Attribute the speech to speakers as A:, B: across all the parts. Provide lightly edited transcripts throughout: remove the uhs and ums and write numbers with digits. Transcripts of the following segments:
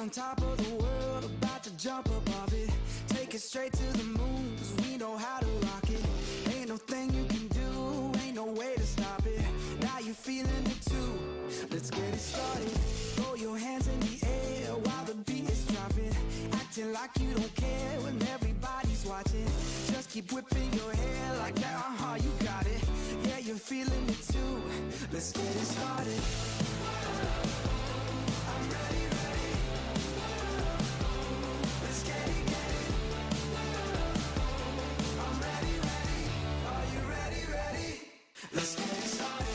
A: on top of the world, about to jump above it. Take it straight to the moon, 'cause we know how to rock it. Ain't no thing you can do, ain't no way to stop it. Now you feeling it too, let's get it started. Throw your hands in the air while the beat is dropping. Acting like you don't care when everybody's watching. Just keep whipping your hair like that, you got it. Yeah, you're feeling it too, let's get it started. I'm ready, ready. Let's get it, get it. I'm ready, ready. Are you ready, ready? Let's get it started.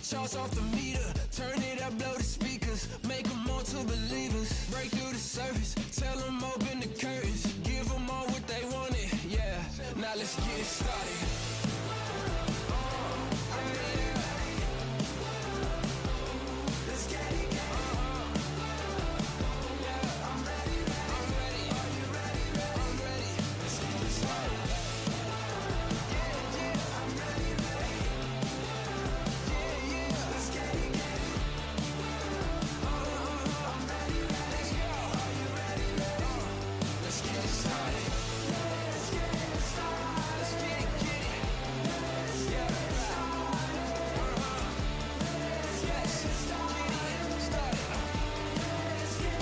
A: Charts off the meter, turn it up, blow the speakers, make them all to believers, break through the surface, tell them open the curtains, give them all what they wanted, yeah, now let's get it started. I'm ready, ready. Let's get it, get it. Yeah, I'm ready, ready. I'm ready. Are you ready, ready? I'm ready. Let's get it started. Yeah, yeah, I'm ready, ready. Let's get it, get it. I'm ready, ready. Are you ready, ready? Let's get it started. Let's get it started. Let's get it, get it. Let's get it started. Let's get it started. Let's get it.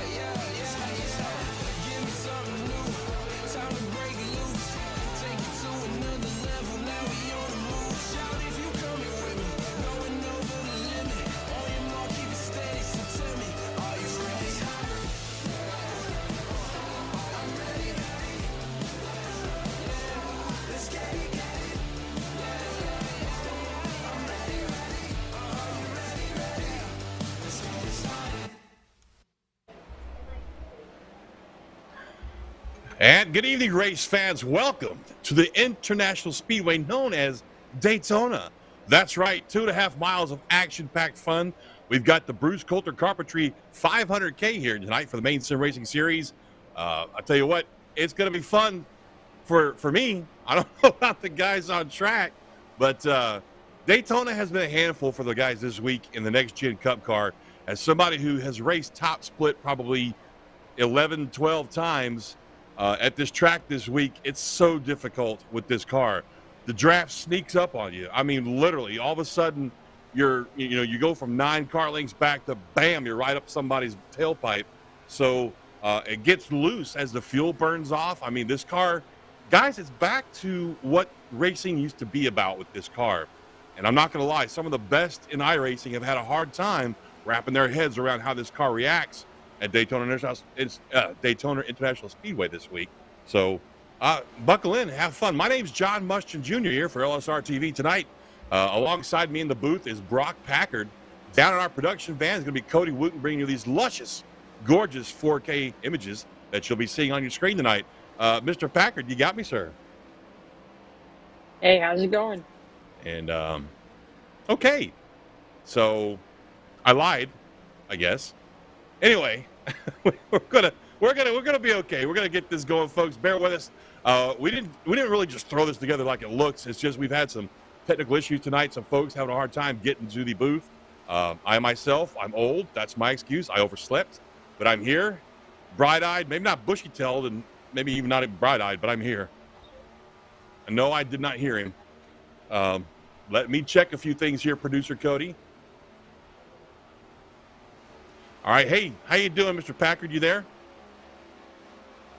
A: Yeah. Give me something new. Time to break it loose. Take it to another level. Now we on the move. Shout if you coming with me. Going over the limit. On your mark, keep it steady. So tell me, are you ready? I'm ready, ready. Let's get it, get it. I'm ready, ready. Are you ready, ready? Let's get it started.
B: And good evening, race fans. Welcome to the International Speedway known as Daytona. That's right, 2.5 miles of action-packed fun. We've got the Bruce Coulter Carpentry 500K here tonight for the Maine Sim Racing Series. I tell you what, it's going to be fun for me. I don't know about the guys on track, but Daytona has been a handful for the guys this week in the Next Gen Cup car. As somebody who has raced top split probably 11, 12 times, at this track this week, it's so difficult with this car. The draft sneaks up on you. I mean, literally, all of a sudden, you go from 9 car lengths back to bam, you're right up somebody's tailpipe. So it gets loose as the fuel burns off. I mean, this car, guys, it's back to what racing used to be about with this car. And I'm not going to lie, some of the best in iRacing have had a hard time wrapping their heads around how this car reacts at Daytona International Speedway this week. So buckle in, have fun. My name's John Mushton Jr. here for LSRTV tonight. Alongside me in the booth is Brock Packard. Down in our production van is going to be Cody Wooten bringing you these luscious, gorgeous 4K images that you'll be seeing on your screen tonight. Mr. Packard, you got me, sir?
C: Hey, how's it going?
B: And okay, so I lied, I guess. Anyway, we're gonna be okay. We're gonna get this going, folks. Bear with us. We didn't really just throw this together like it looks. It's just we've had some technical issues tonight. Some folks having a hard time getting to the booth. I myself, I'm old. That's my excuse. I overslept, but I'm here, bright-eyed, maybe not bushy-tailed, and maybe even not bright-eyed, but I'm here. And no, I did not hear him. Let me check a few things here, producer Cody. All right, hey, how you doing, Mr. Packard? You there?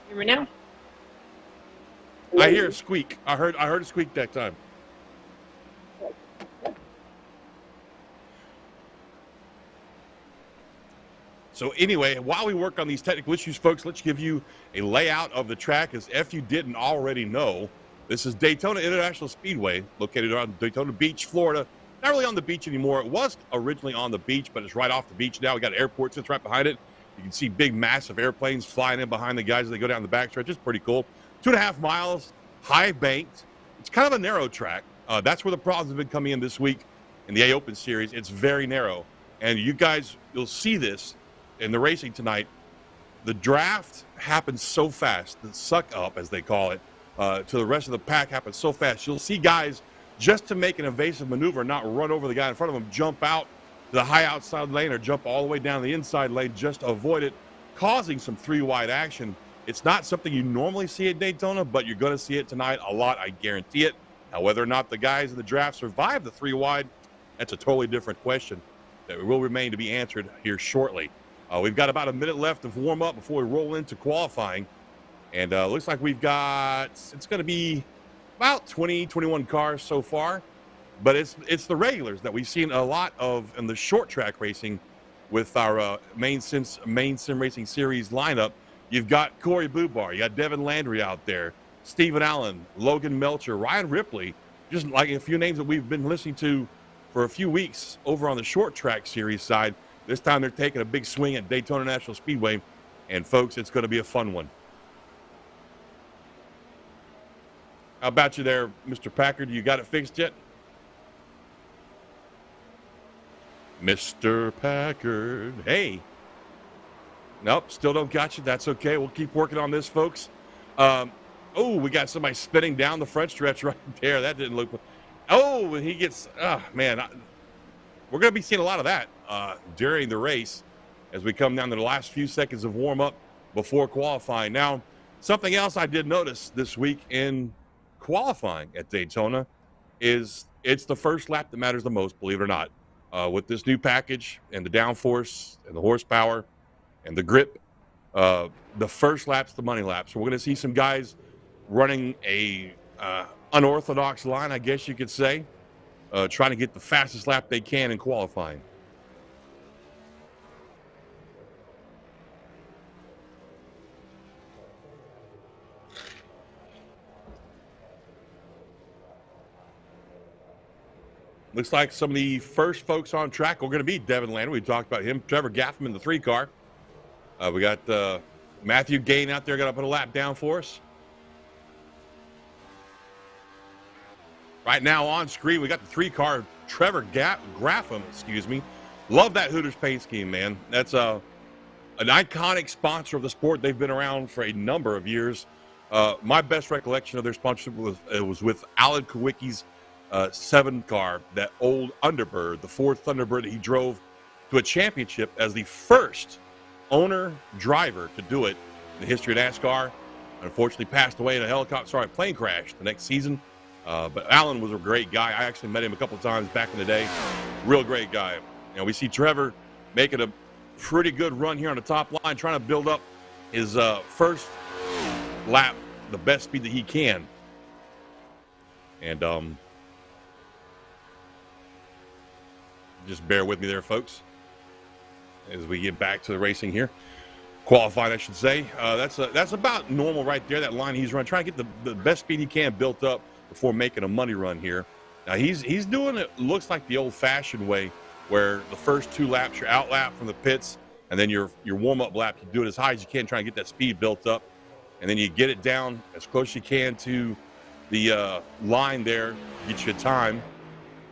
C: Hear me now?
B: I hear a squeak. I heard a squeak that time. So anyway, while we work on these technical issues, folks, let's give you a layout of the track. As if you didn't already know, this is Daytona International Speedway, located on Daytona Beach, Florida. Not really on the beach anymore. It was originally on the beach, but it's right off the beach now. We got an airport sits right behind it. You can see big, massive airplanes flying in behind the guys as they go down the backstretch. It's pretty cool. 2.5 miles, high banked. It's kind of a narrow track. That's where the problems have been coming in this week in the A Open Series. It's very narrow. And you guys, you'll see this in the racing tonight, the draft happens so fast, the suck up, as they call it, to the rest of the pack happens so fast. You'll see guys, just to make an evasive maneuver, not run over the guy in front of them, jump out to the high outside lane or jump all the way down the inside lane just to avoid it, causing some three-wide action. It's not something you normally see at Daytona, but you're going to see it tonight a lot, I guarantee it. Now, whether or not the guys in the draft survive the three-wide, that's a totally different question that will remain to be answered here shortly. We've got about a minute left of warm-up before we roll into qualifying. And looks like we've got, it's going to be about 20, 21 cars so far. But it's the regulars that we've seen a lot of in the short track racing with our Maine Sim Racing Series lineup. You've got Corey Bubar, you got Devin Landry out there, Stephen Allen, Logan Melcher, Ryan Ripley, just like a few names that we've been listening to for a few weeks over on the short track series side. This time they're taking a big swing at Daytona National Speedway. And folks, it's going to be a fun one. How about you there, Mr. Packard? You got it fixed yet? Mr. Packard. Hey. Nope, still don't got you. That's okay. We'll keep working on this, folks. Oh, we got somebody spinning down the front stretch right there. That didn't look. Oh, he gets. Oh, man. We're going to be seeing a lot of that during the race as we come down to the last few seconds of warm-up before qualifying. Now, something else I did notice this week in qualifying at Daytona is it's the first lap that matters the most, believe it or not. With this new package and the downforce and the horsepower and the grip, the first lap's the money lap. So we're going to see some guys running a unorthodox line, I guess you could say, trying to get the fastest lap they can in qualifying. Looks like some of the first folks on track are going to be Devin Landry. We talked about him. Trevor Gaffman in the 3 car. We got Matthew Gain out there going to put a lap down for us. Right now on screen, we got the 3 car, Trevor Gaffman, excuse me. Love that Hooters paint scheme, man. That's an iconic sponsor of the sport. They've been around for a number of years. My best recollection of their sponsorship was with Alan Kowicki's 7 car, that old Underbird, the Ford Thunderbird that he drove to a championship as the first owner driver to do it in the history of NASCAR. Unfortunately passed away in a plane crash the next season. But Alan was a great guy. I actually met him a couple of times back in the day. Real great guy. You know, we see Trevor making a pretty good run here on the top line, trying to build up his first lap the best speed that he can. And just bear with me there, folks, as we get back to the racing here. Qualifying, I should say. That's about normal right there, that line he's running, trying to get the best speed he can built up before making a money run here. Now, he's doing it, looks like the old-fashioned way, where the first 2 laps, you're out lap from the pits, and then your warm-up lap, you do it as high as you can, trying to get that speed built up, and then you get it down as close as you can to the line there, get you time.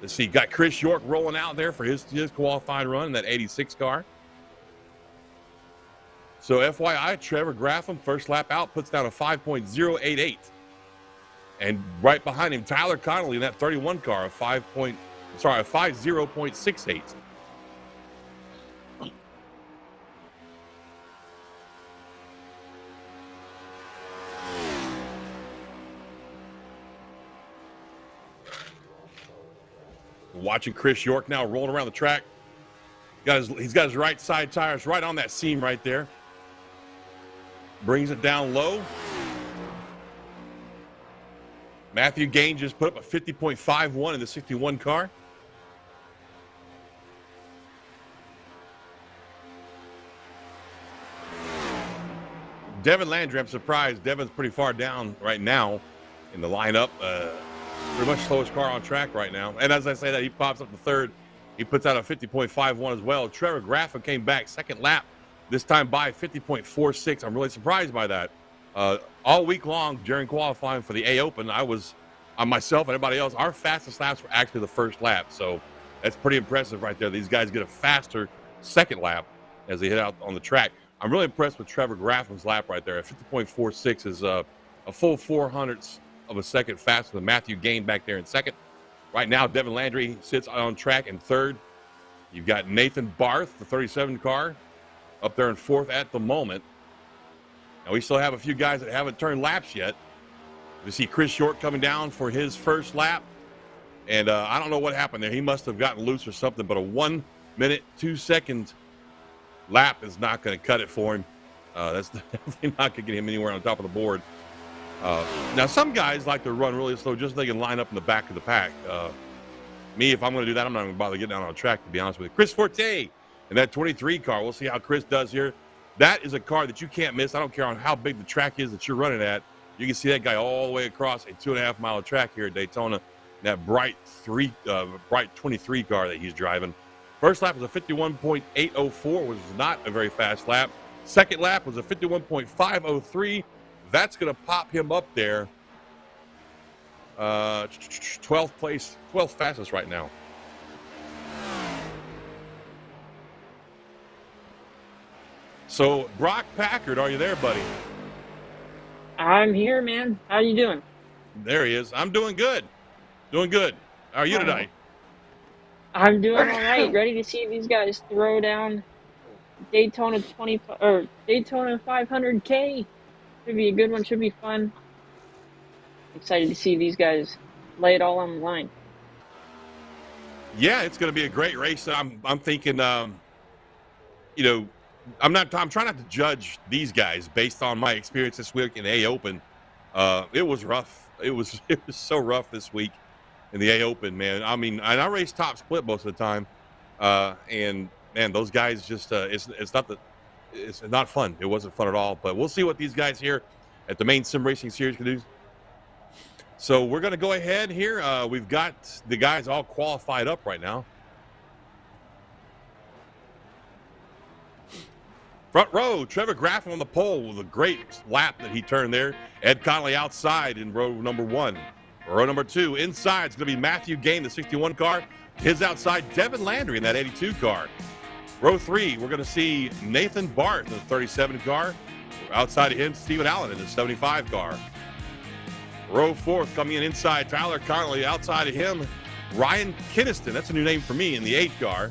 B: Let's see, got Chris York rolling out there for his qualifying run in that 86 car. So FYI, Trevor Gaffman, first lap out, puts down a 5.088. And right behind him, Tyler Connolly in that 31 car, a 50.68. Watching Chris York now rolling around the track. He's got his right side tires right on that seam right there. Brings it down low. Matthew Gain just put up a 50.51 in the 61 car. Devin Landry, I'm surprised. Devin's pretty far down right now in the lineup. Pretty much slowest car on track right now. And as I say that, he pops up to third. He puts out a 50.51 as well. Trevor Gaffman came back second lap, this time by 50.46. I'm really surprised by that. All week long during qualifying for the A Open, myself and everybody else, our fastest laps were actually the first lap. So that's pretty impressive right there. These guys get a faster second lap as they hit out on the track. I'm really impressed with Trevor Grafflin's lap right there. 50.46 is a full 400ths of a second faster than Matthew Gain back there in second. Right now, Devin Landry sits on track in third. You've got Nathan Barth, the 37 car, up there in fourth at the moment. Now, we still have a few guys that haven't turned laps yet. We see Chris York coming down for his first lap. And I don't know what happened there. He must have gotten loose or something, but a 1 minute, 2 second lap is not going to cut it for him. That's definitely not going to get him anywhere on top of the board. Now, some guys like to run really slow just so they can line up in the back of the pack. Me, if I'm going to do that, I'm not going to bother getting out on the track, to be honest with you. Chris Forte in that 23 car. We'll see how Chris does here. That is a car that you can't miss. I don't care on how big the track is that you're running at. You can see that guy all the way across a 2.5 mile track here at Daytona. That bright 23 car that he's driving. First lap was a 51.804, which is not a very fast lap. Second lap was a 51.503. That's going to pop him up there. 12th place, 12th fastest right now. So, Brock Packard, are you there, buddy?
C: I'm here, man. How you doing?
B: There he is. I'm doing good. Doing good. How are you tonight?
C: I'm doing all right. Ready to see these guys throw down Daytona 500K. Should be a good one. Should be fun. Excited to see these guys lay it all on the line.
B: Yeah, it's going to be a great race. I'm thinking, I'm trying not to judge these guys based on my experience this week in A Open. It was rough. It was so rough this week in the A Open, man. I mean, and I raced top split most of the time, and man, those guys just it's not fun. It wasn't fun at all. But we'll see what these guys here at the Maine Sim Racing Series can do. So we're going to go ahead here. We've got the guys all qualified up right now. Front row, Trevor Grafflin on the pole with a great lap that he turned there. Ed Connolly outside in row number 1. Row number 2, inside, is going to be Matthew Gain, the 61 car. His outside, Devin Landry in that 82 car. Row 3, we're going to see Nathan Barth in the 37 car. Outside of him, Stephen Allen in the 75 car. Row 4th, coming in inside, Tyler Connolly. Outside of him, Ryan Kinniston. That's a new name for me in the 8 car.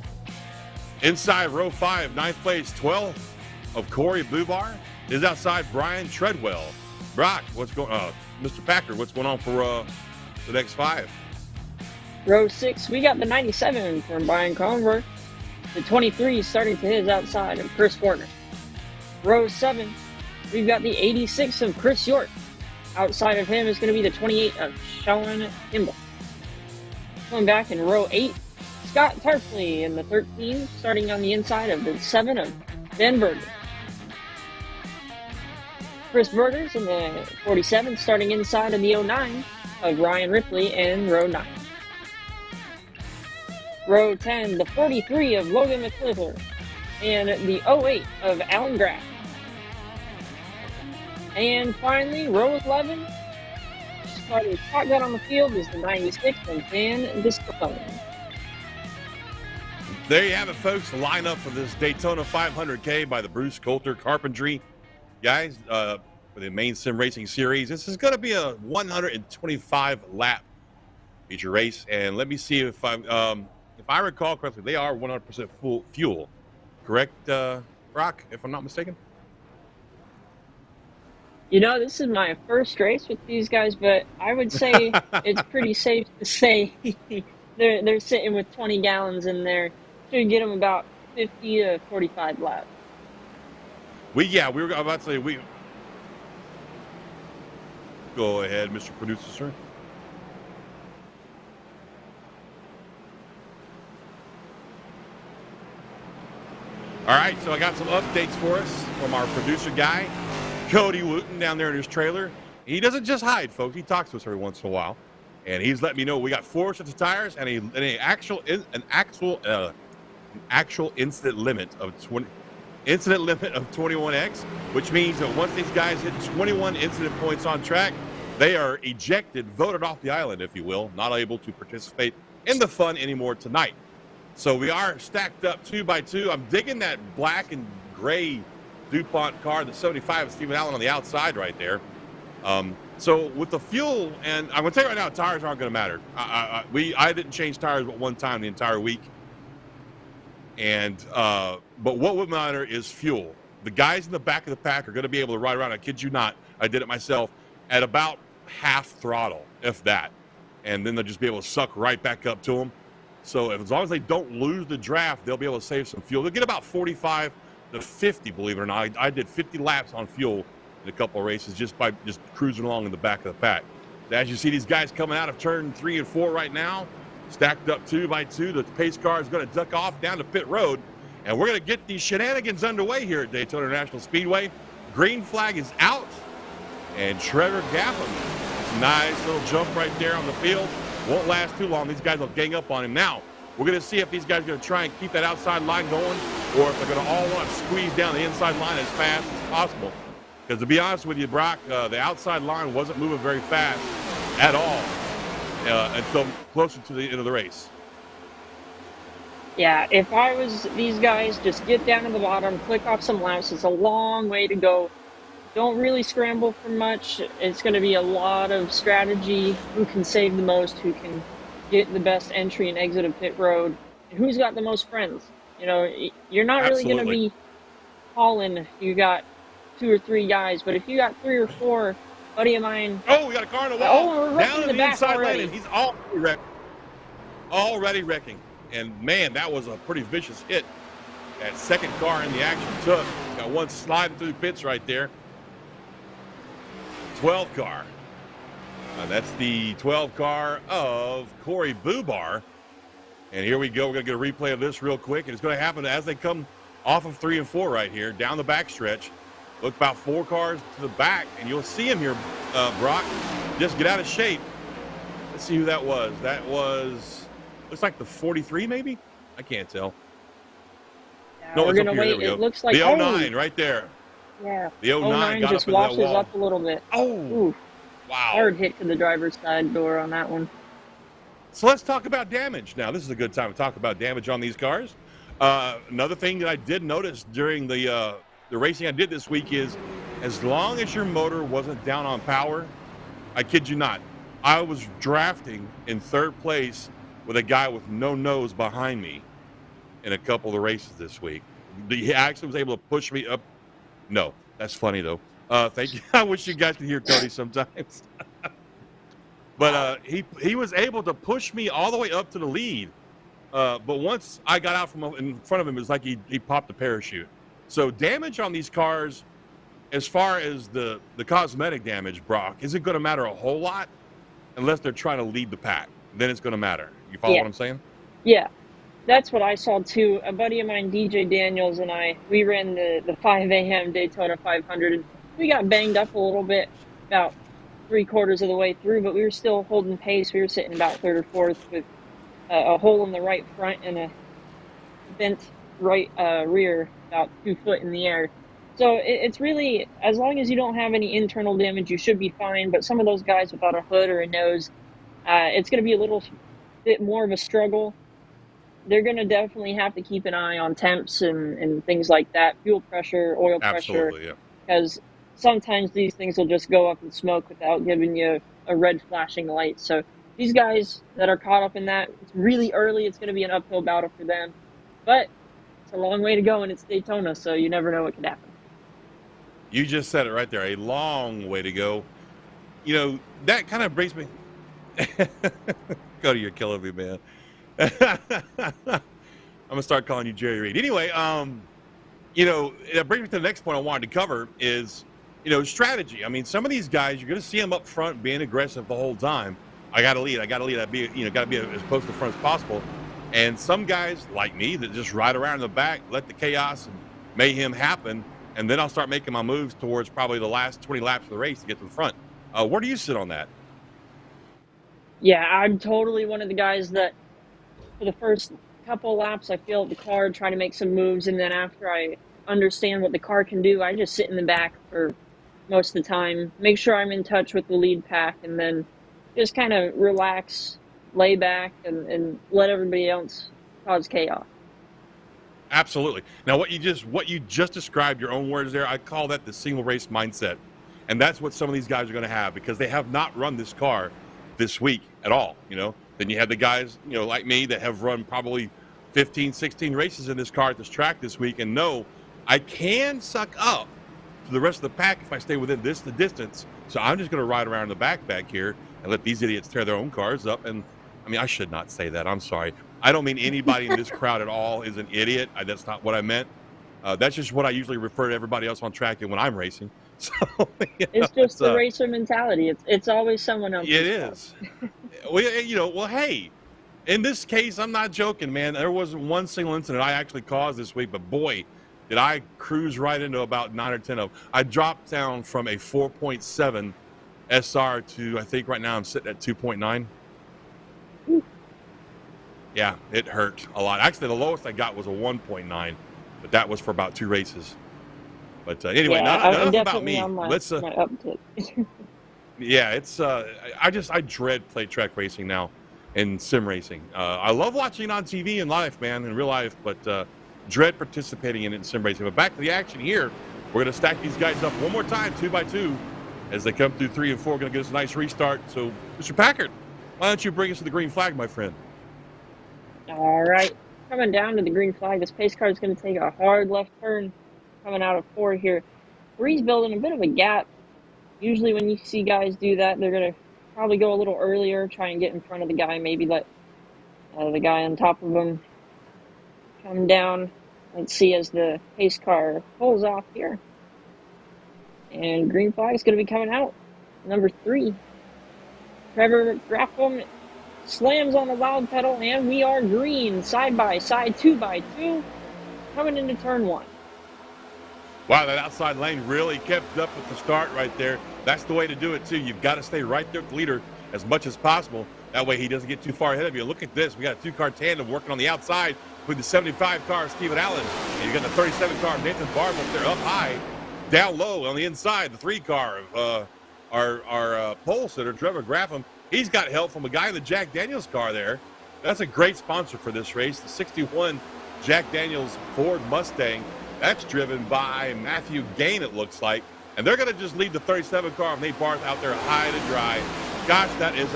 B: Inside row 5, 9th place, 12th of Corey Bubar. Is outside Brian Treadwell. Brock, what's going on? Mr. Packard, what's going on for the next 5?
C: Row 6, we got the 97 from Brian Conver. The 23 starting to his outside of Chris Warner. Row 7, we've got the 86 of Chris York. Outside of him is going to be the 28 of Sean Kimball. Going back in row 8, Scott Tarpley in the 13, starting on the inside of the 7 of Ben Berger. Chris Bergers in the 47, starting inside of the 09 of Ryan Ripley in row 9. Row 10, the 43 of Logan McClifford, and the 08 of Alan Graff. And finally, row 11, starting shotgun on the field is the 96 of Dan Discipline.
B: There you have it, folks. The lineup for this Daytona 500K by the Bruce Coulter Carpentry. Guys, for the Maine Sim Racing Series, this is going to be a 125 lap feature race. And let me see if I recall correctly, they are 100% full fuel. Correct, Brock, if I'm not mistaken?
C: You know, this is my first race with these guys, but I would say it's pretty safe to say they're sitting with 20 gallons in there. Should get them about 50 to 45 laps.
B: We were about to say we. Go ahead, Mr. Producer, sir. All right, so I got some updates for us from our producer guy, Cody Wooten, down there in his trailer. He doesn't just hide, folks. He talks to us every once in a while, and he's letting me know we got 4 sets of tires and an actual incident limit of 21x, which means that once these guys hit 21 incident points on track, they are ejected, voted off the island, if you will, not able to participate in the fun anymore tonight. So we are stacked up 2 by 2. I'm digging that black and gray DuPont car, the 75 of Stephen Allen on the outside right there. So with the fuel, and I'm going to tell you right now, tires aren't going to matter. I didn't change tires but one time the entire week. And but what would matter is fuel. The guys in the back of the pack are going to be able to ride around. I kid you not. I did it myself at about half throttle, if that. And then they'll just be able to suck right back up to them. So as long as they don't lose the draft, they'll be able to save some fuel. They'll get about 45 to 50, believe it or not. I did 50 laps on fuel in a couple of races just by just cruising along in the back of the pack. As you see these guys coming out of turn 3 and 4 right now, stacked up 2 by 2. The pace car is going to duck off down to pit road. And we're going to get these shenanigans underway here at Daytona International Speedway. Green flag is out. And Trevor Gaffin, nice little jump right there on the field. Won't last too long. These guys will gang up on him. Now, we're going to see if these guys are going to try and keep that outside line going or if they're going to all want to squeeze down the inside line as fast as possible. Because to be honest with you, Brock, the outside line wasn't moving very fast at all until closer to the end of the race.
C: Yeah, if I was these guys, just get down to the bottom, click off some laps. It's a long way to go. Don't really scramble for much. It's going to be a lot of strategy. Who can save the most? Who can get the best entry and exit of pit road? And who's got the most friends? You know, you're not really going to be hauling if you got 2 or 3 guys, but if you got 3 or 4, buddy of mine.
B: Oh, we got a car in the wall.
C: Oh, we're
B: down
C: in
B: to the inside
C: already.
B: lane, and he's already wrecking. Already wrecking. And man, that was a pretty vicious hit. That second car in the action took. Got one sliding through the pits right there. 12 car. That's the 12 car of Corey Bubar. And here we go. We're going to get a replay of this real quick. And it's going to happen as they come off of 3 and 4 right here, down the back stretch. Look about 4 cars to the back, and you'll see him here, Brock. Just get out of shape. Let's see who that was. That was, looks like the 43 maybe? I can't tell.
C: Yeah,
B: No,
C: we're
B: it's
C: going
B: up
C: to
B: here.
C: wait.
B: There we
C: it
B: go.
C: looks like
B: the 09 right there.
C: Yeah.
B: The 09 got
C: just
B: up into that
C: washes
B: wall.
C: up a little bit.
B: Oh,
C: Ooh,
B: wow.
C: hard hit to the driver's side door on that one.
B: So let's talk about damage now. This is a good time to talk about damage on these cars. Another thing that I did notice during the racing I did this week is as long as your motor wasn't down on power, I kid you not, I was drafting in 3rd place with a guy with no nose behind me in a couple of the races this week. He actually was able to push me up. No, that's funny though. Thank you. I wish you guys could hear Cody sometimes. But he was able to push me all the way up to the lead. But once I got out from in front of him, it was like he popped a parachute. So damage on these cars, as far as the cosmetic damage, Brock, isn't going to matter a whole lot unless they're trying to lead the pack. Then it's going to matter. You follow what I'm saying?
C: Yeah, that's what I saw too. A buddy of mine, DJ Daniels, and we ran the 5 a.m. Daytona 500, and we got banged up a little bit about 3/4 of the way through, but we were still holding pace. We were sitting about 3rd or 4th with a hole in the right front and a bent right rear about 2 foot in the air. So it's really, as long as you don't have any internal damage, you should be fine. But some of those guys without a hood or a nose, it's going to be a little bit more of a struggle. They're going to definitely have to keep an eye on temps and things like that, fuel pressure, oil pressure.
B: Absolutely, yeah.
C: Because sometimes these things will just go up in smoke without giving you a red flashing light. So these guys that are caught up in that, it's really early. It's going to be an uphill battle for them. But it's a long way to go, and it's Daytona, so you never know what could happen.
B: You just said it right there. A long way to go. You know, that kind of brings me. Cody, you're killing me, man. I'm gonna start calling you Jerry Reed. Anyway, you know, that brings me to the next point I wanted to cover is, you know, strategy. I mean, some of these guys, you're gonna see them up front being aggressive the whole time. I gotta lead. Gotta be, you know, gotta be as close to the front as possible. And some guys like me that just ride around in the back, let the chaos and mayhem happen, and then I'll start making my moves towards probably the last 20 laps of the race to get to the front. Where do you sit on that?
C: Yeah, I'm totally one of the guys that for the first couple of laps, I feel the car, try to make some moves, and then after I understand what the car can do, I just sit in the back for most of the time, make sure I'm in touch with the lead pack, and then just kind of relax, lay back, and let everybody else cause chaos.
B: Absolutely. Now, what you just described, your own words there, I call that the single race mindset. And that's what some of these guys are going to have, because they have not run this car this week at all. Then you have the guys, like me, that have run probably 15, 16 races in this car at this track this week, and know I can suck up to the rest of the pack if I stay within the distance. So I'm just going to ride around the back here and let these idiots tear their own cars up. And I mean, I should not say that. I'm sorry. I don't mean anybody in this crowd at all is an idiot. That's not what I meant. That's just what I usually refer to everybody else on track when I'm racing. So
C: it's just the racer mentality. It's always someone else.
B: It is. Well, hey, in this case, I'm not joking, man. There wasn't one single incident I actually caused this week, but boy, did I cruise right into about 9 or 10 of them. I dropped down from a 4.7 SR to, I think right now I'm sitting at 2.9. Yeah, it hurt a lot. Actually, the lowest I got was a 1.9, but that was for about 2 races. But anyway, enough about me. Let's. Yeah, it's. I dread play track racing now, and sim racing. I love watching it on TV and live, man, in real life, but dread participating in it in sim racing. But back to the action here. We're gonna stack these guys up one more time, 2 by 2, as they come through 3 and 4. Gonna get us a nice restart. So, Mr. Packard, why don't you bring us to the green flag, my friend?
C: All right, coming down to the green flag. This pace car is going to take a hard left turn coming out of 4 here. 3's building a bit of a gap. Usually when you see guys do that, they're going to probably go a little earlier, try and get in front of the guy, maybe let the guy on top of him come down. Let's see as the pace car pulls off here. And green flag is going to be coming out. Number 3. Trevor Graffam slams on the loud pedal, and we are green, side by side, 2 by 2, coming into turn 1.
B: Wow, that outside lane really kept up with the start right there. That's the way to do it, too. You've got to stay right there with the leader as much as possible. That way he doesn't get too far ahead of you. Look at this. We got a 2-car tandem working on the outside with the 75 car, Stephen Allen. And you got the 37 car, Nathan Barb, up there up high. Down low on the inside, the 3 car of our pole sitter, Trevor Graffam. He's got help from a guy in the Jack Daniels car there. That's a great sponsor for this race. The 61 Jack Daniels Ford Mustang. That's driven by Matthew Gain, it looks like. And they're going to just leave the 37 car of Nate Barth out there high to dry. Gosh, that is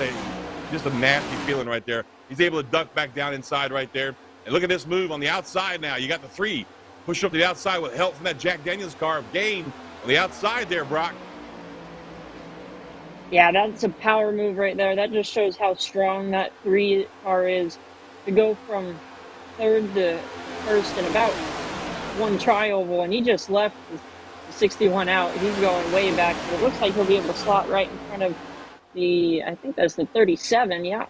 B: just a nasty feeling right there. He's able to duck back down inside right there. And look at this move on the outside now. You got the 3 push up to the outside with help from that Jack Daniels car of Gain on the outside there, Brock.
C: Yeah, that's a power move right there. That just shows how strong that 3 car is to go from 3rd to 1st in about 1 tri-oval, and he just left the 61 out. He's going way back. It looks like he'll be able to slot right in front of the, I think that's the 37, yeah.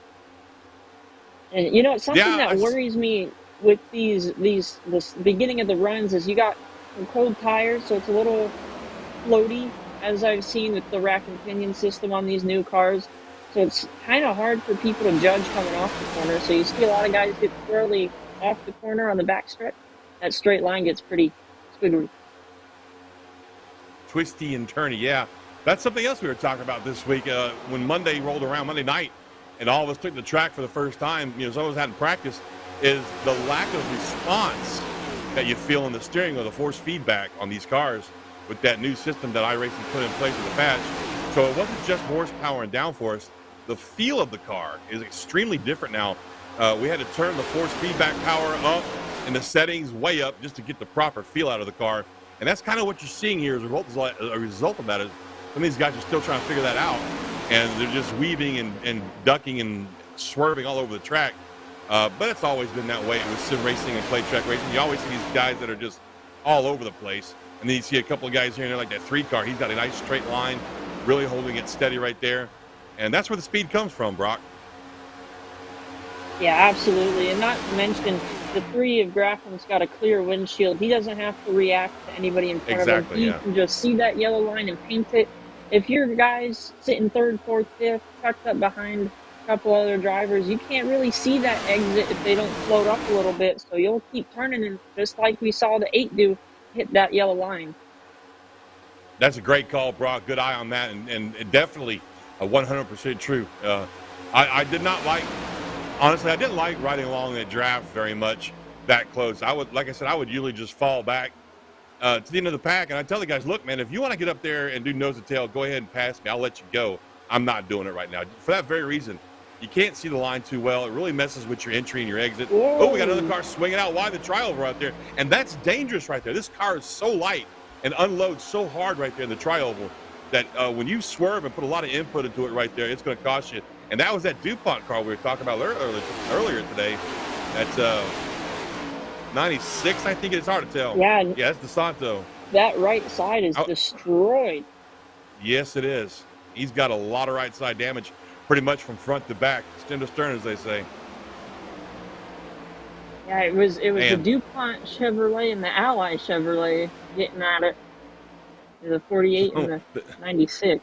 C: And something that worries me with this beginning of the runs is you got some cold tires, so it's a little floaty, as I've seen with the rack and pinion system on these new cars. So it's kind of hard for people to judge coming off the corner. So you see a lot of guys get squirrely off the corner on the back stretch. That straight line gets pretty squiggly.
B: Twisty and turny, yeah. That's something else we were talking about this week. When Monday rolled around, Monday night, and all of us took the track for the first time, some of us hadn't practiced, is the lack of response that you feel in the steering wheel, the force feedback on these cars with that new system that iRacing put in place with the patch. So it wasn't just horsepower and downforce. The feel of the car is extremely different now. We had to turn the force feedback power up and the settings way up just to get the proper feel out of the car. And that's kind of what you're seeing here as a result of that. Is some of these guys are still trying to figure that out, and they're just weaving and ducking and swerving all over the track. But it's always been that way with sim racing and play track racing. You always see these guys that are just all over the place. And then you see a couple of guys here and there, like that 3 car. He's got a nice straight line, really holding it steady right there. And that's where the speed comes from, Brock.
C: Yeah, absolutely. And not to mention, the 3 of Graffam's got a clear windshield. He doesn't have to react to anybody in front of him. He can just see that yellow line and paint it. If your guys sitting 3rd, 4th, 5th, tucked up behind a couple other drivers, you can't really see that exit if they don't float up a little bit. So you'll keep turning, and just like we saw the 8 do, hit that yellow line.
B: That's a great call, Brock. Good eye on that, and definitely 100% true. I did not like Honestly, I didn't like riding along that draft very much that close. I would, like I said, I would usually just fall back to the end of the pack, and I tell the guys, look, man, if you want to get up there and do nose to tail, go ahead and pass me. I'll let you go. I'm not doing it right now for that very reason. You can't see the line too well. It really messes with your entry and your exit.
C: Whoa.
B: Oh, we got another car swinging out wide, the tri-over out there, and that's dangerous right there. This car is so light and unloads so hard right there in the tri-oval that when you swerve and put a lot of input into it right there, it's going to cost you. And that was that DuPont car we were talking about earlier today. That's 96, I think. It's hard to tell.
C: Yeah,
B: Yeah, that's DeSanto.
C: that right side is destroyed.
B: Yes, it is. He's got a lot of right side damage, pretty much from front to back, stem to stern, as they say.
C: Yeah, it was the DuPont Chevrolet and the Ally Chevrolet getting at it. The 48 and the 96.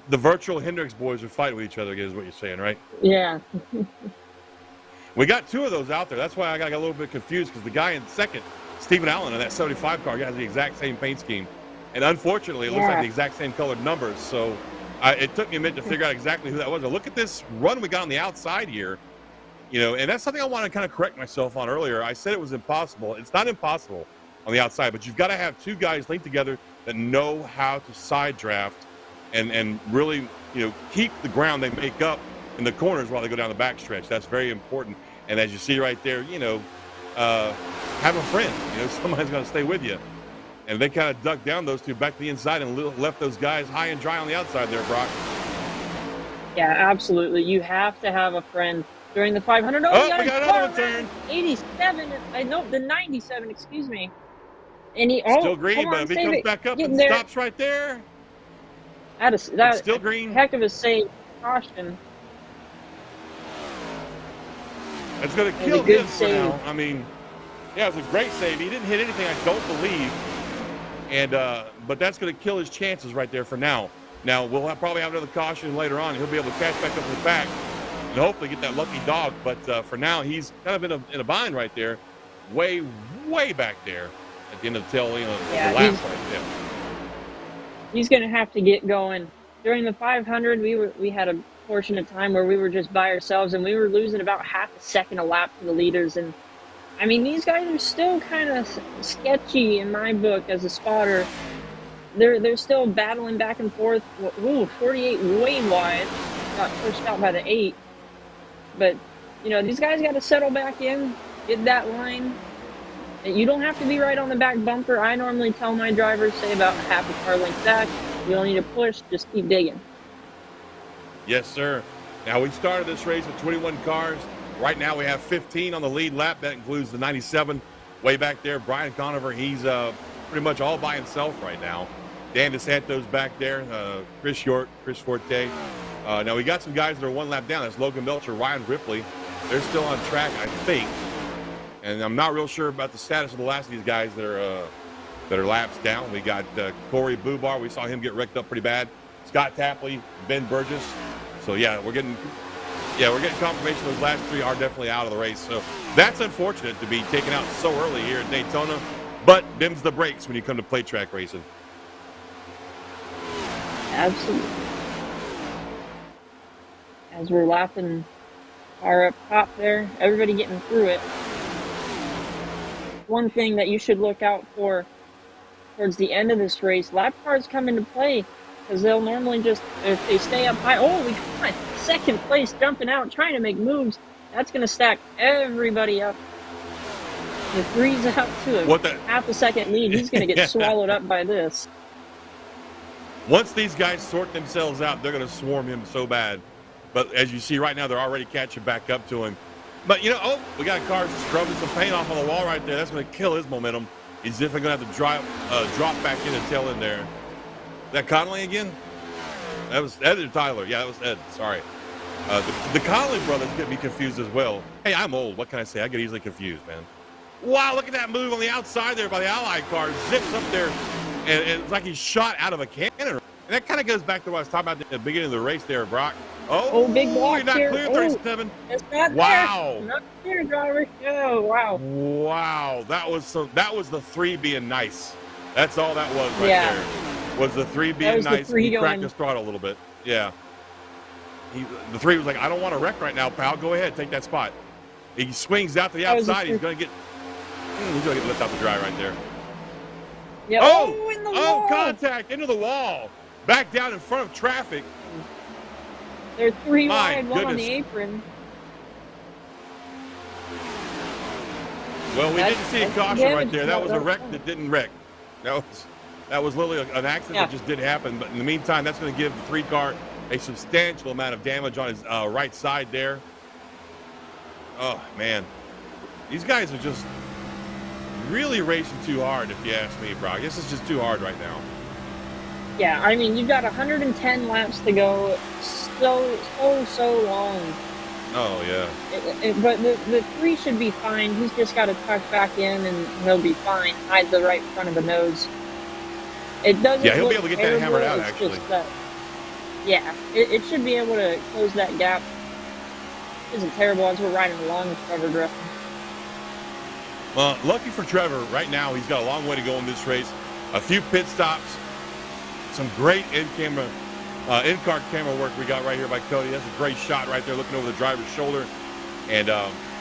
B: The virtual Hendricks boys are fighting with each other, is what you're saying, right?
C: Yeah.
B: We got two of those out there. That's why I got a little bit confused, because the guy in second, Stephen Allen, in that 75 car, has the exact same paint scheme. And unfortunately, it looks like the exact same colored numbers. So it took me a minute to figure out exactly who that was. But look at this run we got on the outside here. You know, and that's something I want to kind of correct myself on earlier. I said it was impossible. It's not impossible on the outside, but you've got to have two guys linked together that know how to side draft and really, you know, keep the ground they make up in the corners while they go down the backstretch. That's very important. And as you see right there, you know, have a friend. You know, somebody's going to stay with you. And they kind of ducked down those two back to the inside and left those guys high and dry on the outside there, Brock.
C: Yeah, absolutely. You have to have a friend during the 500.
B: Oh, we got another turn.
C: 87. No, the 97. Excuse me. And he
B: still green, but if he comes back up and stops right there,
C: that's
B: still green.
C: Heck of a save. Caution.
B: It's going to kill him for now. I mean, yeah, it was a great save. He didn't hit anything, I don't believe. And but that's going to kill his chances right there for now. Now, we'll probably have another caution later on. He'll be able to catch back up in the back and hopefully get that lucky dog. But for now, he's kind of in a bind right there, way back there at the end of the tail, you know, the lap right there.
C: He's going to have to get going. During the 500, we had a portion of time where we were just by ourselves, and we were losing about half a second a lap to the leaders. And I mean, these guys are still kind of sketchy in my book as a spotter. They're still battling back and forth. Ooh, 48 way wide. Got pushed out by the 8. But, you know, these guys got to settle back in, get that line. You don't have to be right on the back bumper. I normally tell my drivers, say about half a car length back. You don't need to push, just keep digging.
B: Yes, sir. Now, we started this race with 21 cars. Right now, we have 15 on the lead lap. That includes the 97 way back there. Brian Conover, he's pretty much all by himself right now. Dan DeSanto's back there. Chris York, Chris Forte. Now, we got some guys that are one lap down. That's Logan Melcher, Ryan Ripley. They're still on track, I think. And I'm not real sure about the status of the last of these guys that are laps down. We got Corey Bubar. We saw him get wrecked up pretty bad. Scott Tapley, Ben Burgess. So, yeah, we're getting confirmation those last three are definitely out of the race. So that's unfortunate to be taken out so early here at Daytona, but them's the breaks when you come to plate track racing.
C: Absolutely. As we're lapping our up top there, everybody getting through it. One thing that you should look out for towards the end of this race, lap cars come into play, because they'll normally just, if they stay up high, oh, we got second place jumping out, trying to make moves. That's going to stack everybody up. If Reed's out to a half a second lead, he's going to get swallowed up by this.
B: Once these guys sort themselves out, they're going to swarm him so bad. But as you see right now, they're already catching back up to him. But, you know, oh, we got cars scrubbing some paint off on the wall right there. That's going to kill his momentum. He's definitely going to have to drop back in and tail in there. Is that Connolly again? That was Ed or Tyler? Yeah, that was Ed. Sorry. The Connolly brothers get me confused as well. Hey, I'm old. What can I say? I get easily confused, man. Wow, look at that move on the outside there by the Ally car. Zips up there, and it's like he's shot out of a cannon. And that kind of goes back to what I was talking about at the beginning of the race there, Brock. Oh,
C: big block
B: you're not
C: here.
B: clear, 37.
C: It's not
B: wow.
C: There. Not clear, driver. Oh, wow.
B: Wow, that was the 3 being nice. That's all that was right there. Was the 3 being nice. He cracked his throttle a little bit. Yeah. The three was like, I don't want to wreck right now, pal. Go ahead, take that spot. He swings out to the
C: That was a
B: outside. He's gonna get left out to dry right there.
C: Yeah.
B: Oh,
C: In the wall.
B: contact into the wall. Back down in front of traffic.
C: They're three
B: My
C: wide, one on
B: goodness.
C: the apron.
B: Well, we
C: That's-
B: didn't see a
C: that's
B: caution
C: damage,
B: right there. That was a
C: that's
B: wreck
C: fine.
B: that didn't wreck. That was literally an accident
C: Yeah.
B: that just did happen. But in the meantime, that's going to give the three car a substantial amount of damage on his right side there. Oh man, these guys are just really racing too hard, if you ask me, Brock. This is just too hard right now.
C: Yeah, I mean, you've got 110 laps to go. So long.
B: Oh yeah.
C: But the three should be fine. He's just got to tuck back in, and he'll be fine. Hide the right front of the nose. It doesn't.
B: Yeah, he'll be
C: look
B: able to get that
C: terrible,
B: hammered out,
C: it's
B: actually.
C: just that- yeah, it should be able to close that gap. Isn't terrible as we're riding along with Trevor Griffin.
B: Well, lucky for Trevor, right now he's got a long way to go in this race. A few pit stops, some great in-car camera work we got right here by Cody. That's a great shot right there, looking over the driver's shoulder. And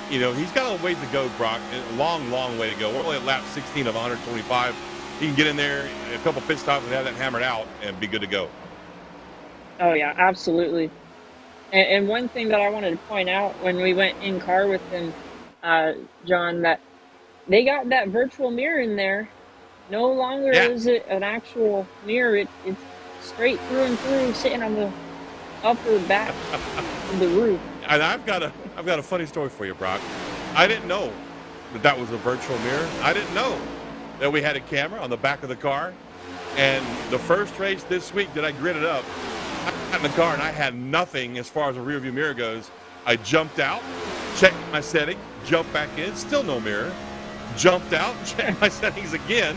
B: he's got a ways to go, Brock. A long, long way to go. We're only at lap 16 of 125. He can get in there, a couple pit stops, and have that hammered out, and be good to go.
C: Oh yeah, absolutely. And one thing that I wanted to point out when we went in car with him, John, that they got that virtual mirror in there. No longer is it an actual mirror. It's straight through and through, sitting on the upper back of the roof.
B: And I've got a funny story for you, Brock. I didn't know that was a virtual mirror. I didn't know that we had a camera on the back of the car. And the first race this week that I gridded up, I got in the car and I had nothing as far as a rear view mirror goes. I jumped out, checked my setting, jumped back in, still no mirror. Jumped out, checked my settings again,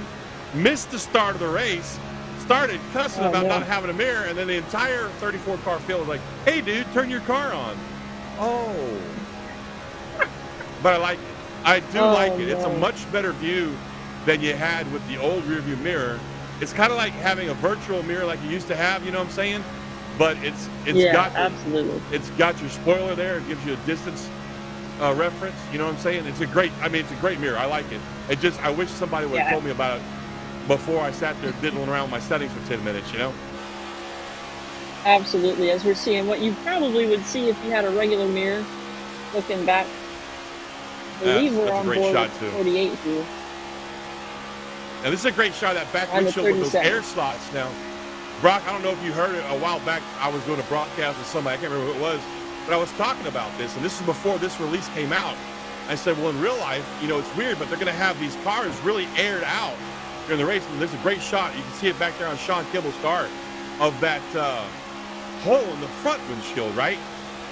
B: missed the start of the race, started cussing about not having a mirror, and then the entire 34 car field was like, hey dude, turn your car on. Oh. But I like it. I do like it. It's a much better view than you had with the old rear view mirror. It's kind of like having a virtual mirror like you used to have, you know what I'm saying? But it's
C: absolutely.
B: It's got your spoiler there. It gives you a distance reference, you know what I'm saying? It's a great mirror. I like it. I wish somebody would have told me about it before I sat there diddling around with my settings for 10 minutes, you know?
C: Absolutely. As we're seeing what you probably would see if you had a regular mirror looking back. I believe we're on board
B: shot too.
C: 48 here.
B: Now this is a great shot of that back
C: On the
B: windshield with those
C: 37.
B: air slots. Now, Brock, I don't know if you heard it a while back. I was doing a broadcast with somebody, I can't remember who it was, but I was talking about this, and this is before this release came out. I said, well, in real life, it's weird, but they're going to have these cars really aired out during the race. And there's a great shot. You can see it back there on Sean Kimball's car of that hole in the front windshield, right?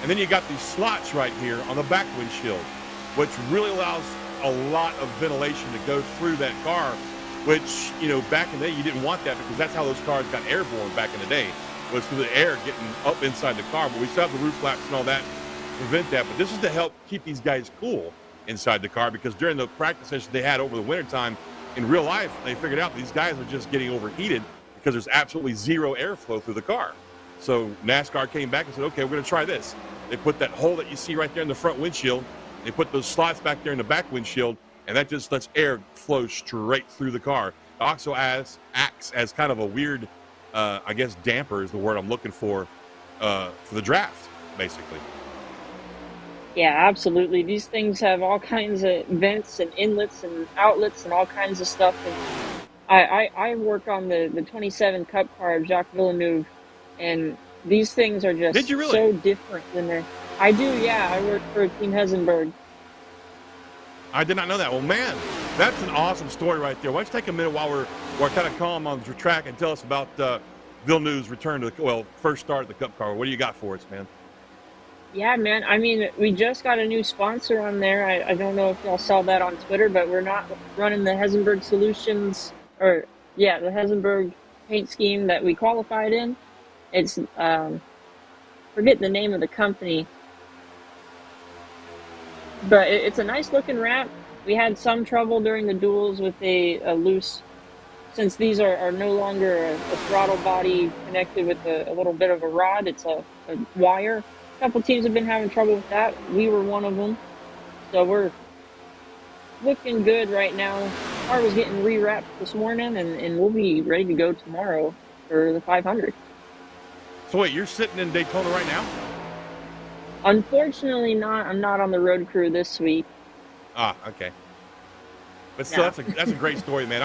B: And then you got these slots right here on the back windshield, which really allows a lot of ventilation to go through that car, which, back in the day, you didn't want that because that's how those cars got airborne back in the day, was through the air getting up inside the car. But we still have the roof flaps and all that to prevent that. But this is to help keep these guys cool inside the car, because during the practice session they had over the wintertime, in real life, they figured out these guys are just getting overheated because there's absolutely zero airflow through the car. So NASCAR came back and said, okay, we're going to try this. They put that hole that you see right there in the front windshield. They put those slots back there in the back windshield, and that just lets air flow straight through the car. It also acts as kind of a weird, I guess damper is the word I'm looking for the draft, basically.
C: Yeah, absolutely. These things have all kinds of vents and inlets and outlets and all kinds of stuff. And I work on the 27 Cup car of Jacques Villeneuve, and these things are just
B: Did you really?
C: so different than they're. I do, yeah. I work for Team Hesenberg.
B: I did not know that. Well, man, that's an awesome story right there. Why don't you take a minute while we're kind of calm on the track and tell us about Villeneuve's return to first start at the Cup car. What do you got for us, man?
C: Yeah, man. I mean, we just got a new sponsor on there. I don't know if y'all saw that on Twitter, but we're not running the Hesenberg Solutions, the Hesenberg paint scheme that we qualified in. It's, forget the name of the company, but it's a nice looking wrap. We had some trouble during the duels with a loose since these are no longer a throttle body connected with a little bit of a rod, it's a wire. A couple teams have been having trouble with that. We were one of them. So we're looking good right now. Car was getting rewrapped this morning, and we'll be ready to go tomorrow for the 500.
B: So wait, you're sitting in Daytona right now?
C: Unfortunately not. I'm not on the road crew this week.
B: Ah, okay. But still,
C: No.
B: that's a great story, man.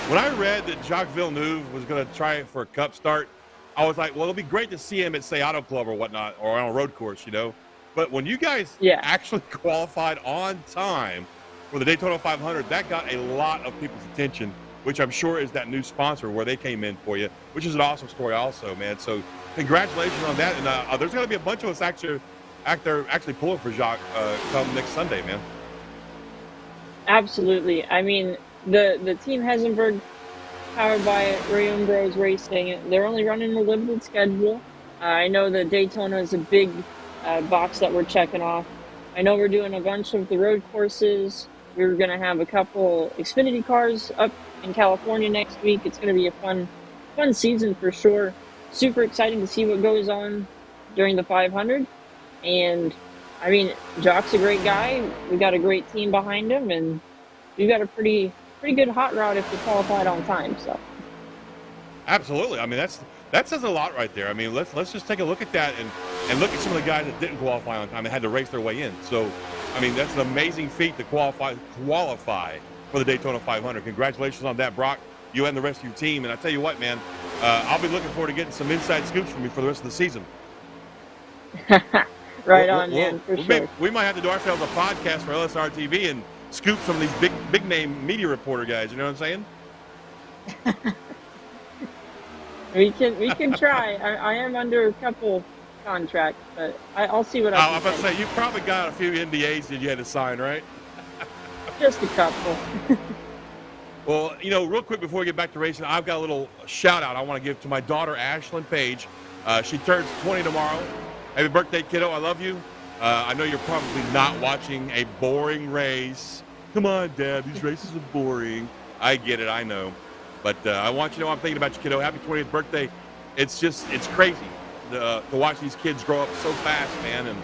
B: When I read that Jacques Villeneuve was going to try it for a Cup start, I was like, well, it'll be great to see him at, say, Auto Club or whatnot, or on a road course, you know. But when you guys actually qualified on time for the Daytona 500, that got a lot of people's attention, which I'm sure is that new sponsor where they came in for you, which is an awesome story also, man. So congratulations on that. And there's going to be a bunch of us actually pulling for Jacques come next Sunday, man.
C: Absolutely. I mean, the Team Hesenberg, powered by Ray Bros Racing, they're only running a limited schedule. I know the Daytona is a big box that we're checking off. I know we're doing a bunch of the road courses. We're going to have a couple Xfinity cars up in California next week. It's going to be a fun season for sure. Super exciting to see what goes on during the 500. And I mean, Jock's a great guy. We got a great team behind him, and we've got a pretty good hot route if we qualified on time. So,
B: absolutely. I mean, that says a lot right there. I mean, let's just take a look at that and look at some of the guys that didn't qualify on time and had to race their way in. So, I mean, that's an amazing feat to qualify for the Daytona 500. Congratulations on that, Brock. You and the rest of your team. And I tell you what, man, I'll be looking forward to getting some inside scoops from you for the rest of the season.
C: Right on, man, for sure.
B: We might have to do ourselves a podcast for LSRTV and scoop some of these big name media reporter guys. You know what I'm saying?
C: We can try. I am under a couple contracts, but I'll see what I can.
B: I was about to say, you probably got a few NDAs that you had to sign, right?
C: Just a couple.
B: Well, you know, real quick before we get back to racing, I've got a little shout out I want to give to my daughter, Ashlyn Page. She turns 20 tomorrow. Happy birthday, kiddo. I love you. I know you're probably not watching a boring race. Come on, Dad. These races are boring. I get it. I know. But I want you to know I'm thinking about you, kiddo. Happy 20th birthday. It's crazy to watch these kids grow up so fast, man. And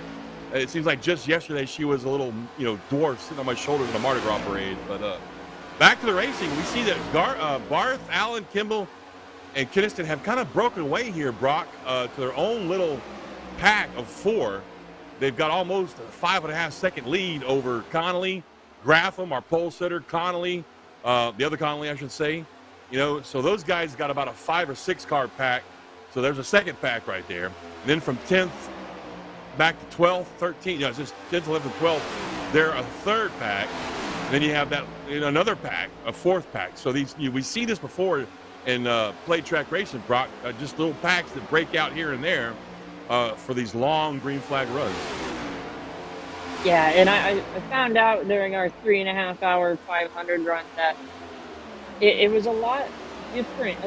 B: it seems like just yesterday she was a little, dwarf sitting on my shoulders in a Mardi Gras parade. But back to the racing. We see that Barth, Allen, Kimball, and Kinnison have kind of broken away here, Brock, to their own little pack of 4. They've got almost a 5.5-second lead over Connolly, Graffam, our pole sitter, Connolly, the other Connolly, I should say. So those guys got about a 5 or 6 car pack. So there's a second pack right there. And then from 10th back to 12th, 13th, it's just 10th, 11th, 12th. They're a third pack. And then you have that another pack, a fourth pack. So we see this before in play track racing, Brock, just little packs that break out here and there. For these long green flag runs.
C: Yeah, and I found out during our 3.5-hour 500 run that it was a lot different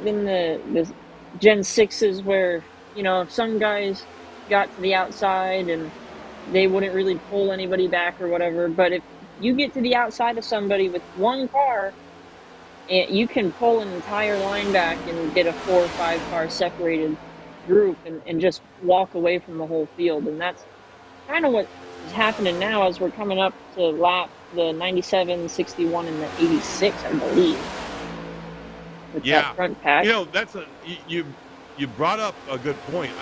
C: than the Gen 6s where, some guys got to the outside and they wouldn't really pull anybody back or whatever. But if you get to the outside of somebody with one car, you can pull an entire line back and get a 4 or 5 car separated group and just walk away from the whole field. And that's kind of what is happening now as we're coming up to lap the 97, 61, and the 86, I believe. With that front pack.
B: That's you brought up a good point.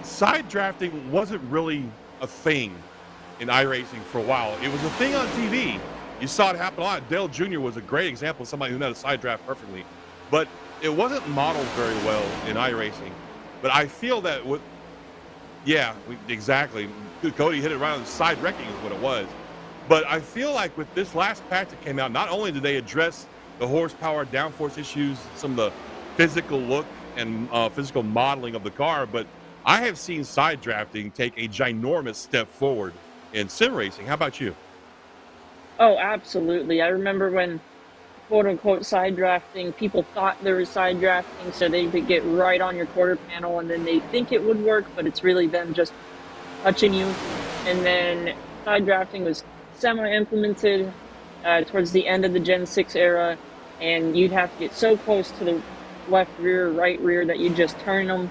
B: Side drafting wasn't really a thing in iRacing for a while. It was a thing on TV. You saw it happen a lot. Dale Jr. was a great example of somebody who knew how to side draft perfectly. But it wasn't modeled very well in iRacing. But I feel that exactly. Cody hit it right on the side wrecking is what it was. But I feel like with this last patch that came out, not only did they address the horsepower, downforce issues, some of the physical look and physical modeling of the car, but I have seen side drafting take a ginormous step forward in sim racing. How about you?
C: Oh, absolutely. I remember when quote-unquote side drafting, people thought there was side drafting, so they could get right on your quarter panel, and then they think it would work, but it's really them just touching you. And then side drafting was semi-implemented towards the end of the Gen 6 era, and you'd have to get so close to the left rear, right rear that you just turn them,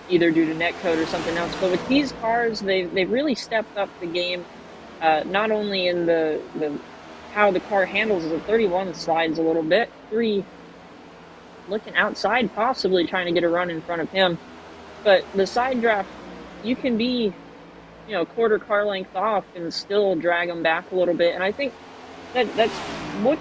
C: either due to netcode or something else. But with these cars, they've really stepped up the game, not only in the how the car handles the 31 slides a little bit, 3 looking outside, possibly trying to get a run in front of him. But the side draft, you can be, a quarter car length off and still drag them back a little bit. And I think that's what,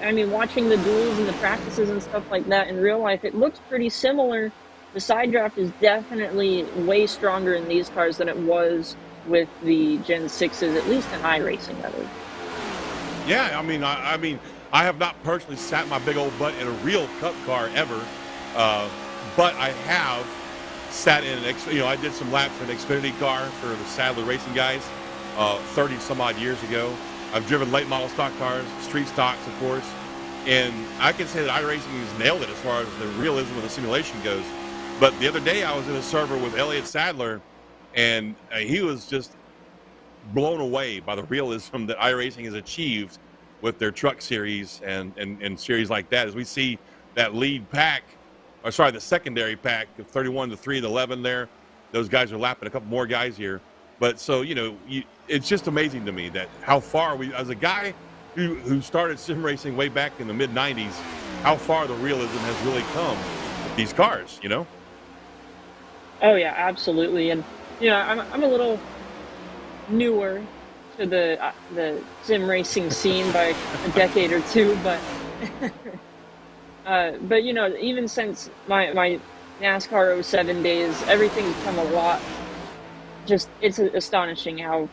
C: I mean, watching the duels and the practices and stuff like that in real life, it looks pretty similar. The side draft is definitely way stronger in these cars than it was with the Gen 6s, at least in iRacing, that is.
B: Yeah, I mean, I have not personally sat my big old butt in a real Cup car ever, but I have sat in I did some laps in an Xfinity car for the Sadler Racing guys 30 some odd years ago. I've driven late model stock cars, street stocks, of course, and I can say that iRacing has nailed it as far as the realism of the simulation goes. But the other day I was in a server with Elliott Sadler, and he was just blown away by the realism that iRacing has achieved with their truck series and series like that. As we see that lead pack, the secondary pack of 31 to 3 and 11 there, those guys are lapping a couple more guys here. But so, it's just amazing to me that how far as a guy who started sim racing way back in the mid 90s, how far the realism has really come with these cars,
C: Oh yeah, absolutely. And I'm a little newer to the sim racing scene by a decade or two, but but even since my NASCAR 07 days, everything's come a lot. Just, it's astonishing how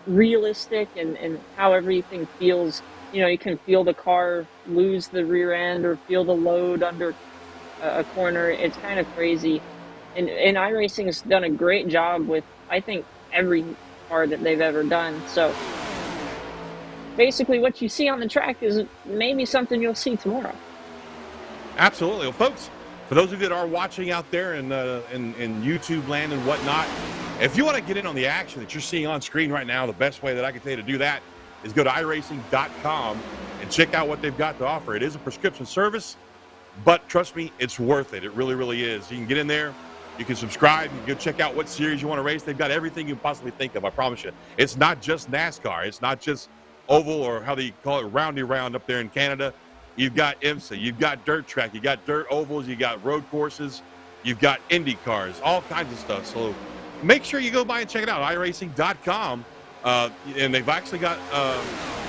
C: realistic and how everything feels. You can feel the car lose the rear end or feel the load under a corner. It's kind of crazy. And iRacing has done a great job with, I think, every car that they've ever done. So basically what you see on the track is maybe something you'll see tomorrow.
B: Absolutely. Well, folks, for those of you that are watching out there in YouTube land and whatnot, if you want to get in on the action that you're seeing on screen right now, the best way that I can tell you to do that is go to iRacing.com and check out what they've got to offer. It is a prescription service, but trust me, it's worth it. It really, really is. You can get in there. You can subscribe. You can go check out what series you want to race. They've got everything you can possibly think of, I promise you. It's not just NASCAR. It's not just oval, or how they call it, roundy round up there in Canada. You've got IMSA. You've got dirt track. You got dirt ovals. You got road courses. You've got Indy cars, all kinds of stuff. So make sure you go by and check it out, iRacing.com. And they've actually got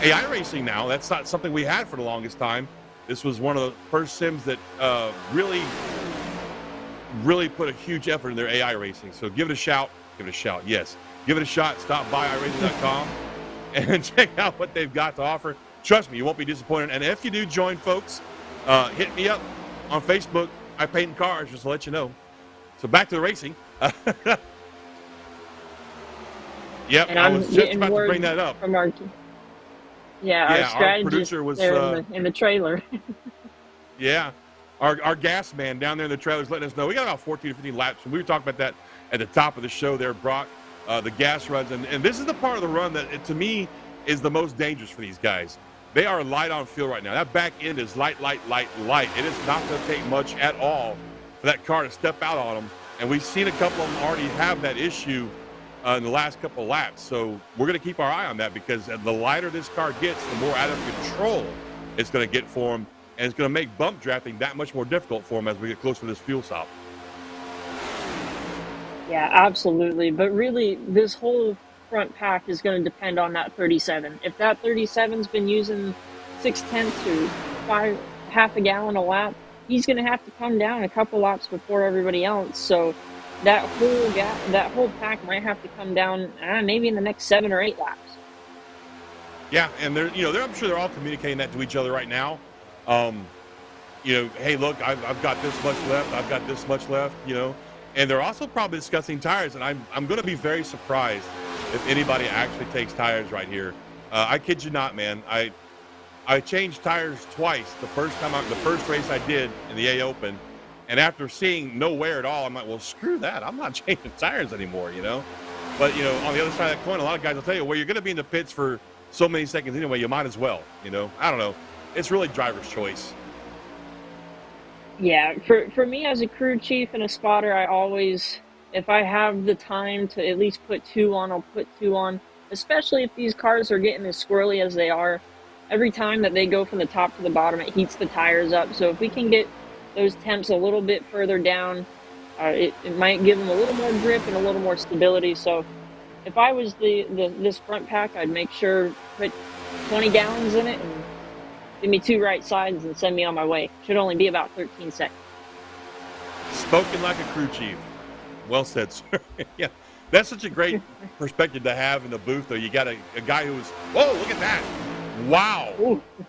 B: AI racing now. That's not something we had for the longest time. This was one of the first sims that really put a huge effort in their AI racing. So give it a shout. Yes. Give it a shot. Stop by iRacing.com and check out what they've got to offer. Trust me, you won't be disappointed. And if you do join, folks, hit me up on Facebook. I paint cars, just to let you know. So back to the racing. Yep,
C: And
B: I
C: I'm
B: was just
C: getting
B: about to
C: word
B: bring that up.
C: from our our strategist
B: producer was
C: there in the trailer.
B: Yeah, our gas man down there in the trailers letting us know we got about 14 to 15 laps, and we were talking about that at the top of the show there, Brock. The gas runs, and this is the part of the run that to me is the most dangerous for these guys. They are light on fuel right now. That back end is light. It is not going to take much at all for that car to step out on them, and we've seen a couple of them already have that issue in the last couple of laps. So we're going to keep our eye on that, because the lighter this car gets, the more out of control it's going to get for them, and it's going to make bump drafting that much more difficult for them as we get closer to this fuel stop.
C: Yeah, absolutely. But really, this whole front pack is going to depend on that 37. If that 37's been using 6/10 to half a gallon a lap, he's going to have to come down a couple laps before everybody else. So that whole pack might have to come down maybe in the next 7 or 8 laps.
B: Yeah, and I'm sure they're all communicating that to each other right now. Hey, look, I've got this much left. I've got this much left. And they're also probably discussing tires, and I'm going to be very surprised if anybody actually takes tires right here. I kid you not, man. I changed tires twice. The first race I did in the A Open, and after seeing no wear at all, I'm like, well, screw that. I'm not changing tires anymore, But, on the other side of that coin, a lot of guys will tell you, well, you're going to be in the pits for so many seconds anyway, you might as well, I don't know. it's really driver's choice.
C: Yeah, for me as a crew chief and a spotter, I always, if I have the time to at least put two on, I'll put two on, especially if these cars are getting as squirrely as they are. Every time that they go from the top to the bottom, it heats the tires up. So if we can get those temps a little bit further down, it might give them a little more grip and a little more stability. So if I was this front pack, I'd make sure put 20 gallons in it and give me two right sides and send me on my way. Should only be about 13 seconds.
B: Spoken like a crew chief. Well said, sir. Yeah, that's such a great perspective to have in the booth, though. You got a guy who's, whoa, look at that. Wow.
C: Ooh.
B: That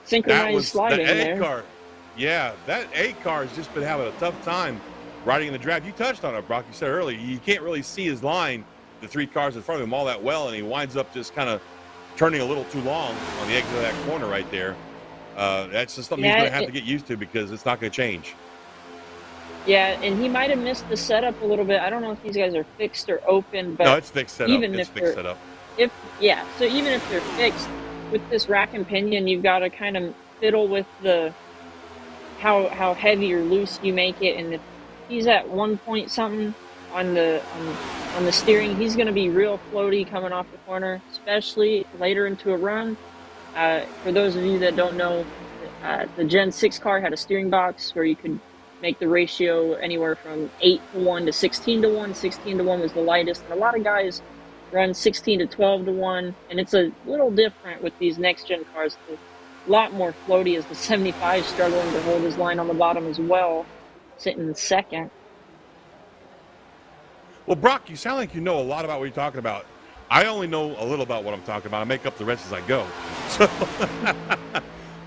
C: Synchronized
B: was
C: sliding
B: the A
C: there.
B: car. Yeah, that A car has just been having a tough time riding in the draft. You touched on it, Brock. You said earlier, you can't really see his line, the three cars in front of him all that well, and he winds up just kind of turning a little too long on the exit of that corner right there. That's just something he's going to have to get used to because it's not going to change.
C: Yeah, and he might have missed the setup a little bit. I don't know if these guys are fixed or open, but
B: No, it's fixed setup.
C: even
B: It's
C: if
B: fixed setup.
C: so even if they're fixed with this rack and pinion, you've got to kind of fiddle with the how heavy or loose you make it. And if he's at 1 point something on the steering, he's going to be real floaty coming off the corner, especially later into a run. For those of you that don't know, the Gen 6 car had a steering box where you could make the ratio anywhere from 8-1 to 16-1. 16-1 was the lightest, and a lot of guys run 16 to 12-1, and it's a little different with these next-gen cars. It's a lot more floaty as the 75 struggling to hold his line on the bottom as well, sitting in second.
B: Well, Brock, you sound like you know a lot about what you're talking about. I only know a little about what I'm talking about. I make up the rest as I go. So,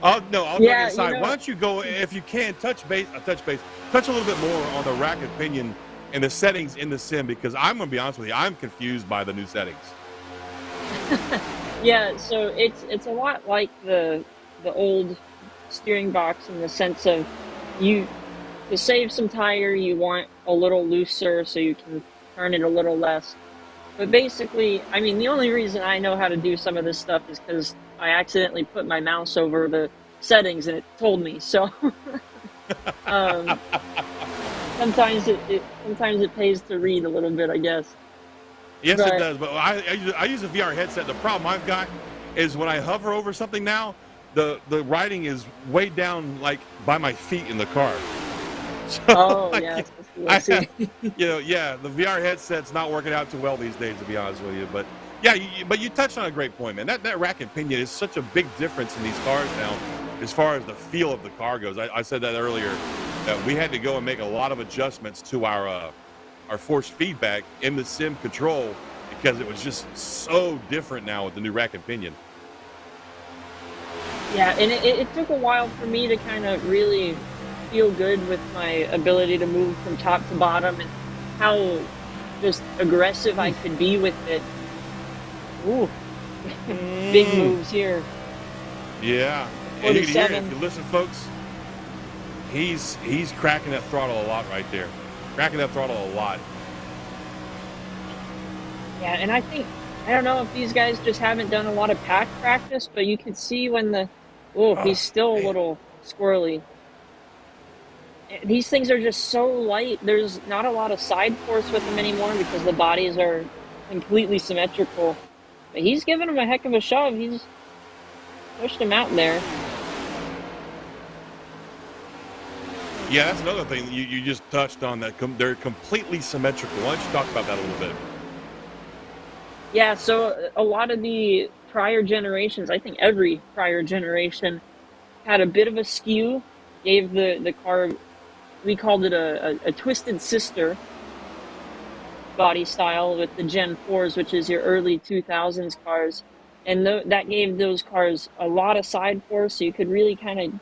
B: I'll
C: Yeah,
B: aside.
C: you know,
B: Why don't you go, if you can, touch a little bit more on the rack and pinion and the settings in the sim, because I'm going to be honest with you, I'm confused by the new settings.
C: Yeah, so it's a lot like the old steering box in the sense of to save some tire, you want a little looser so you can turn it a little less. But basically, I mean, the only reason I know how to do some of this stuff is because I accidentally put my mouse over the settings and it told me. So sometimes it pays to read a little bit, I guess.
B: Yes, it does. But I use a VR headset. The problem I've got is when I hover over something now, the writing is way down, like by my feet in the car. So,
C: yeah.
B: The VR headset's not working out too well these days, to be honest with you. But yeah, but you touched on a great point, man. That rack and pinion is such a big difference in these cars now, as far as the feel of the car goes. I said that earlier, that we had to go and make a lot of adjustments to our force feedback in the sim control because it was just so different now with the new rack and pinion.
C: Yeah, and it took a while for me to kind of really feel good with my ability to move from top to bottom and how just aggressive I could be with it. Ooh, big moves here.
B: Yeah, and you can hear it
C: 47.
B: if you listen, folks. He's cracking that throttle a lot right there. Cracking that throttle a lot.
C: Yeah, and I don't know if these guys just haven't done a lot of pack practice, but you can see when he's still a little squirrely. These things are just so light. There's not a lot of side force with them anymore because the bodies are completely symmetrical. But he's giving him a heck of a shove. He's pushed him out there.
B: Yeah, that's another thing you just touched on, that they're completely symmetrical. Why don't you talk about that a little bit?
C: Yeah, so a lot of the prior generations, I think every prior generation, had a bit of a skew, gave the car, we called it a twisted sister body style with the Gen 4s, which is your early 2000s cars. And that gave those cars a lot of side force, so you could really kind of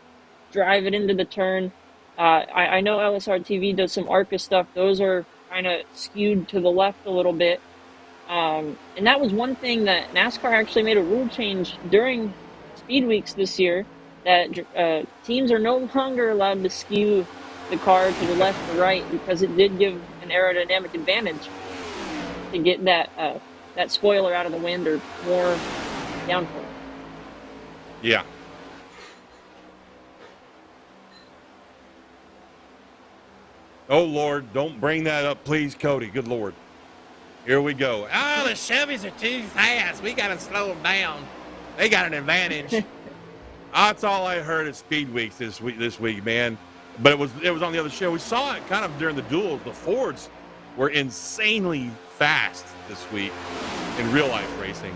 C: drive it into the turn. I know LSRTV does some ARCA stuff. Those are kind of skewed to the left a little bit. And that was one thing that NASCAR actually made a rule change during Speed Weeks this year, that teams are no longer allowed to skew the car to the left or right, because it did give an aerodynamic advantage to get that spoiler out of the wind or more downforce.
B: Yeah. Oh, Lord, don't bring that up, please, Cody. Good Lord. Here we go. Oh, the Chevys are too fast. We got to slow them down. They got an advantage. That's all I heard at Speed Weeks this week, man. But it was on the other show. We saw it kind of during the duels. The Fords were insanely fast this week in real life racing.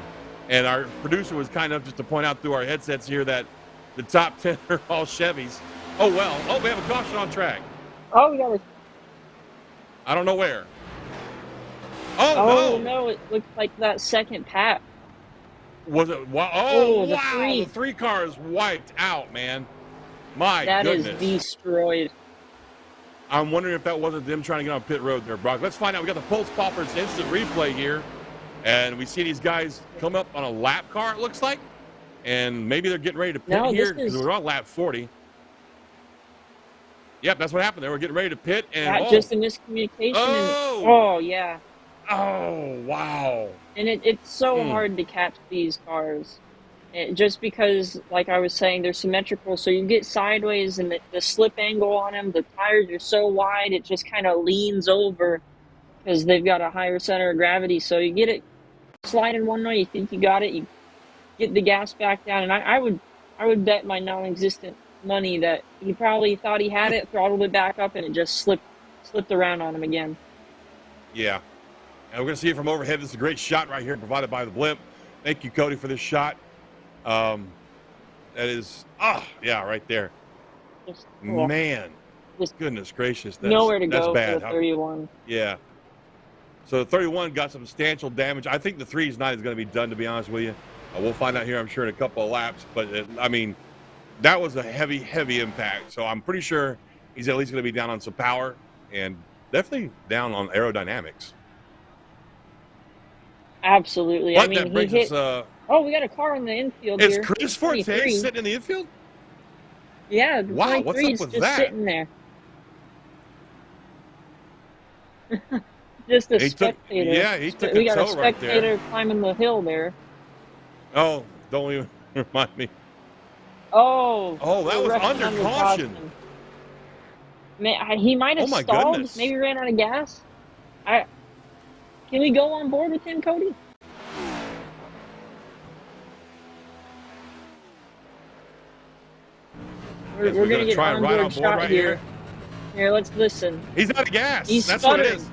B: And our producer was kind enough just to point out through our headsets here that the top 10 are all Chevys. Oh, well. Oh, we have a caution on track.
C: Oh, we got a...
B: I don't know where. Oh,
C: no, it looks like that second pack.
B: Was it? Wow.
C: Oh, the
B: wow.
C: three.
B: The 3 cars wiped out, man. My
C: that
B: goodness.
C: That is destroyed.
B: I'm wondering if that wasn't them trying to get on pit road there, Brock. Let's find out. We got the Pulse Poppers instant replay here. And we see these guys come up on a lap car, it looks like. And maybe they're getting ready to pit here because we're on lap 40. Yep, that's what happened. They were getting ready to pit. And
C: just a miscommunication.
B: Oh,
C: yeah.
B: Oh, wow.
C: And it's so hard to catch these cars. Just because, like I was saying, they're symmetrical. So you get sideways and the slip angle on them, the tires are so wide, it just kind of leans over because they've got a higher center of gravity. So you get it sliding one way, you think you got it, you get the gas back down. And I would bet my non-existent money that he probably thought he had it, throttled it back up, and it just slipped around on him again.
B: Yeah. And we're going to see it from overhead. This is a great shot right here provided by the blimp. Thank you, Cody, for this shot. That is, yeah, right there. Man, goodness gracious.
C: Nowhere to go
B: bad.
C: for the 31.
B: Yeah. So the 31 got substantial damage. I think the 3 is not going to be done, to be honest with you. We'll find out here, I'm sure, in a couple of laps. But, I mean, that was a heavy, heavy impact. So I'm pretty sure he's at least going to be down on some power and definitely down on aerodynamics.
C: Absolutely.
B: But
C: I mean,
B: that brings us,
C: we got a car in the infield
B: is
C: here.
B: Is Chris Forte sitting in the infield?
C: Yeah, the
B: wow,
C: 23
B: what's up
C: is
B: with
C: just
B: that?
C: sitting there. Just a spectator.
B: He took
C: we got a
B: tow right
C: spectator
B: there.
C: climbing the hill there.
B: Oh, don't even remind me.
C: Oh,
B: that was under caution.
C: Man, he might have stalled.
B: Goodness.
C: Maybe ran out of gas. Can we go on board with him, Cody? We're going to get
B: try
C: an
B: right
C: onboard
B: on board
C: shot
B: right
C: here. Here, let's listen.
B: He's out of gas.
C: He's
B: That's
C: sputtering.
B: what it is.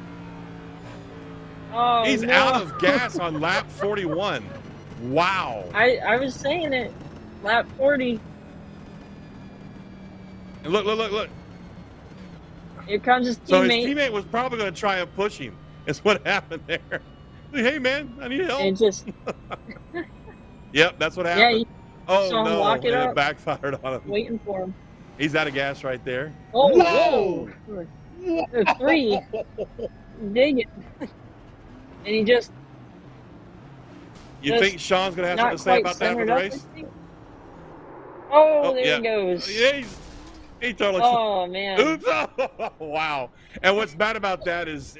C: Oh,
B: He's
C: no.
B: out of gas on lap 41. Wow.
C: I was saying it. Lap 40.
B: And look.
C: Here comes his teammate.
B: So his teammate was probably going to try and push him. That's what happened there. Hey, man, I need help.
C: And just...
B: Yep, that's what happened.
C: saw him lock it up.
B: It backfired on him.
C: Waiting for him.
B: He's out of gas right there.
C: Oh, whoa! The 3. Dig it. And he just...
B: You think Sean's going to have something to say about that for the race?
C: Oh, there he goes.
B: Yeah, he totally...
C: Oh, man.
B: Oops. Wow. And what's bad about that is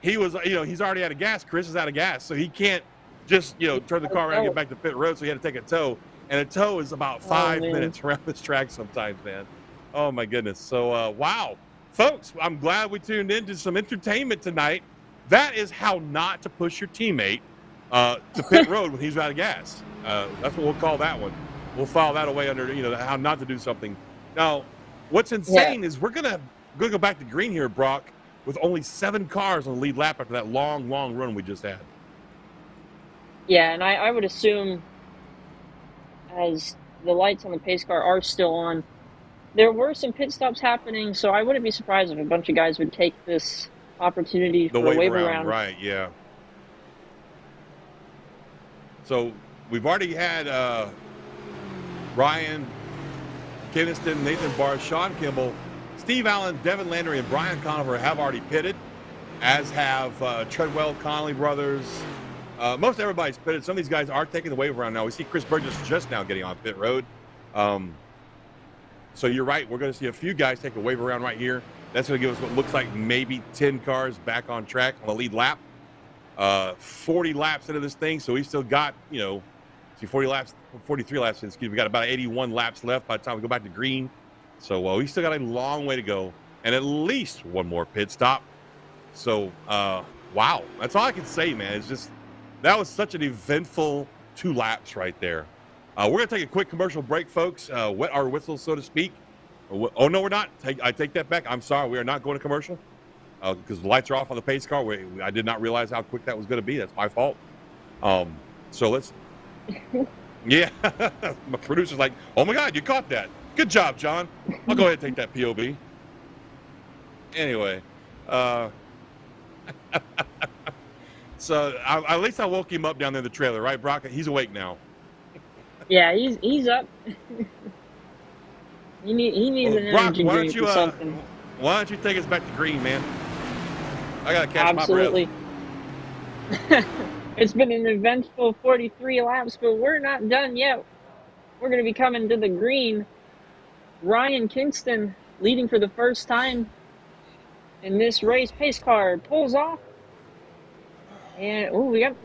B: he was, he's already out of gas. Chris is out of gas. So he can't just, turn the car around and get back to pit road. So he had to take a tow. And a tow is about 5 minutes around this track sometimes, man. Oh, my goodness. So, wow. Folks, I'm glad we tuned into some entertainment tonight. That is how not to push your teammate to pit road when he's out of gas. That's what we'll call that one. We'll file that away under, how not to do something. Now, what's insane is we're gonna go back to green here, Brock, with only 7 cars on the lead lap after that long run we just had.
C: Yeah, and I would assume as the lights on the pace car are still on, there were some pit stops happening, so I wouldn't be surprised if a bunch of guys would take this opportunity for a wave around.
B: Right, yeah. So we've already had Ryan Kinnison, Nathan Barr, Sean Kimball, Steve Allen, Devin Landry, and Brian Conover have already pitted, as have Treadwell, Connolly brothers. Most everybody's pitted. Some of these guys are taking the wave around now. We see Chris Burgess just now getting on pit road. So you're right. We're going to see a few guys take a wave around right here. That's going to give us what looks like maybe 10 cars back on track on the lead lap. 40 laps into this thing, so we still got, 43 laps, excuse me. We got about 81 laps left by the time we go back to green. So we still got a long way to go and at least one more pit stop. So, wow, that's all I can say, man. It's just that was such an eventful 2 laps right there. We're gonna take a quick commercial break, folks. Wet our whistles, so to speak. Oh no, we're not. I take that back. I'm sorry, we are not going to commercial because the lights are off on the pace car. I did not realize how quick that was going to be. That's my fault. So let's. Yeah, my producer's like, "Oh my God, you caught that! Good job, John." I'll go ahead and take that POV. Anyway, so at least I woke him up down there in the trailer, right, Brock? He's awake now.
C: Yeah, he's up. He needs an
B: Brock,
C: energy drink or something.
B: Why don't you take us back to green, man? I gotta catch
C: Absolutely.
B: my breath.
C: It's been an eventful 43 laps, but we're not done yet. We're going to be coming to the green. Ryan Kingston leading for the first time in this race. Pace car pulls off. And,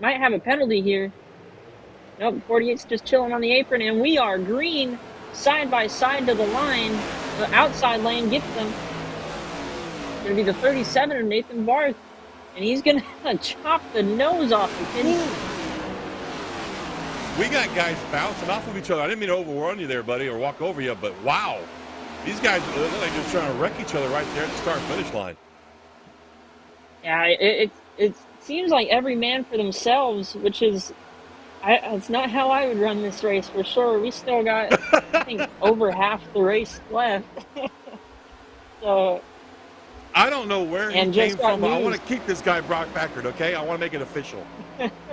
C: might have a penalty here. Nope, 48's just chilling on the apron, and we are green, side by side to the line. The outside lane gets them. It's going to be the 37 of Nathan Barth, and he's going to chop the nose off the kid.
B: We got guys bouncing off of each other. I didn't mean to overrun you there, buddy, or walk over you, but wow. These guys are literally just trying to wreck each other right there at the start-finish line.
C: Yeah, it seems like every man for themselves, which is... it's not how I would run this race for sure. We still got, I think, over half the race left. So
B: I don't know where he came from, but I want to keep this guy Brock Packard, okay? I want to make it official.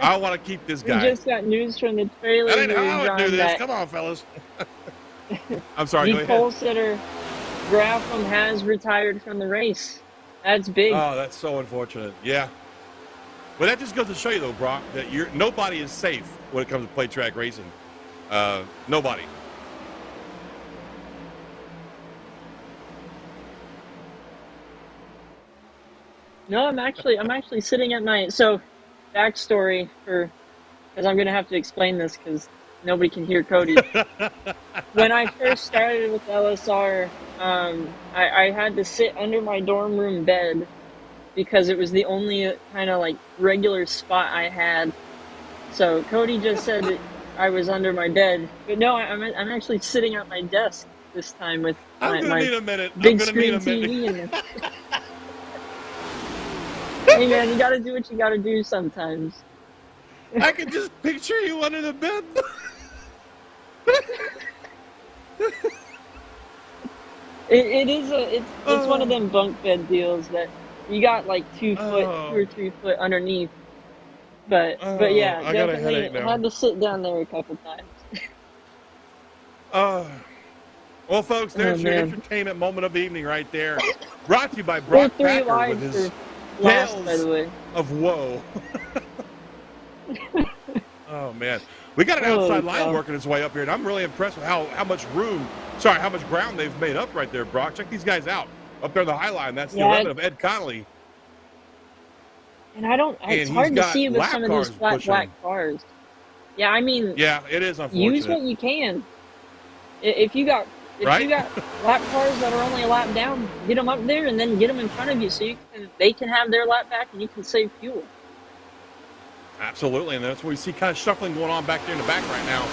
B: I want to keep this guy.
C: We just got news from the trailer.
B: That ain't how I would do this. Come on, fellas. I'm sorry, go ahead.
C: The pole sitter, Grafham, has retired from the race. That's big.
B: Oh, that's so unfortunate. Yeah. But that just goes to show you, though, Brock, that nobody is safe when it comes to play track racing. Nobody.
C: No, I'm actually sitting at my backstory because I'm gonna have to explain this because nobody can hear Cody. When I first started with LSR, I had to sit under my dorm room bed because it was the only kind of like regular spot I had. So Cody just said that I was under my bed, but no, I'm actually sitting at my desk this time with my big screen TV. And hey man, you gotta do what you gotta do sometimes.
B: I can just picture you under the bed.
C: It's one of them bunk bed deals that you got like 2 foot, 2 or 3 foot underneath. But yeah,
B: I got a headache
C: definitely
B: now.
C: had to sit down there a couple times.
B: Well, folks, there's your entertainment moment of the evening right there. Brought to you by Brock Packard with his tales of woe. Oh man, we got an outside line working its way up here, and I'm really impressed with how much ground they've made up right there, Brock. Check these guys out up there on the high line. That's the 11 of Ed Connolly.
C: And it's hard to see with some of these flat black cars. Yeah, I mean,
B: yeah, it is unfortunate.
C: Use what you can. If you got lap cars that are only a lap down, get them up there and then get them in front of you so they can have their lap back and you can save fuel.
B: Absolutely, and that's what we see kind of shuffling going on back there in the back right now.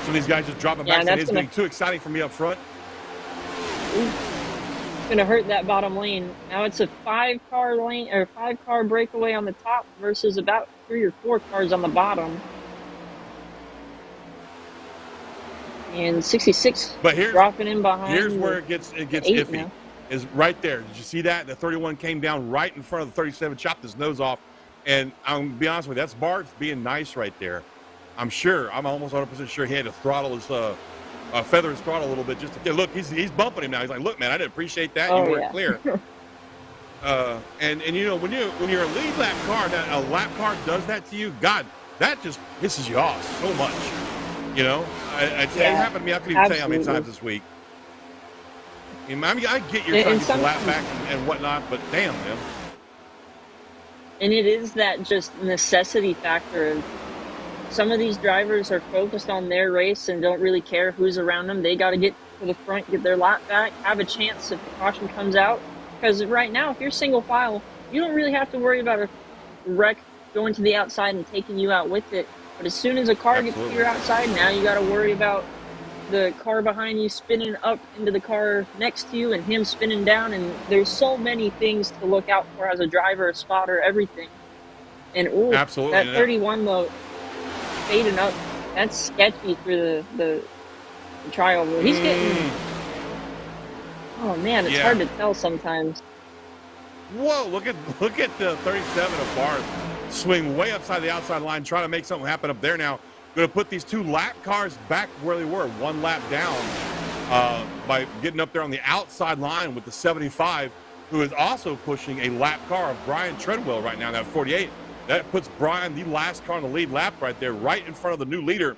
B: Some of these guys just dropping back. It's getting too exciting for me up front.
C: It's going to hurt that bottom lane. Now it's a 5-car lane or 5-car breakaway on the top versus about 3 or 4 cars on the bottom. And 66 dropping in behind.
B: Here's where it gets iffy.
C: Now.
B: Is right there. Did you see that? The 31 came down right in front of the 37, chopped his nose off. And I'm going to be honest with you, that's Bart being nice right there. I'm almost 100% sure he had to throttle his, feather his throttle a little bit just to look. He's bumping him now. He's like, look, man, I didn't appreciate that. You weren't clear. And you know when you're a lead lap car, that a lap car does that to you. God, that just pisses you off so much. You know, it happened to me. I couldn't even tell you how many times this week. I mean, I get you're trying to get the lap back and whatnot, but damn, man.
C: And it is that just necessity factor of some of these drivers are focused on their race and don't really care who's around them. They got to get to the front, get their lap back, have a chance if the caution comes out, Because right now, if you're single file, you don't really have to worry about a wreck going to the outside and taking you out with it. But as soon as a car gets to your outside, now you got to worry about the car behind you spinning up into the car next to you and him spinning down. And there's so many things to look out for as a driver, a spotter, everything. And
B: Absolutely.
C: that 31 though, fading up, that's sketchy through the trioval. He's getting. Oh man, it's hard to tell sometimes.
B: Whoa! Look at the 37 of Barth swing way upside the outside line, trying to make something happen up there. Now, going to put these two lap cars back where they were, one lap down, by getting up there on the outside line with the 75, who is also pushing a lap car of Brian Treadwell right now. That 48. That puts Brian, the last car on the lead lap right there, right in front of the new leader,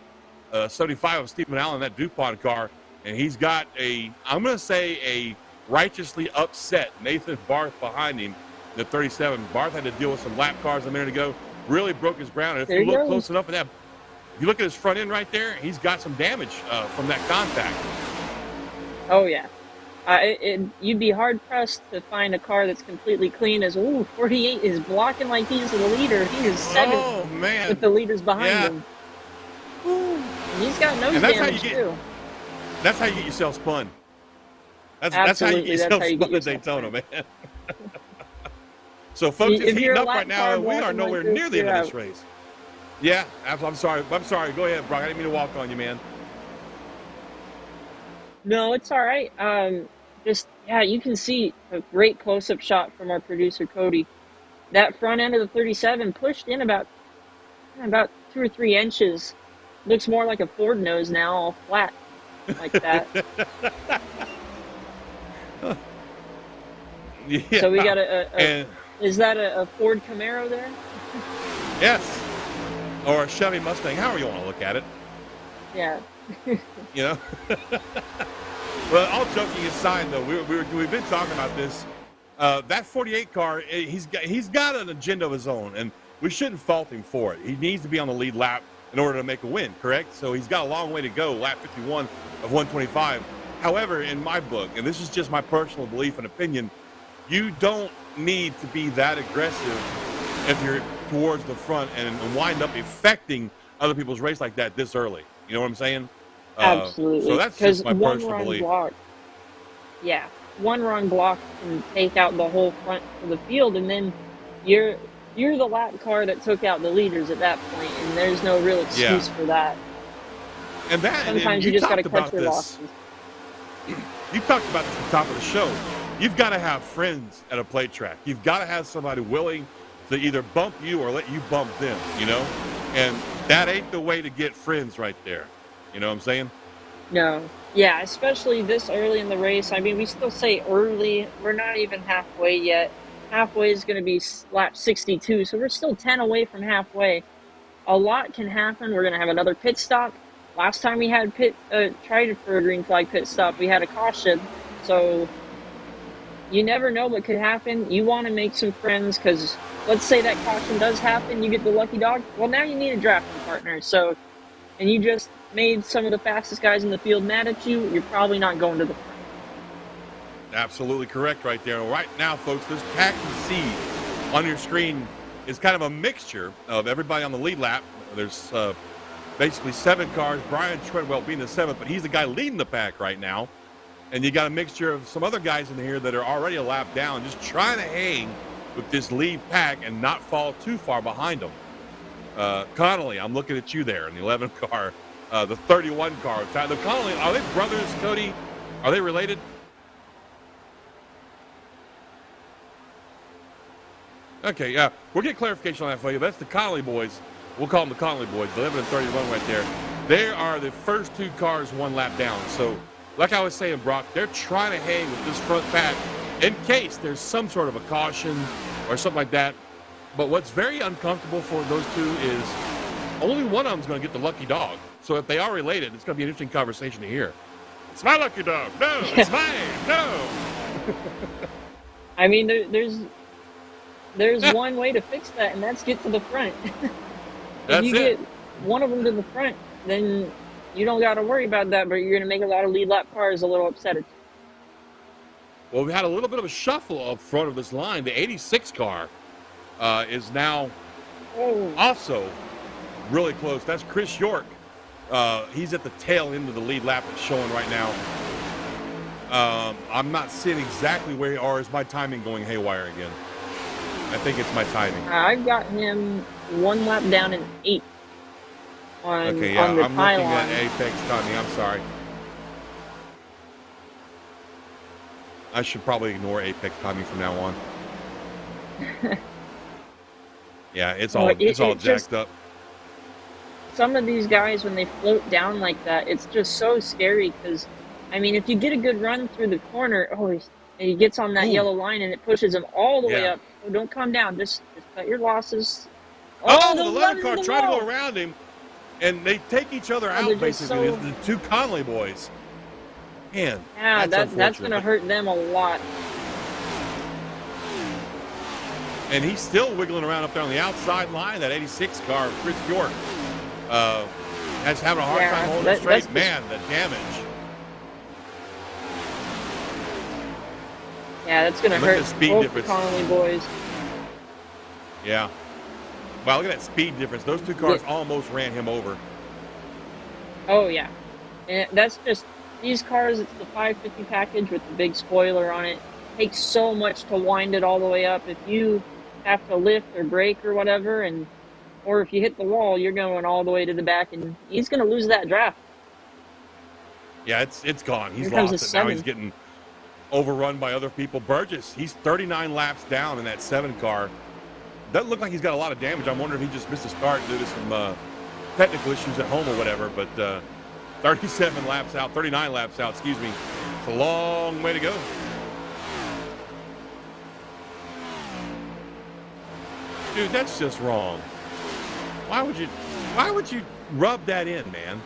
B: 75 of Stephen Allen, that DuPont car. And he's got I'm going to say a righteously upset Nathan Barth behind him, the 37. Barth had to deal with some lap cars a minute ago, really broke his ground. And if you look close enough at that, if you look at his front end right there, he's got some damage from that contact.
C: Oh, yeah. You'd be hard-pressed to find a car that's completely clean as, 48 is blocking like he's the leader. He is 7th with the leaders behind him. Ooh, he's got nose damage, too.
B: That's how you get yourself spun. That's how you get yourself spun at Daytona, man. So, folks, it's heating up right now, and we are nowhere near the end of this race. Yeah, I'm sorry. Go ahead, Brock. I didn't mean to walk on you, man.
C: No, it's all right. You can see a great close-up shot from our producer, Cody. That front end of the 37 pushed in about 2 or 3 inches. Looks more like a Ford nose now, all flat like that.
B: Yeah.
C: So we got is that a Ford Camaro there?
B: Yes. Or a Chevy Mustang, however you want to look at it.
C: Yeah.
B: You know? Well, all joking aside, though, we've been talking about this. That 48 car, he's got an agenda of his own, and we shouldn't fault him for it. He needs to be on the lead lap in order to make a win, correct? So he's got a long way to go, lap 51 of 125. However, in my book, and this is just my personal belief and opinion, you don't need to be that aggressive if you're towards the front and wind up affecting other people's race like that this early. You know what I'm saying?
C: Absolutely.
B: So that's just my personal belief.
C: One wrong block can take out the whole front of the field, and then you're the lap car that took out the leaders at that point, and there's no real excuse for that.
B: And
C: sometimes you just got to cut your losses.
B: You talked about this at the top of the show. You've got to have friends at a play track. You've got to have somebody willing to either bump you or let you bump them, you know? And that ain't the way to get friends right there. You know what I'm saying?
C: No. Yeah, especially this early in the race. I mean, we still say early. We're not even halfway yet. Halfway is going to be lap 62, so we're still 10 away from halfway. A lot can happen. We're going to have another pit stop. Last time we had tried for a green flag pit stop, we had a caution. So you never know what could happen. You want to make some friends because let's say that caution does happen, you get the lucky dog. Well, now you need a drafting partner. So, and you just made some of the fastest guys in the field mad at you, you're probably not going to the front.
B: Absolutely correct right there. Right now, folks, this pack you see on your screen is kind of a mixture of everybody on the lead lap. There's basically 7 cars, Brian Treadwell being the 7th, but he's the guy leading the pack right now. And you got a mixture of some other guys in here that are already a lap down, just trying to hang with this lead pack and not fall too far behind them. Connolly, I'm looking at you there in the 11 car, the 31 car. The Connolly, are they brothers, Cody? Are they related? Okay, yeah, we'll get clarification on that for you. That's the Connolly boys. We'll call them the Connolly boys, the 11 and 31 right there. They are the first 2 cars 1 lap down. So, like I was saying, Brock, they're trying to hang with this front pack in case there's some sort of a caution or something like that. But what's very uncomfortable for those 2 is only one of them's going to get the lucky dog. So if they are related, it's going to be an interesting conversation to hear. It's my lucky dog. No, it's mine. No.
C: I mean, there's one way to fix that, and that's get to the front. If you get one of them to the front, then you don't got to worry about that, but you're going to make a lot of lead lap cars a little upset.
B: Well, we had a little bit of a shuffle up front of this line. The 86 car is now also really close. That's Chris York. He's at the tail end of the lead lap that's showing right now. I'm not seeing exactly where he is. Or is my timing going haywire again? I think it's my timing.
C: I've got him 1 lap down in 8th on,
B: Okay, yeah,
C: on the
B: I'm
C: pylon.
B: looking at Apex timing. I'm sorry. I should probably ignore Apex timing from now on. Yeah, it's all jacked up.
C: Some of these guys, when they float down like that, it's just so scary because, I mean, if you get a good run through the corner, and he gets on that yellow line and it pushes him all the way up. Oh, don't calm down. Just cut your losses.
B: The 11 car tried to go around him, and they take each other out, basically. The two Conley boys. Man,
C: yeah, that's going to hurt them a lot.
B: And he's still wiggling around up there on the outside line, that 86 car, Chris York. That's having a hard time holding it straight. Man, the damage.
C: Yeah, that's going to hurt both the Conley boys.
B: Yeah. Wow, look at that speed difference. Those two cars almost ran him over.
C: Oh, yeah. And that's just, these cars, it's the 550 package with the big spoiler on it. It takes so much to wind it all the way up. If you have to lift or brake or whatever, or if you hit the wall, you're going all the way to the back, and he's going to lose that draft.
B: Yeah, it's gone. He's lost it. Now he's getting overrun by other people. Burgess, he's 39 laps down in that 7 car. Doesn't look like he's got a lot of damage. I'm wondering if he just missed a start due to some technical issues at home or whatever. But 39 laps out, excuse me. It's a long way to go. Dude, that's just wrong. Why would you rub that in, man?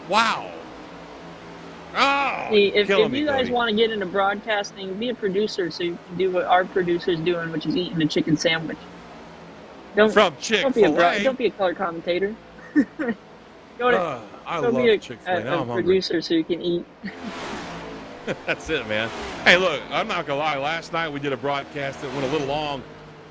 B: Wow. Oh,
C: see, if you guys want to get into broadcasting, be a producer so you can do what our producer's doing, which is eating a chicken sandwich. Don't be a color commentator.
B: I love Chick-fil-A.
C: A producer so you can eat.
B: That's it, man. Hey, look, I'm not gonna lie. Last night we did a broadcast that went a little long,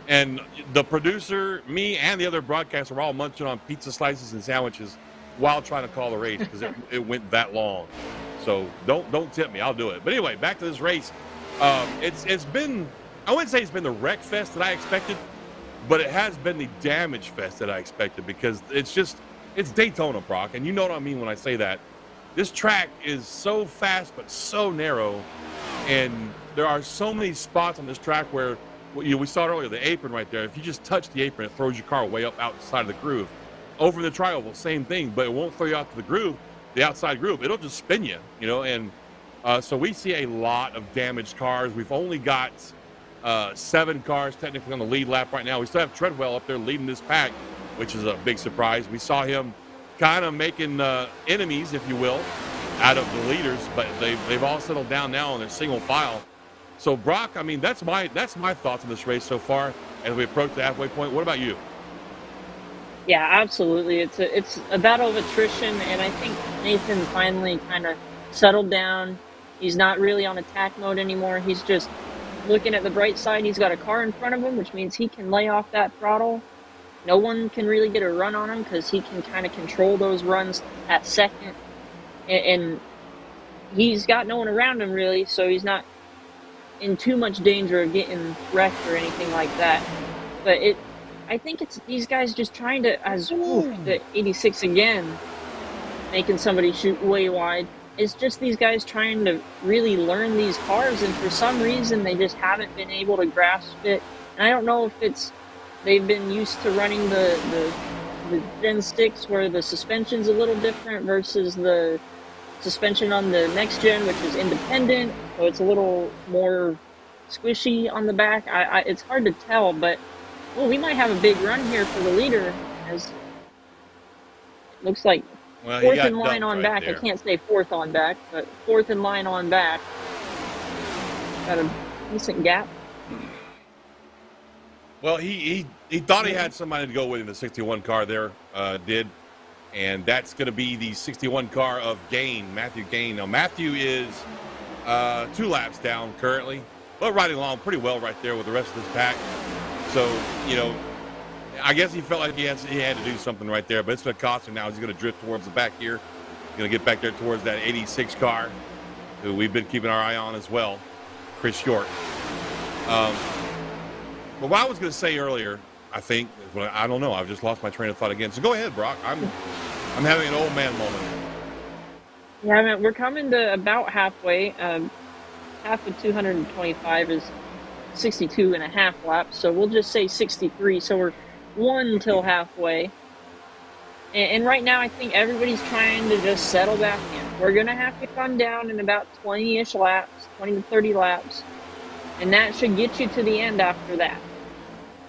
B: and the producer, me, and the other broadcaster were all munching on pizza slices and sandwiches while trying to call the race because it went that long. So don't tip me. I'll do it. But anyway, back to this race. It's been, I wouldn't say it's been the wreck fest that I expected, but it has been the damage fest that I expected because it's Daytona, Brock, and you know what I mean when I say that. This track is so fast but so narrow, and there are so many spots on this track where we saw it earlier, the apron right there. If you just touch the apron, it throws your car way up outside of the groove. Over the tri-oval, same thing, but it won't throw you out to the groove. The outside groove, it'll just spin you, and so we see a lot of damaged cars. We've only got 7 cars technically on the lead lap right now. We still have Treadwell up there leading this pack, which is a big surprise. We saw him kind of making enemies, if you will, out of the leaders, but they've all settled down now on their single file. So Brock, I mean, that's my thoughts on this race so far as we approach the halfway point. What about you?
C: Yeah, absolutely. It's a battle of attrition, and I think Nathan finally kind of settled down. He's not really on attack mode anymore. He's just looking at the bright side. He's got a car in front of him, which means he can lay off that throttle. No one can really get a run on him because he can kind of control those runs at second. And he's got no one around him, really, so he's not in too much danger of getting wrecked or anything like that. But I think it's these guys just trying to, the 86 again, making somebody shoot way wide. It's just these guys trying to really learn these cars, and for some reason they just haven't been able to grasp it. And I don't know if they've been used to running the Gen 6 where the suspension's a little different versus the suspension on the next gen, which is independent, so it's a little more squishy on the back. It's hard to tell, but we might have a big run here for the leader, as it looks like fourth in line on back. I can't say fourth on back, but fourth in line on back. Got a decent gap.
B: Well, he thought he had somebody to go with in the 61 car there, and that's going to be the 61 car of Gain, Matthew Gain. Now, Matthew is 2 laps down currently, but riding along pretty well right there with the rest of this pack. So, you know, I guess he felt like he had to do something right there, but it's going to cost him now. He's going to drift towards the back here. He's going to get back there towards that 86 car, who we've been keeping our eye on as well, Chris York. But what I was going to say earlier, I think, I don't know. I've just lost my train of thought again. So go ahead, Brock. I'm having an old man moment.
C: Yeah, I mean, we're coming to about halfway. Half of 225 is 62 and a half laps, so we'll just say 63. So we're 1 till halfway. And right now, I think everybody's trying to just settle back in. We're going to have to come down in about 20-ish laps, 20 to 30 laps, and that should get you to the end after that.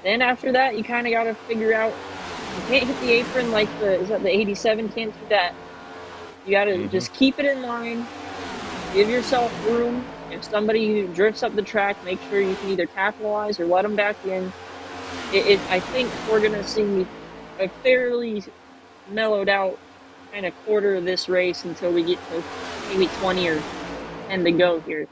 C: Then after that, you kind of got to figure out, you can't hit the apron like the 87, can't do that. You got to just keep it in line, give yourself room. If somebody drifts up the track, make sure you can either capitalize or let them back in. I think we're going to see a fairly mellowed out kind of quarter of this race until we get to maybe 20 or 10 to go here.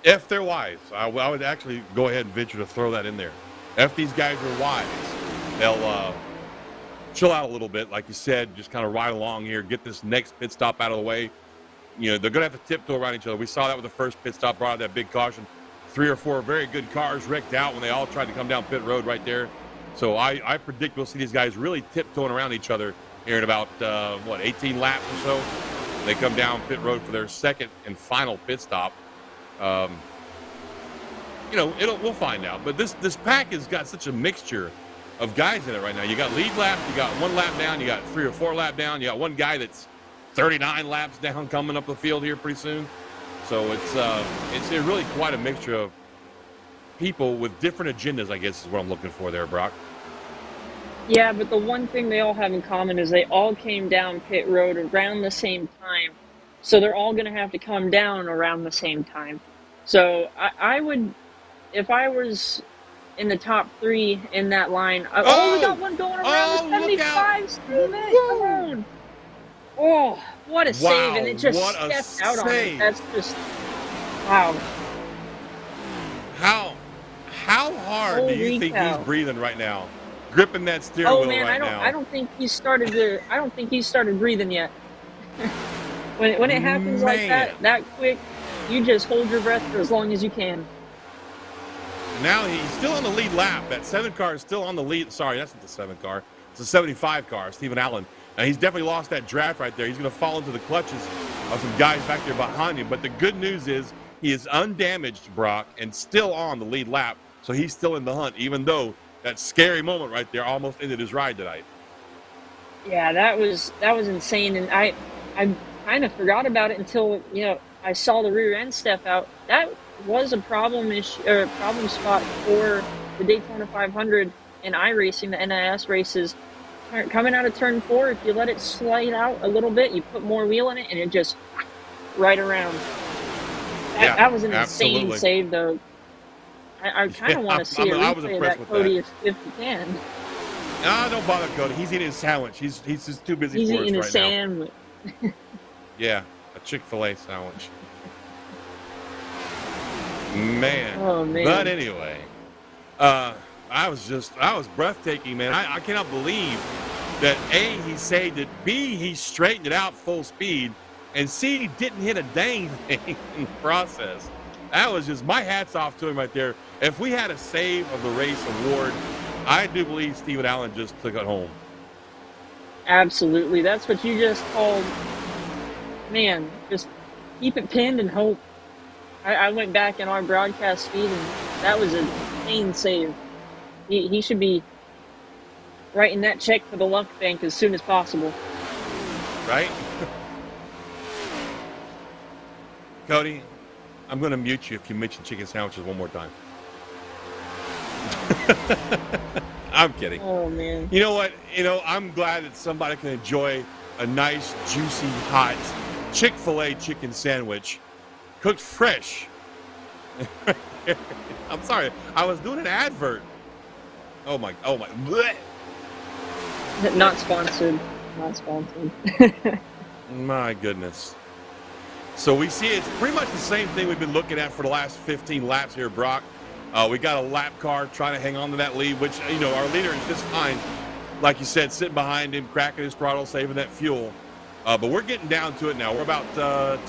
B: If they're wise, I would actually go ahead and venture to throw that in there. If these guys are wise, they'll chill out a little bit, like you said, just kind of ride along here, get this next pit stop out of the way. You know, they're going to have to tiptoe around each other. We saw that with the first pit stop, brought out that big caution. 3 or 4 very good cars wrecked out when they all tried to come down pit road right there. So I predict we'll see these guys really tiptoeing around each other here in about, 18 laps or so. They come down pit road for their second and final pit stop. You know, we'll find out. But this pack has got such a mixture of guys in it right now. You got lead lap, you got 1 lap down, you got 3 or 4 lap down, you got one guy that's 39 laps down coming up the field here pretty soon. So it's really quite a mixture of people with different agendas, I guess is what I'm looking for there, Brock.
C: Yeah, but the one thing they all have in common is they all came down pit road around the same time. So they're all going to have to come down around the same time. So I would, if I was in the top 3 in that line. We got one going around the 75, Steven. Come on. Oh, what a save. And it just stepped out on it. That's just, wow.
B: How hard do you think he's breathing right now? Gripping that steering wheel right now.
C: I don't think he started breathing yet. When it happens like that quick, you just hold your breath for as long as you can.
B: Now he's still on the lead lap. That 7 car is still on the lead. Sorry, that's not the 7 car. It's the 75 car, Stephen Allen. And he's definitely lost that draft right there. He's going to fall into the clutches of some guys back there behind him. But the good news is he is undamaged, Brock, and still on the lead lap. So he's still in the hunt, even though that scary moment right there almost ended his ride tonight.
C: Yeah, that was insane. And I kind of forgot about it until, I saw the rear end step out. That was a problem spot for the Daytona 500 and iRacing, the NIS races. Coming out of turn 4, if you let it slide out a little bit, you put more wheel in it, and it just right around. That was an insane save, though. I kind of want to see a replay of that, Cody, if you can.
B: No, don't bother Cody. He's eating a sandwich. He's just too busy
C: for us right now.
B: He's
C: eating a sandwich.
B: Yeah, a Chick-fil-A sandwich. Man.
C: Oh, man.
B: But anyway, I was breathtaking, man. I cannot believe that A, he saved it, B, he straightened it out full speed, and C, he didn't hit a dang thing in the process. That was just, my hat's off to him right there. If we had a save of the race award, I do believe Stephen Allen just took it home.
C: Absolutely. That's what you just called, man, just keep it pinned and hope. I went back in our broadcast feed, and that was an insane save. He should be writing that check for the Luck Bank as soon as possible.
B: Right? Cody, I'm going to mute you if you mention chicken sandwiches one more time. I'm kidding.
C: Oh, man.
B: You know what? I'm glad that somebody can enjoy a nice, juicy, hot Chick-fil-A chicken sandwich cooked fresh. I'm sorry. I was doing an advert. Oh, my. Blech.
C: Not sponsored. Not sponsored.
B: My goodness. So we see it's pretty much the same thing we've been looking at for the last 15 laps here, Brock. We got a lap car trying to hang on to that lead, which, you know, our leader is just fine. Like you said, sitting behind him, cracking his throttle, saving that fuel. But we're getting down to it now. We're about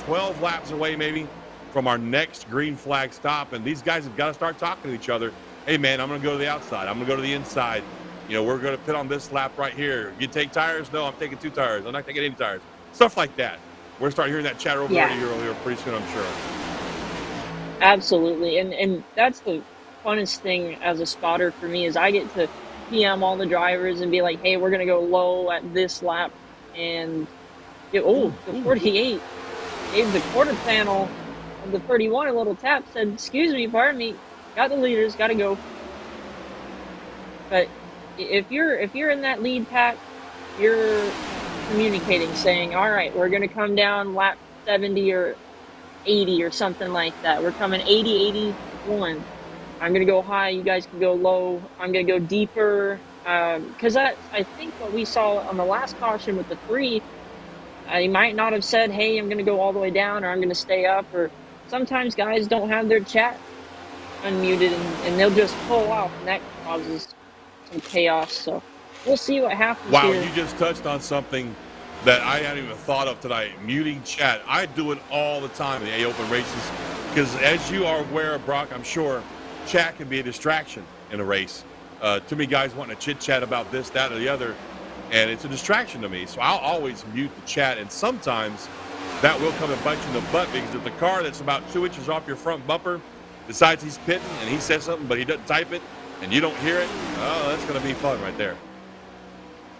B: 12 laps away maybe from our next green flag stop. And these guys have got to start talking to each other. Hey, man, I'm going to go to the outside. I'm going to go to the inside. You know, we're going to pit on this lap right here. You take tires? No, I'm taking 2 tires. I'm not taking any tires. Stuff like that. We're going to start hearing that chatter over the radio here pretty soon, I'm sure.
C: Absolutely. And that's the funnest thing as a spotter for me is I get to PM all the drivers and be like, hey, we're going to go low at this lap. And, the 48 gave the quarter panel of the 31 a little tap, said, excuse me, pardon me, got the leaders, got to go. But if you're in that lead pack, you're communicating, saying, all right, we're going to come down lap 70 or 80 or something like that. We're coming 80, 81. I'm going to go high. You guys can go low. I'm going to go deeper. Because I think what we saw on the last caution with the 3, he might not have said, hey, I'm going to go all the way down or I'm going to stay up. Or sometimes guys don't have their chat unmuted and they'll just pull off, and that causes some chaos. So we'll see what happens.
B: Wow,
C: here.
B: you just touched on something that I hadn't even thought of tonight. Muting chat. I do it all the time in the A Open races because, as you are aware of, Brock, I'm sure chat can be a distraction in a race. Too many guys wanting to chit chat about this, that, or the other, and it's a distraction to me. So I'll always mute the chat, and sometimes that will come and bite you in the butt because if the car that's about 2 inches off your front bumper decides he's pitting and he says something but he doesn't type it and you don't hear it, oh, that's going to be fun right there.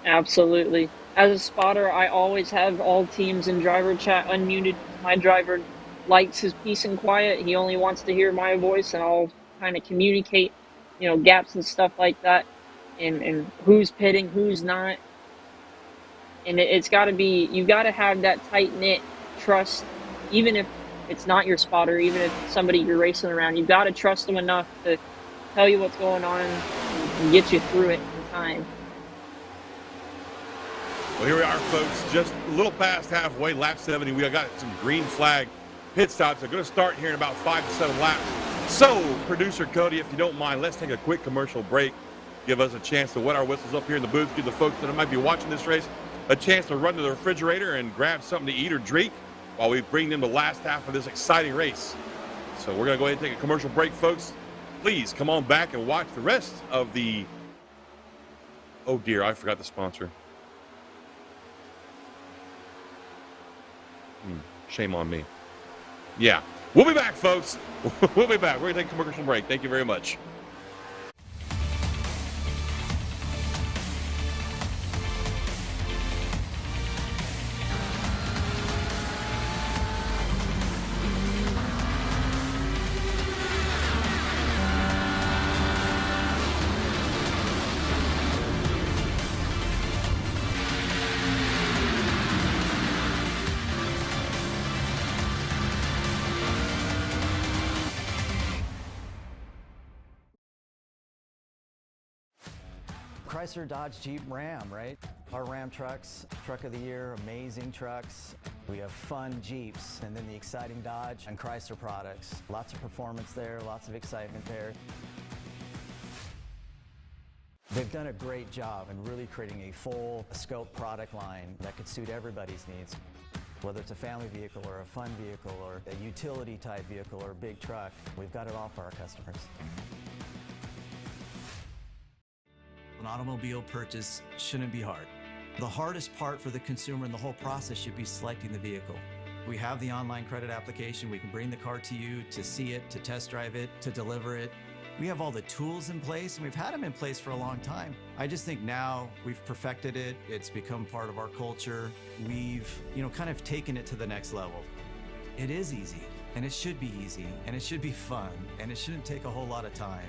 C: Absolutely. As a spotter, I always have all teams in driver chat unmuted. My driver likes his peace and quiet. He only wants to hear my voice, and I'll kind of communicate, you know, gaps and stuff like that, and who's pitting, who's not. And it's got to be, you got to have that tight-knit trust, even if it's not your spotter, even if it's somebody you're racing around. You've got to trust them enough to tell you what's going on and get you through it in time.
B: Well, here we are, folks, just a little past halfway, lap 70. We got some green flag pit stops. They're going to start here in about 5 to 7 laps. So, producer Cody, if you don't mind, let's take a quick commercial break. Give us a chance to wet our whistles up here in the booth. Give the folks that might be watching this race a chance to run to the refrigerator and grab something to eat or drink while we bring them the last half of this exciting race. So we're going to go ahead and take a commercial break, folks. Please come on back and watch the rest of the... Oh, dear, I forgot the sponsor. Shame on me. Yeah. We'll be back, folks. We'll be back. We're going to take a commercial break. Thank you very much.
D: Chrysler, Dodge, Jeep, Ram, right? Our Ram trucks, truck of the year, amazing trucks. We have fun Jeeps, and then the exciting Dodge and Chrysler products. Lots of performance there, lots of excitement there. They've done a great job in really creating a full scope product line that could suit everybody's needs. Whether it's a family vehicle or a fun vehicle or a utility type vehicle or a big truck, we've got it all for our customers.
E: An automobile purchase shouldn't be hard. The hardest part for the consumer in the whole process should be selecting the vehicle. We have the online credit application. We can bring the car to you to see it, to test drive it, to deliver it. We have all the tools in place, and we've had them in place for a long time. I just think now we've perfected it. It's become part of our culture. We've, kind of taken it to the next level. It is easy, and it should be easy, and it should be fun, and it shouldn't take a whole lot of time.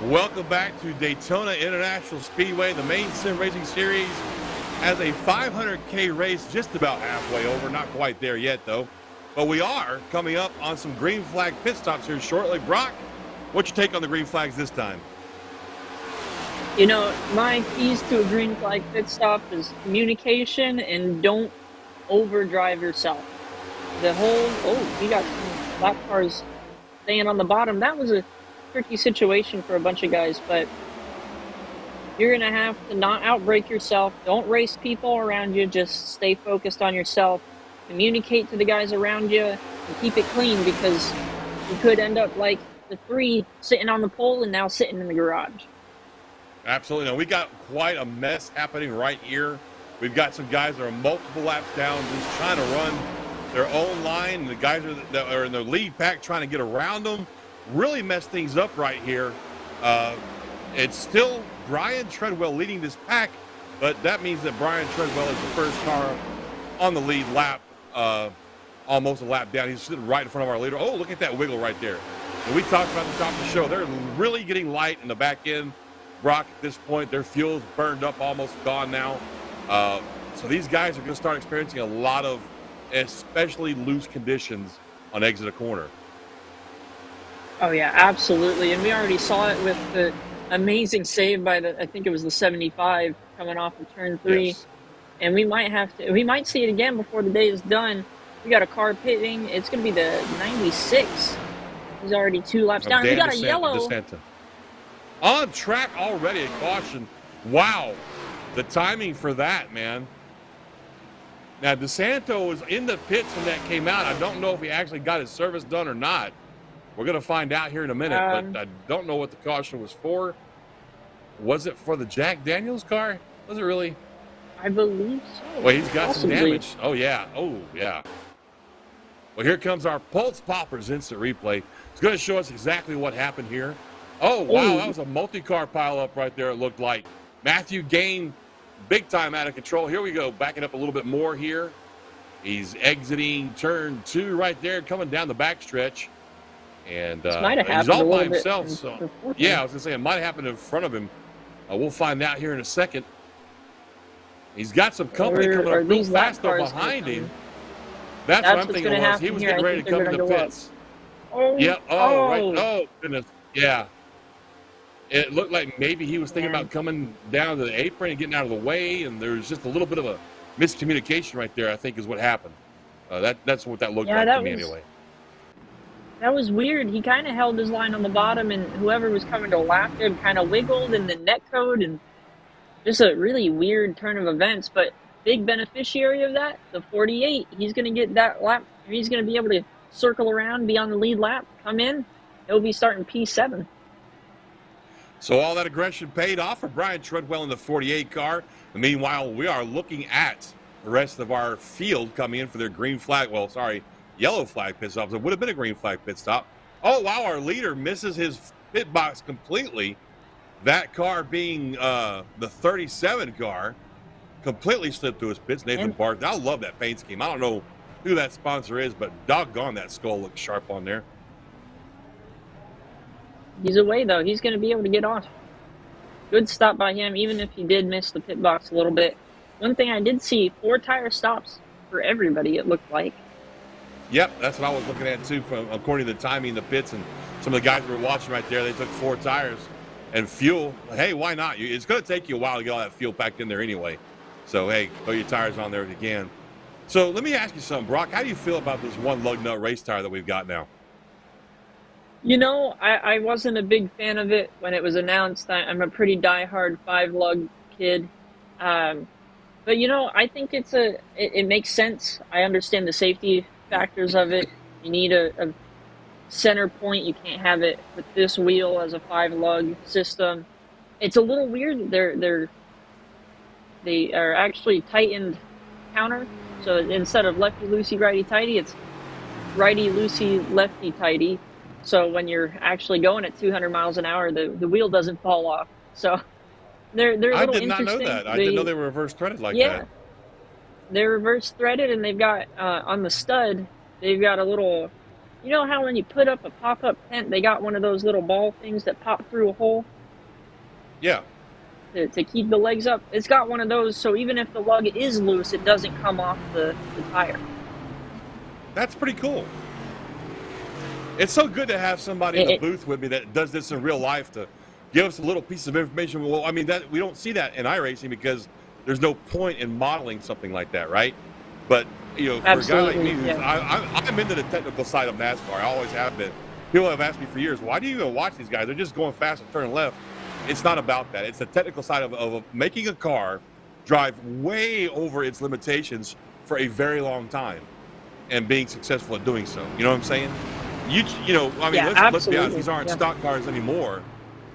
B: Welcome back to Daytona International Speedway. The Maine Sim Racing Series has a 500K race just about halfway over. Not quite there yet, though. But we are coming up on some green flag pit stops here shortly. Brock, what's your take on the green flags this time?
C: You know, my keys to a green flag pit stop is communication and don't overdrive yourself. The whole, oh, we got some lap cars staying on the bottom. That was a tricky situation for a bunch of guys, but you're going to have to not outbrake yourself. Don't race people around you. Just stay focused on yourself. Communicate to the guys around you and keep it clean, because you could end up like the 3 sitting on the pole and now sitting in the garage.
B: Absolutely. Now, we got quite a mess happening right here. We've got some guys that are multiple laps down, just trying to run their own line. The guys that are in the lead pack trying to get around them. Really messed things up right here. It's still Brian Treadwell leading this pack, but that means that Brian Treadwell is the first car on the lead lap, almost a lap down. He's sitting right in front of our leader. Oh, look at that wiggle right there. And we talked about at the top of the show, they're really getting light in the back end. Brock, at this point, their fuel's burned up, almost gone now. So these guys are going to start experiencing a lot of especially loose conditions on exit a corner.
C: Oh yeah, absolutely. And we already saw it with the amazing save by I think it was the 75 coming off of turn 3.
B: Yes.
C: And we might see it again before the day is done. We got a car pitting. It's going to be the 96. He's already 2 laps down. We got a yellow.
B: DeSanta. On track already, a caution. Wow. The timing for that, man. Now, DeSanto was in the pits when that came out. I don't know if he actually got his service done or not. We're going to find out here in a minute, but I don't know what the caution was for. Was it for the Jack Daniels car? Was it really?
C: I believe so.
B: Well, he's got
C: Possibly.
B: some damage. Oh, yeah. Oh, yeah. Well, here comes our Pulse Poppers instant replay. It's going to show us exactly what happened here. Oh, wow. That was a multi-car pileup right there, it looked like. Matthew Gain, big time out of control. Here we go, backing up a little bit more here. He's exiting turn 2 right there, coming down the backstretch. And he's all by himself. So, yeah, I was going to say, it might have happened in front of him. We'll find out here in a second. He's got some company coming up real fast though behind him. That's what I'm thinking it was. He was getting ready to come to the pits.
C: Oh,
B: yep. Oh, right. Oh, goodness. Yeah. It looked like maybe he was thinking about coming down to the apron and getting out of the way, and there's just a little bit of a miscommunication right there, I think, is what happened. That's what that looked like to me anyway.
C: That was weird. He kind of held his line on the bottom, and whoever was coming to lap him kind of wiggled in the net code, and just a really weird turn of events. But big beneficiary of that, the 48. He's going to get that lap. He's going to be able to circle around, be on the lead lap, come in. He'll be starting P7.
B: So all that aggression paid off for Brian Treadwell in the 48 car. And meanwhile, we are looking at the rest of our field coming in for their green flag. Well, sorry, yellow flag pit stops. It would have been a green flag pit stop. Oh, wow, our leader misses his pit box completely. That car being the 37 car completely slipped through his pits. Nathan Barth. I love that paint scheme. I don't know who that sponsor is, but doggone, that skull looks sharp on there.
C: He's away, though. He's going to be able to get off. Good stop by him, even if he did miss the pit box a little bit. One thing I did see, 4 tire stops for everybody, it looked like.
B: Yep, that's what I was looking at, too, according to the timing in the pits. And some of the guys we were watching right there, they took 4 tires. And fuel, hey, why not? It's going to take you a while to get all that fuel packed in there anyway. So, hey, throw your tires on there again. So let me ask you something, Brock. How do you feel about this one lug nut race tire that we've got now?
C: You know, I wasn't a big fan of it when it was announced. I'm a pretty diehard 5-lug kid. But, you know, I think it makes sense. I understand the safety factors of it. You need a center point. You can't have it with this wheel as a 5-lug system. It's a little weird. They are actually tightened counter. So instead of lefty loosey righty tighty, it's righty loosey lefty tighty. So when you're actually going at 200 miles an hour, the wheel doesn't fall off. So they're a little
B: I did not know that. I didn't know they were reverse threaded like that.
C: Yeah, they're reverse threaded, and they've got on the stud, they've got a little. You know how when you put up a pop-up tent, they got one of those little ball things that pop through a hole?
B: Yeah.
C: To keep the legs up. It's got one of those, so even if the lug is loose, it doesn't come off the tire.
B: That's pretty cool. It's so good to have somebody in the booth with me that does this in real life to give us a little piece of information. Well, I mean, that we don't see that in iRacing because there's no point in modeling something like that, right? But for a guy like me,
C: Absolutely,
B: who's
C: yeah.
B: I'm into the technical side of NASCAR. I always have been. People have asked me for years, why do you even watch these guys? They're just going fast and turning left. It's not about that. It's the technical side of making a car drive way over its limitations for a very long time and being successful at doing so. You know what I'm saying? I mean,
C: Yeah,
B: let's be honest.
C: absolutely.
B: These aren't
C: Yeah.
B: stock cars anymore.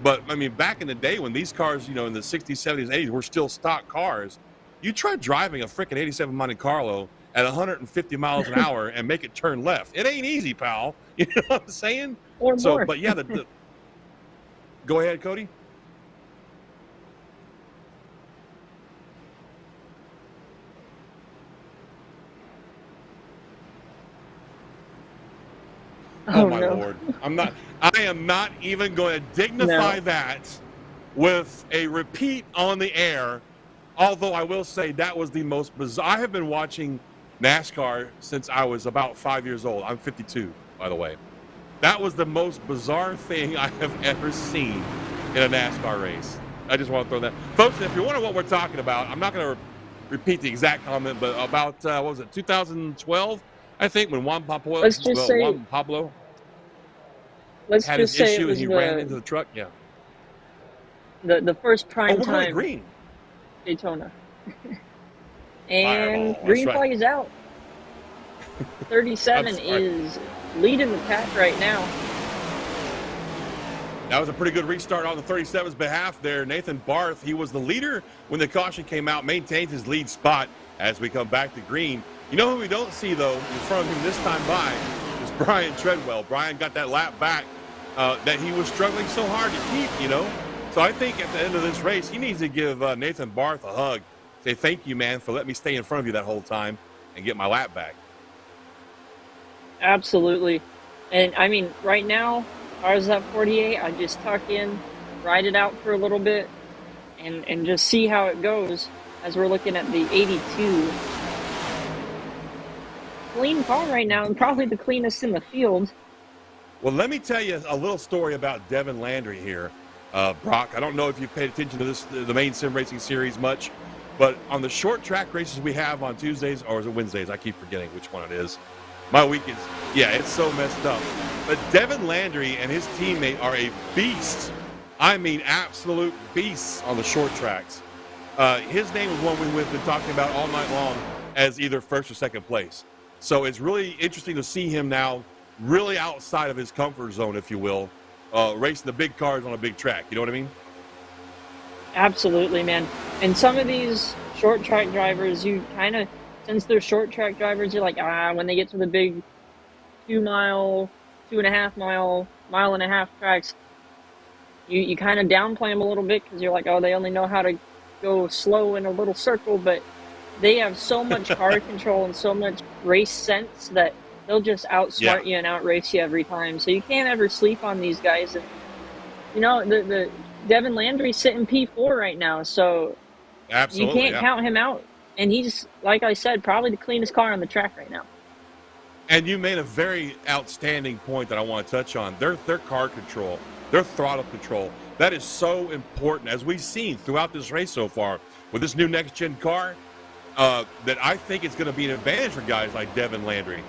B: But I mean, back in the day when these cars, in the 60s, 70s, 80s were still stock cars, you try driving a freaking 87 Monte Carlo at 150 miles an hour and make it turn left. It ain't easy, pal. You know what I'm saying?
C: Or
B: So,
C: more.
B: but yeah, go ahead, Cody. Oh
C: Oh
B: my
C: no.
B: Lord. I am not even going to dignify
C: No.
B: that with a repeat on the air. Although I will say that was the most bizarre. I have been watching NASCAR since I was about 5 years old. I'm 52, by the way. That was the most bizarre thing I have ever seen in a NASCAR race. I just want to throw that. Folks, if you're wondering what we're talking about, I'm not going to repeat the exact comment, but about, what was it, 2012, I think, when
C: Let's just say
B: Juan Pablo
C: let's
B: had his
C: just say it
B: issue and
C: was
B: he ran into the truck. Yeah.
C: the first
B: Oh,
C: prime
B: we're going to
C: time
B: green.
C: Daytona. And
B: Fireball. That's
C: green
B: right.
C: flag is out.
B: I'm
C: 37
B: sorry.
C: is leading the pack right now.
B: That was a pretty good restart on the 37's behalf there. Nathan Barth, he was the leader when the caution came out, maintained his lead spot as we come back to green. You know who we don't see, though, in front of him this time by is Brian Treadwell. Brian got that lap back that he was struggling so hard to keep. So I think at the end of this race, he needs to give Nathan Barth a hug. Say, thank you, man, for letting me stay in front of you that whole time and get my lap back.
C: Absolutely. And I mean, right now, ours at 48, I just tuck in, ride it out for a little bit, and just see how it goes as we're looking at the 82. Clean car right now, and probably the cleanest in the field.
B: Well, let me tell you a little story about Devin Landry here, Brock. I don't know if you've paid attention to the Maine Sim Racing Series much, but on the short track races we have on Tuesdays, or is it Wednesdays? I keep forgetting which one it is. My week is, it's so messed up. But Devin Landry and his teammate are a beast. I mean, absolute beasts on the short tracks. His name is one we've been talking about all night long as either first or second place. So it's really interesting to see him now really outside of his comfort zone, if you will, racing the big cars on a big track. You know what I mean?
C: Absolutely, man. And some of these short track drivers, you kind of, since they're short track drivers, you're like, when they get to the big 2 mile, 2.5 mile, mile and a half tracks, you kind of downplay them a little bit because you're like, they only know how to go slow in a little circle, but they have so much car control and so much race sense that they'll just outsmart you and outrace you every time. So you can't ever sleep on these guys. And the Devin Landry's sitting P4 right now, so
B: Absolutely,
C: you can't count him out. And he's, like I said, probably the cleanest car on the track right now.
B: And you made a very outstanding point that I want to touch on. Their car control, their throttle control, that is so important, as we've seen throughout this race so far with this new next-gen car, that I think it's going to be an advantage for guys like Devin Landry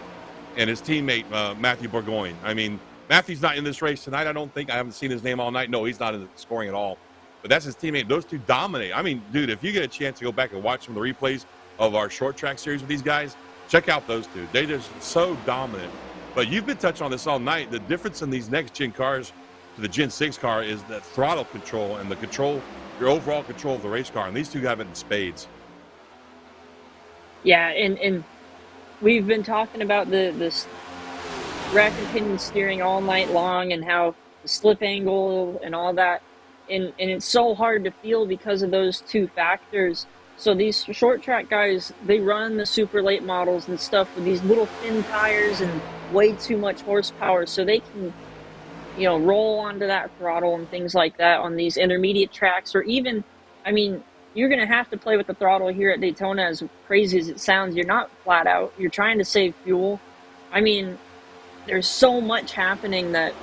B: and his teammate, Matthew Burgoyne. I mean, Matthew's not in this race tonight, I don't think. I haven't seen his name all night. No, he's not in the scoring at all. But that's his teammate. Those two dominate. I mean, dude, if you get a chance to go back and watch some of the replays of our short track series with these guys, check out those two. They're just so dominant. But you've been touching on this all night. The difference in these next-gen cars to the Gen 6 car is that throttle control and the control, your overall control of the race car. And these two have it in spades.
C: Yeah, and we've been talking about this rack and pinion steering all night long and how the slip angle and all that. And it's so hard to feel because of those two factors. So these short track guys, they run the super late models and stuff with these little thin tires and way too much horsepower, so they can, roll onto that throttle and things like that on these intermediate tracks. Or even, I mean, you're going to have to play with the throttle here at Daytona, as crazy as it sounds. You're not flat out. You're trying to save fuel. I mean, there's so much happening that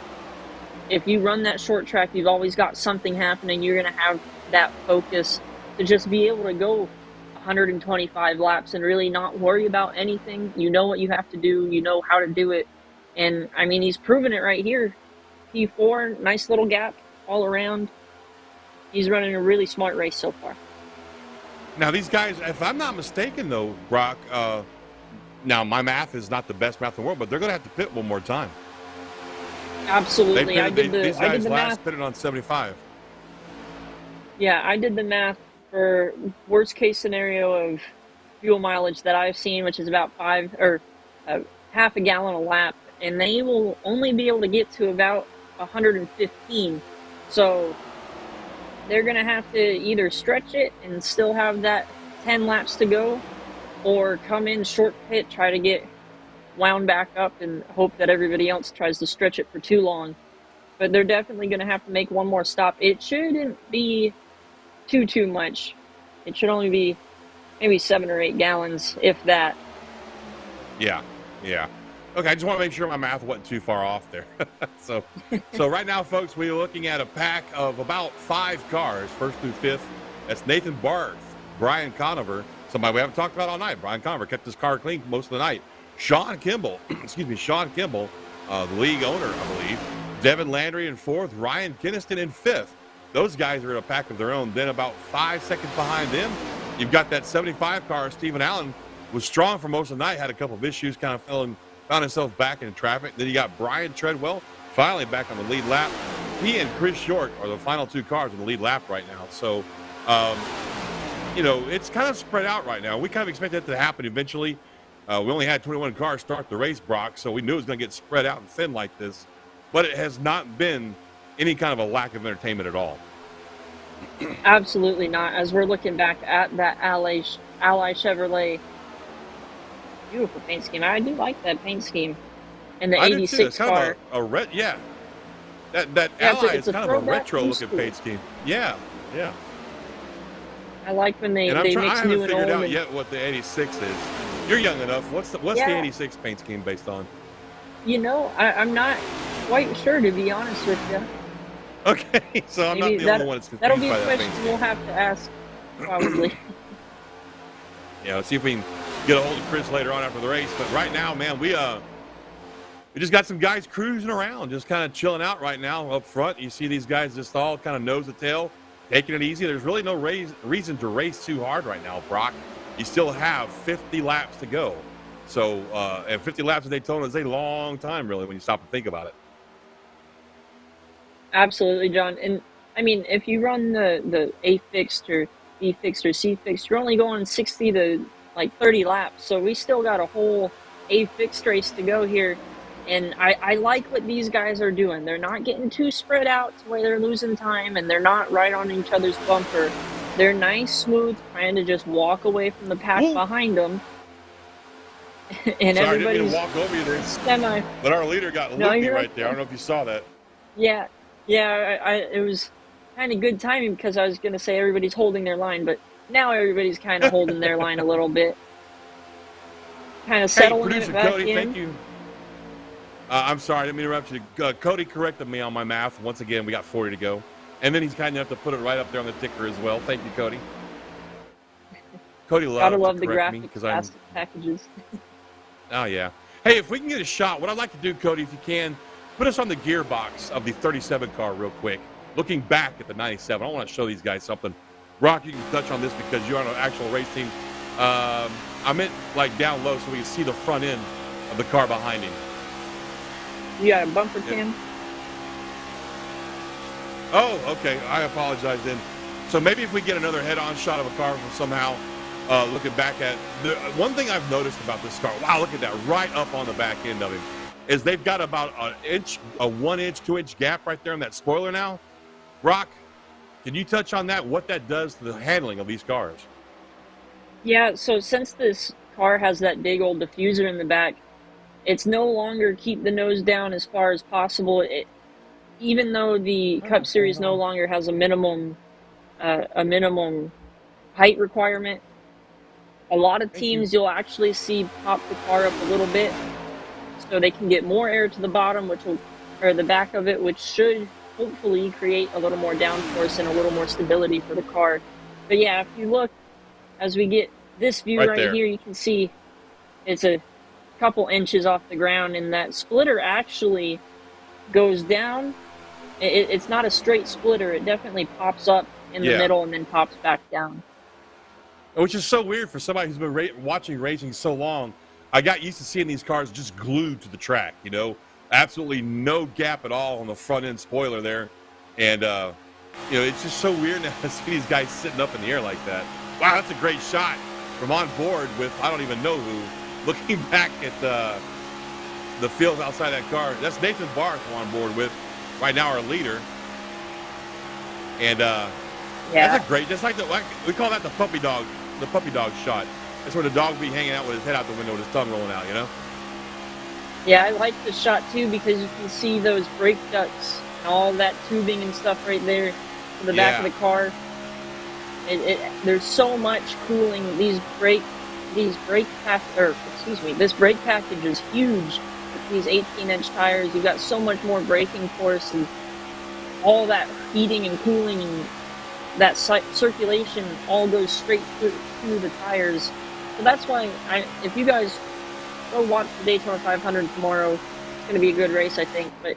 C: if you run that short track, you've always got something happening. You're going to have that focus to just be able to go 125 laps and really not worry about anything. You know what you have to do. You know how to do it. And, I mean, he's proven it right here. P4, nice little gap all around. He's running a really smart race so far.
B: Now, these guys, if I'm not mistaken, though, Brock, now my math is not the best math in the world, but they're going to have to pit one more time.
C: Absolutely.
B: These guys
C: the
B: last
C: math.
B: pitted on 75.
C: Yeah, I did the math for worst case scenario of fuel mileage that I've seen, which is about half a gallon a lap, and they will only be able to get to about 115. So they're going to have to either stretch it and still have that 10 laps to go, or come in short pit, try to get wound back up and hope that everybody else tries to stretch it for too long. But they're definitely going to have to make one more stop. It shouldn't be too much. It should only be maybe 7 or 8 gallons, if that.
B: Yeah. Okay, I just want to make sure my math wasn't too far off there. So right now, folks, we're looking at a pack of about 5 cars, first through fifth. That's Nathan Barth, Brian Conover, somebody we haven't talked about all night. Brian Conover kept his car clean most of the night. Sean Kimball, the league owner, I believe. Devin Landry in fourth, Ryan Kinniston in fifth. Those guys are in a pack of their own. Then about 5 seconds behind them, you've got that 75 car. Stephen Allen was strong for most of the night, had a couple of issues, kind of found himself back in traffic. Then you got Brian Treadwell finally back on the lead lap. He and Chris Short are the final 2 cars in the lead lap right now. So, it's kind of spread out right now. We kind of expected that to happen eventually. We only had 21 cars start the race, Brock, so we knew it was going to get spread out and thin like this. But it has not been any kind of a lack of entertainment at all.
C: Absolutely not. As we're looking back at that Ally Chevrolet, beautiful paint scheme. I do like that paint scheme. And the 86
B: it's kind
C: car.
B: Of a red, yeah. That Ally is kind of a retro-looking paint scheme. Yeah.
C: I like when they
B: I
C: mix
B: haven't
C: new and
B: figured
C: old.
B: out yet what the 86 is. You're young enough. What's the 86 paint scheme based on?
C: I'm not quite sure, to be honest with you.
B: Okay, so I'm
C: Maybe
B: not the only one that's confused
C: that'll be
B: by
C: a
B: that
C: question
B: paint
C: we'll
B: scheme.
C: have to ask, probably.
B: Yeah, let's see if we can get a hold of Chris later on after the race. But right now, man, we just got some guys cruising around, just kind of chilling out right now up front. You see these guys just all kind of nose to tail, taking it easy. There's really no reason to race too hard right now, Brock. You still have 50 laps to go. So, and 50 laps at Daytona is a long time, really, when you stop and think about it.
C: Absolutely, John. And I mean, if you run the A fixed or B fixed or C fixed, you're only going 60 to like 30 laps. So we still got a whole A fixed race to go here. And I like what these guys are doing. They're not getting too spread out to where they're losing time, and they're not right on each other's bumper. They're nice, smooth, trying to just walk away from the pack behind them. And
B: Sorry, I didn't mean
C: everybody's
B: to walk over you there.
C: semi.
B: But our leader got loopy right there. I don't know if you saw that.
C: Yeah, it was kind of good timing, because I was going to say everybody's holding their line, but now everybody's kind of holding their line a little bit. Kind of settling
B: producer
C: it back
B: Cody,
C: in.
B: thank you. I'm sorry, I didn't mean to interrupt you. Cody corrected me on my math. Once again, we got 40 to go. And then he's kind enough to put it right up there on the ticker as well. Thank you, Cody. Cody
C: Gotta love
B: to
C: the
B: correct me
C: graphic
B: because I'm.
C: packages.
B: Oh yeah. Hey, if we can get a shot, what I'd like to do, Cody, if you can, put us on the gearbox of the 37 car real quick. Looking back at the 97, I want to show these guys something. Brock, you can touch on this because you're on an actual race team. I meant like down low so we can see the front end of the car behind him.
C: You got a bumper cam?
B: Oh, okay. I apologize then. So maybe if we get another head-on shot of a car from somehow looking back at the one thing I've noticed about this car. Wow, look at that right up on the back end of him. Is they've got about an inch, a 1 inch, 2 inch gap right there on that spoiler now. Brock, can you touch on that? What that does to the handling of these cars?
C: Yeah, so since this car has that big old diffuser in the back, it's no longer keep the nose down as far as possible. Even though the Cup Series no longer has a minimum height requirement, a lot of teams you'll actually see pop the car up a little bit so they can get more air to the bottom, which will or the back of it, which should hopefully create a little more downforce and a little more stability for the car. But yeah, if you look, as we get this view
B: Right
C: right
B: there.
C: here, you can see it's a couple inches off the ground, and that splitter actually goes down. It's not a straight splitter. It definitely pops up in the
B: Yeah.
C: middle and then pops back down.
B: Which is so weird for somebody who's been watching racing so long. I got used to seeing these cars just glued to the track, you know, absolutely no gap at all on the front end spoiler there. And, you know, it's just so weird now to see these guys sitting up in the air like that. Wow, that's a great shot from on board with I don't even know who. Looking back at the field outside that car, that's Nathan Barth on board with right now, our leader. And
C: Yeah.
B: that's a great, just like we call that the puppy dog shot. That's where the dog be hanging out with his head out the window with his tongue rolling out, you know?
C: Yeah, I like the shot too because you can see those brake ducts and all that tubing and stuff right there in the back of the car. There's so much cooling. This brake package is huge. With these 18-inch tires, you've got so much more braking force, and all that heating and cooling and that circulation all goes straight through the tires. So that's why if you guys go watch the Daytona 500 tomorrow, it's going to be a good race, I think. But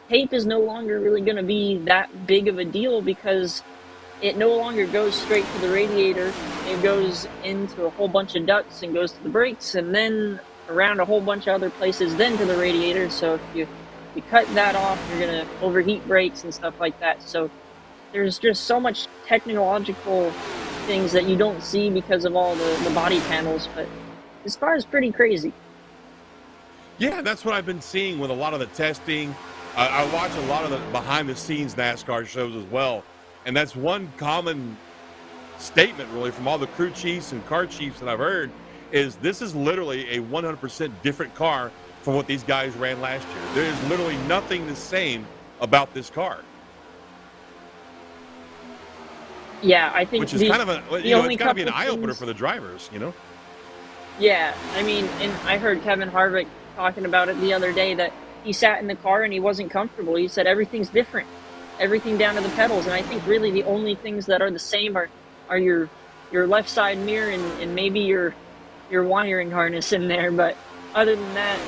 C: tape is no longer really going to be that big of a deal because it no longer goes straight to the radiator. It goes into a whole bunch of ducts and goes to the brakes and then around a whole bunch of other places, then to the radiator. So if you cut that off, you're going to overheat brakes and stuff like that. So there's just so much technological things that you don't see because of all the body panels. But this car is pretty crazy.
B: Yeah, that's what I've been seeing with a lot of the testing. I watch a lot of the behind-the-scenes NASCAR shows as well, and that's one common statement, really, from all the crew chiefs and car chiefs that I've heard, is this is literally a 100% different car from what these guys ran last year. There is literally nothing the same about this car.
C: Yeah, I think
B: which is kind of a, you know, it's got to be an eye-opener
C: things
B: for the drivers, you know?
C: Yeah, I mean, and I heard Kevin Harvick talking about it the other day that he sat in the car and he wasn't comfortable. He said everything's different, everything down to the pedals. And I think really the only things that are the same are your left side mirror and maybe your wiring harness in there. But other than that,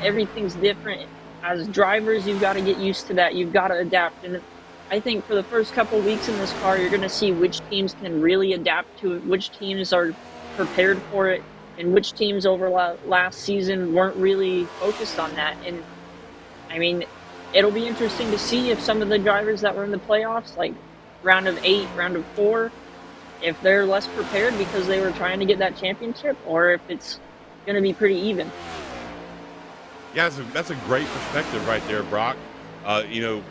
C: everything's different. As drivers, you've got to get used to that. You've got to adapt. And I think for the first couple weeks in this car, you're going to see which teams can really adapt to it, which teams are prepared for it, and which teams over last season weren't really focused on that. And I mean, it'll be interesting to see if some of the drivers that were in the playoffs, like round of 8, round of 4, if they're less prepared because they were trying to get that championship, or if it's going to be pretty even.
B: Yeah, that's a great perspective right there, Brock. You know,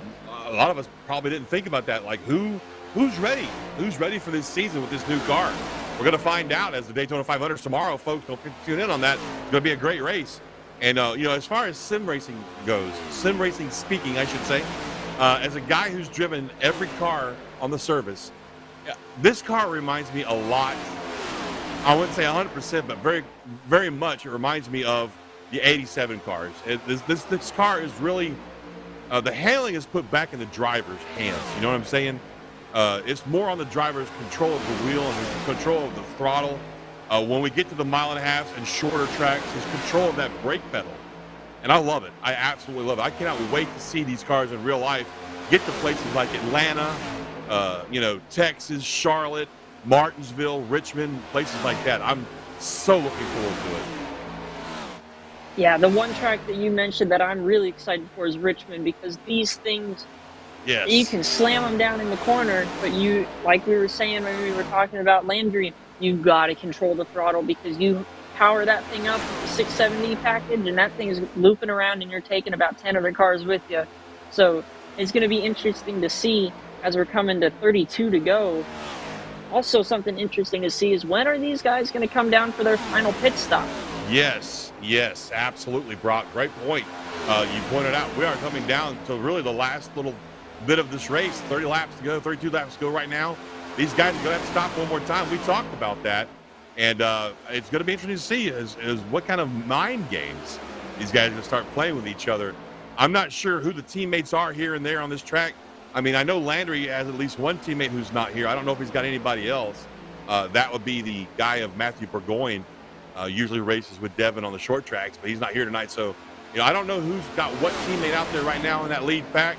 B: a lot of us probably didn't think about that. Like, who's ready? Who's ready for this season with this new car? We're going to find out as the Daytona 500 tomorrow, folks. Don't tune in on that. It's going to be a great race. And, you know, as far as sim racing goes, sim racing speaking, I should say, as a guy who's driven every car on the service, this car reminds me a lot. I wouldn't say 100%, but very, very much it reminds me of the 87 cars. This car is really, the handling is put back in the driver's hands. You know what I'm saying? It's more on the driver's control of the wheel and control of the throttle. When we get to the 1.5 miles and shorter tracks, his control of that brake pedal. And I love it. I absolutely love it. I cannot wait to see these cars in real life, get to places like Atlanta, you know, Texas, Charlotte, Martinsville, Richmond, places like that. I'm so looking forward to it.
C: Yeah, the one track that you mentioned that I'm really excited for is Richmond, because these things,
B: Yes.
C: you can slam them down in the corner, but you, like we were saying when we were talking about Landry, you've got to control the throttle because you power that thing up with the 670 package and that thing's looping around and you're taking about 10 other cars with you. So it's going to be interesting to see as we're coming to 32 to go. Also, something interesting to see is when are these guys going to come down for their final pit stop?
B: Yes, absolutely, Brock. Great point. You pointed out we are coming down to really the last little bit of this race. 30 laps to go, 32 laps to go right now. These guys are going to have to stop one more time. We talked about that. And it's going to be interesting to see is what kind of mind games these guys are going to start playing with each other I'm not sure who the teammates are here and there on this track. I mean, I know Landry has at least one teammate who's not here. I don't know if he's got anybody else. That would be the guy of Matthew Burgoyne. Usually races with Devin on the short tracks, but he's not here tonight. So, I don't know who's got what teammate out there right now in that lead pack,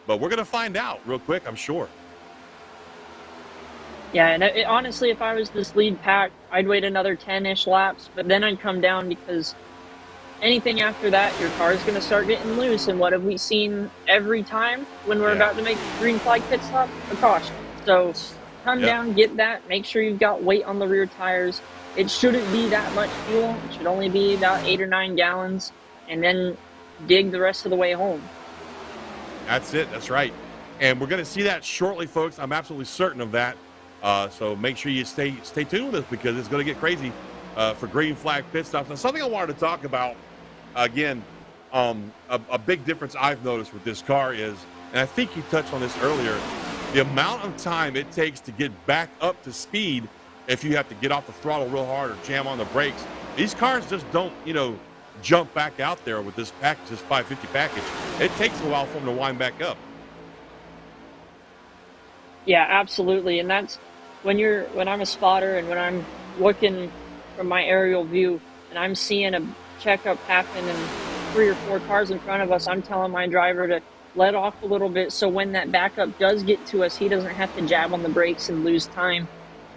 B: but we're going to find out real quick, I'm sure.
C: Yeah, and honestly, if I was this lead pack, I'd wait another 10-ish laps, but then I'd come down because anything after that, your car is going to start getting loose. And what have we seen every time when we're about to make a green flag pit stop? A caution. So come down, get that, make sure you've got weight on the rear tires. It shouldn't be that much fuel. It should only be about 8 or 9 gallons, and then dig the rest of the way home.
B: That's it. That's right. And we're going to see that shortly, folks. I'm absolutely certain of that. So make sure you stay tuned with us because it's going to get crazy for green flag pit stops. Now, something I wanted to talk about, again, a big difference I've noticed with this car is, and I think you touched on this earlier, the amount of time it takes to get back up to speed if you have to get off the throttle real hard or jam on the brakes. These cars just don't, jump back out there with this package, this 550 package. It takes a while for them to wind back up.
C: Yeah, absolutely. And that's when I'm a spotter and when I'm looking from my aerial view and I'm seeing a checkup happen and 3 or 4 cars in front of us, I'm telling my driver to let off a little bit so when that backup does get to us, he doesn't have to jab on the brakes and lose time.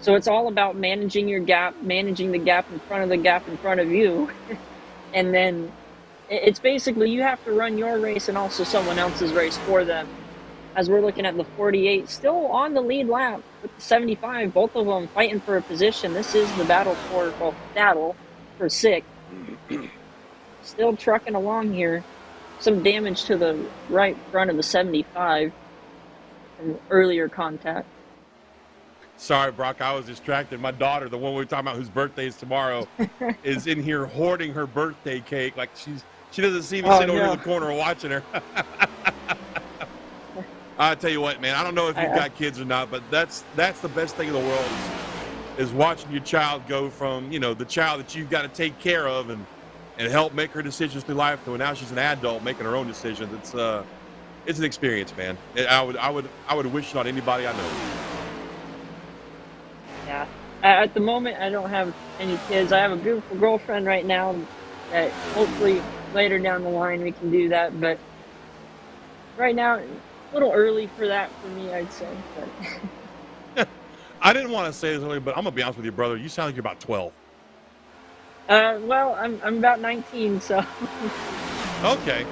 C: So it's all about managing your gap, managing the gap in front of the gap in front of you. And then it's basically you have to run your race and also someone else's race for them. As we're looking at the 48, still on the lead lap with the 75, both of them fighting for a position. This is the battle for 6th. Still trucking along here. Some damage to the right front of the 75 from earlier contact.
B: Sorry, Brock, I was distracted. My daughter, the one we were talking about whose birthday is tomorrow, is in here hoarding her birthday cake. Like she doesn't see me sitting over in the corner watching her. I tell you what, man, I don't know if you've got kids or not, but that's the best thing in the world is watching your child go from, the child that you've got to take care of and help make her decisions through life to now she's an adult making her own decisions. It's an experience, man. I would wish it on anybody I know.
C: Yeah. At the moment, I don't have any kids. I have a beautiful girlfriend right now that hopefully later down the line we can do that. But right now, a little early for that for me, I'd say. But
B: I didn't want to say this earlier, but I'm going to be honest with you, brother. You sound like you're about 12.
C: Well, I'm about 19, so.
B: Okay.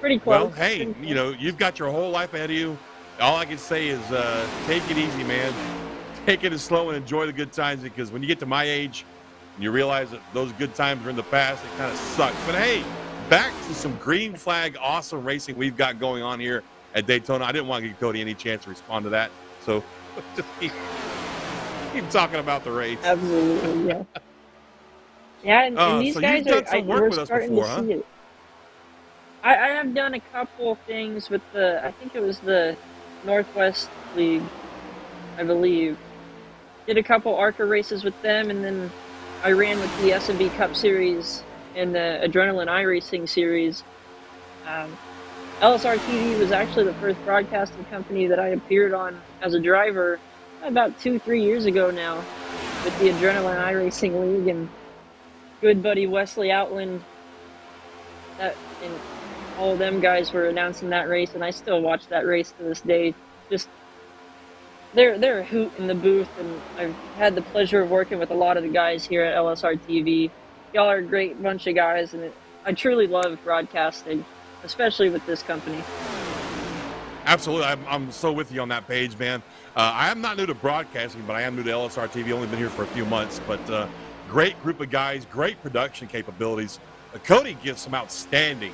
C: Pretty close.
B: Well, hey, you've got your whole life ahead of you. All I can say is take it easy, man. Take it slow and enjoy the good times because when you get to my age and you realize that those good times are in the past, it kind of sucks. But hey, back to some green flag awesome racing we've got going on here at Daytona. I didn't want to give Cody any chance to respond to that, so just keep talking about the race.
C: Absolutely, yeah. Yeah, and these
B: so
C: guys
B: you've done some work with us before, huh?
C: It. I have done a couple things with I think it was the Northwest League, I believe. Did a couple ARCA races with them, and then I ran with the S&B Cup Series and the Adrenaline iRacing Series. LSRTV was actually the first broadcasting company that I appeared on as a driver about 2-3 years ago now with the Adrenaline iRacing League, and good buddy Wesley Outland and all of them guys were announcing that race, and I still watch that race to this day. Just they're a hoot in the booth, and I've had the pleasure of working with a lot of the guys here at LSRTV. Y'all are a great bunch of guys, and I truly love broadcasting, especially with this company.
B: Absolutely. I'm so with you on that page, man. I am not new to broadcasting, but I am new to LSRTV. Only been here for a few months, but great group of guys, great production capabilities. Cody gives some outstanding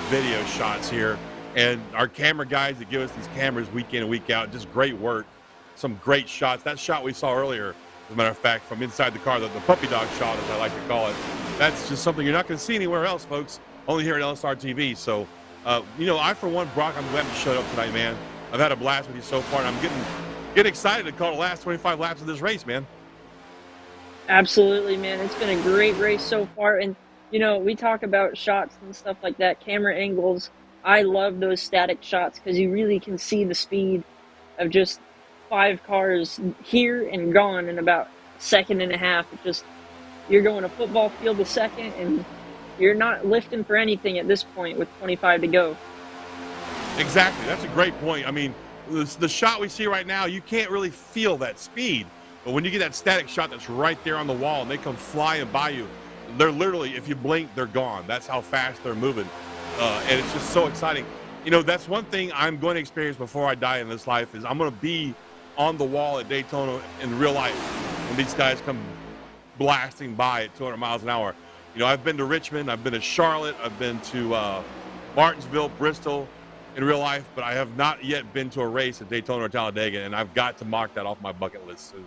B: video shots here, and our camera guys that give us these cameras week in and week out, just great work. Some great shots. That shot we saw earlier, as a matter of fact, from inside the car, the puppy dog shot, as I like to call it, that's just something you're not going to see anywhere else, folks, only here at LSRTV. So, I, for one, Brock, I'm glad you showed up tonight, man. I've had a blast with you so far, and I'm getting excited to call the last 25 laps of this race, man.
C: Absolutely, man. It's been a great race so far, and You know, we talk about shots and stuff like that, camera angles. I love those static shots because you really can see the speed of just 5 cars here and gone in about a second and a half. It just, you're going a football field a second and you're not lifting for anything at this point with 25 to go.
B: Exactly. That's a great point. I mean, the shot we see right now, you can't really feel that speed. But when you get that static shot that's right there on the wall and they come flying by you, they're literally, if you blink, they're gone. That's how fast they're moving. And it's just so exciting. You know, that's one thing I'm going to experience before I die in this life is I'm going to be on the wall at Daytona in real life when these guys come blasting by at 200 miles an hour. You know, I've been to Richmond, I've been to Charlotte, I've been to Martinsville, Bristol in real life, but I have not yet been to a race at Daytona or Talladega, and I've got to mark that off my bucket list soon.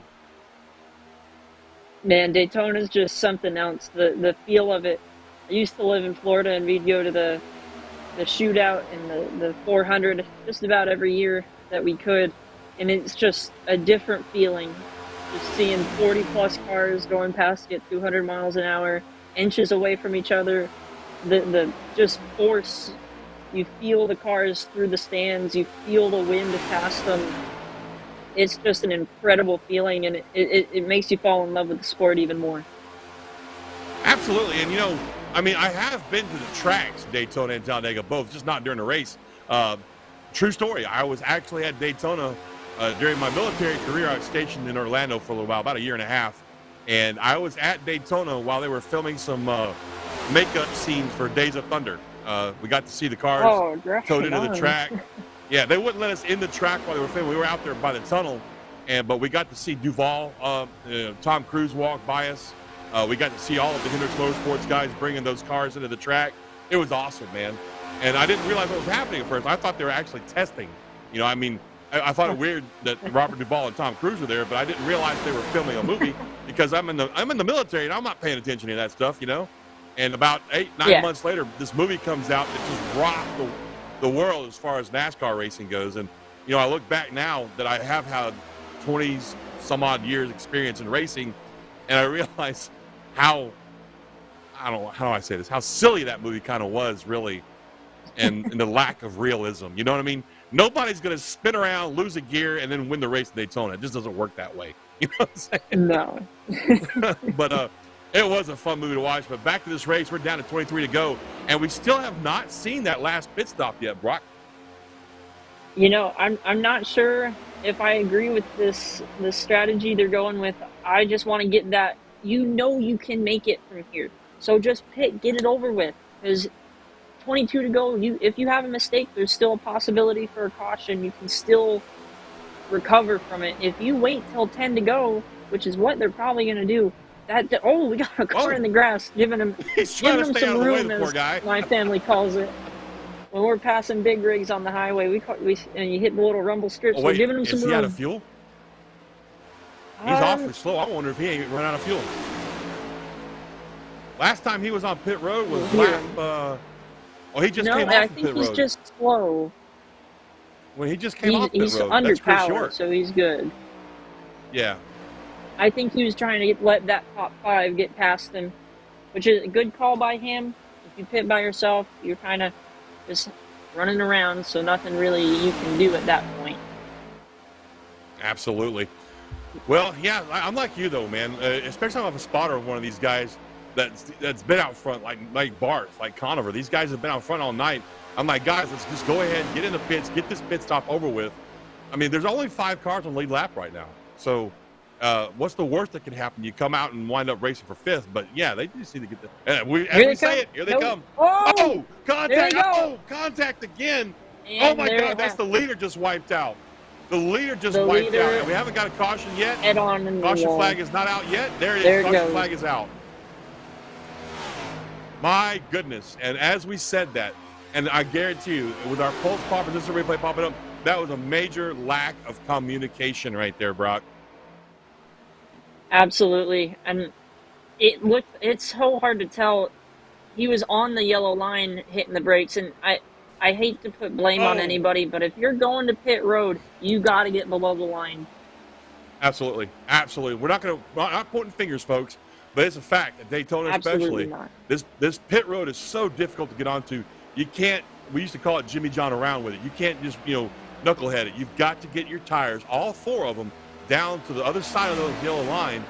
C: Man, Daytona's just something else. The feel of it. I used to live in Florida, and we'd go to the shootout and the 400 just about every year that we could, and it's just a different feeling. Just seeing 40 plus cars going past you at 200 miles an hour, inches away from each other. The just force. You feel the cars through the stands. You feel the wind past them. It's just an incredible feeling, and it makes you fall in love with the sport even more.
B: Absolutely. And, you know, I mean, I have been to the tracks, Daytona and Talladega, both, just not during the race. True story. I was actually at Daytona during my military career. I was stationed in Orlando for a little while, about a year and a half. And I was at Daytona while they were filming some makeup scenes for Days of Thunder. We got to see the cars towed into the track. Yeah, they wouldn't let us in the track while they were filming. We were out there by the tunnel, but we got to see Duval, Tom Cruise walk by us. We got to see all of the Hendricks Motorsports guys bringing those cars into the track. It was awesome, man. And I didn't realize what was happening at first. I thought they were actually testing. You know, I mean, I thought it weird that Robert Duvall and Tom Cruise were there, but I didn't realize they were filming a movie because I'm in the military and I'm not paying attention to that stuff, you know. And about 8-9 months later, this movie comes out that just rocked the world as far as NASCAR racing goes. And, you know, I look back now that I have had 20 some odd years experience in racing, and I realize how, I don't know, how do I say this, how silly that movie kind of was, really, and the lack of realism. You know what I mean? Nobody's going to spin around, lose a gear, and then win the race at Daytona. It just doesn't work that way. You know what I'm saying?
C: No.
B: But it was a fun movie to watch. But back to this race, we're down to 23 to go, and we still have not seen that last pit stop yet, Brock.
C: You know, I'm not sure if I agree with this strategy they're going with. I just want to get that. You know, you can make it from here, so just pit, get it over with. Because 22 to go. If you have a mistake, there's still a possibility for a caution. You can still recover from it. If you wait till 10 to go, which is what they're probably going to do. We got a car in the grass, giving him some room, as my family calls it. When we're passing big rigs on the highway, and you hit the little rumble strips, we're giving him some room.
B: Is he out of fuel? He's awfully slow. I wonder if he ain't run out of fuel. Last time he was on pit road was lap. He just came off
C: I
B: pit
C: think
B: road.
C: he's just slow.
B: When he just came off pit road,
C: he's
B: that's Chris
C: underpowered,
B: Short.
C: so he's good.
B: Yeah.
C: I think he was trying to let that top 5 get past him, which is a good call by him. If you pit by yourself, you're kind of just running around, so nothing really you can do at that point.
B: Absolutely. Well, yeah, I'm like you though, man. Especially if I'm a spotter of one of these guys that's been out front, like Bart, like Conover. These guys have been out front all night. I'm like, guys, let's just go ahead, get in the pits, get this pit stop over with. I mean, there's only 5 cars on lead lap right now, so. What's the worst that can happen? You come out and wind up racing for 5th, but yeah, they just need to get the. Here they come. Oh, contact! Oh, contact again! And oh my God, that's the leader just wiped out. The leader just wiped out. And we haven't got a caution yet. Caution flag is not out yet. There it is. Caution flag is out. My goodness! And as we said that, and I guarantee you, with our pulse pop resistor replay popping up, that was a major lack of communication right there, Brock.
C: Absolutely, and it's so hard to tell. He was on the yellow line hitting the brakes, and I hate to put blame on anybody, but if you're going to pit road, you got to get below the line.
B: Absolutely. We're not pointing fingers, folks, but it's a fact. At Daytona,
C: Absolutely
B: especially,
C: not.
B: this pit road is so difficult to get onto. You can't. We used to call it Jimmy John around with it. You can't just knucklehead it. You've got to get your tires, all 4 of them, down to the other side of the yellow line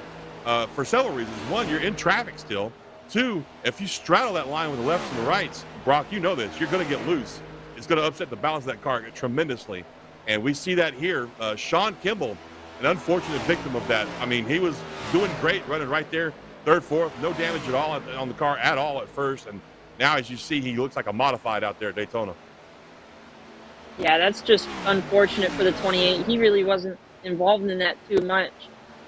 B: for several reasons. One, you're in traffic still. 2, if you straddle that line with the lefts and the rights, Brock, you know this, you're going to get loose. It's going to upset the balance of that car tremendously. And we see that here. Sean Kimball, an unfortunate victim of that. I mean, he was doing great running right there, 3rd, 4th, no damage at all on the car at all at first. And now, as you see, he looks like a modified out there at Daytona.
C: Yeah, that's just unfortunate for the 28. He really wasn't involved in that too much.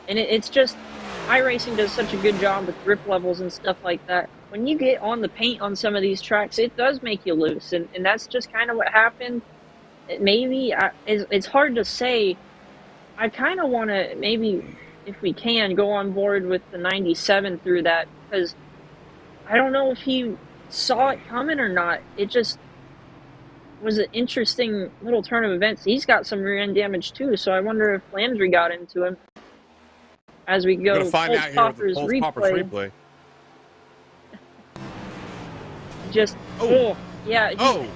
C: And it's just, iRacing does such a good job with grip levels and stuff like that. When you get on the paint on some of these tracks, it does make you loose. And that's just kind of what happened. It's hard to say. I kind of want to maybe, if we can, go on board with the 97 through that, because I don't know if he saw it coming or not. It just was an interesting little turn of events. He's got some rear end damage too, so I wonder if Landry got into him. As we go,
B: We're going to find out here with the Pulse Poppers replay.
C: Just, yeah.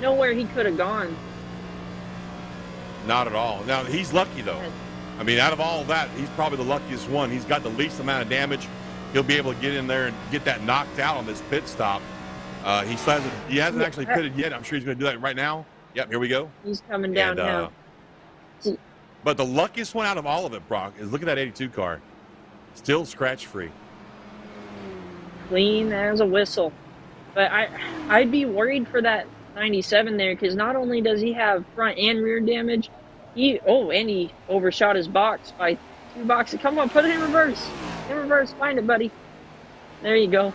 C: Nowhere he could have gone.
B: Not at all. Now, he's lucky, though. I mean, out of all of that, he's probably the luckiest one. He's got the least amount of damage. He'll be able to get in there and get that knocked out on this pit stop. He hasn't actually pitted yet. I'm sure he's going to do that right now. Yep, here we go.
C: He's coming down now.
B: But the luckiest one out of all of it, Brock, is look at that 82 car. Still scratch-free.
C: Clean as a whistle. But I'd be worried for that 97 there, because not only does he have front and rear damage, and he overshot his box by 2 boxes. Come on, put it in reverse. In reverse, find it, buddy. There you go.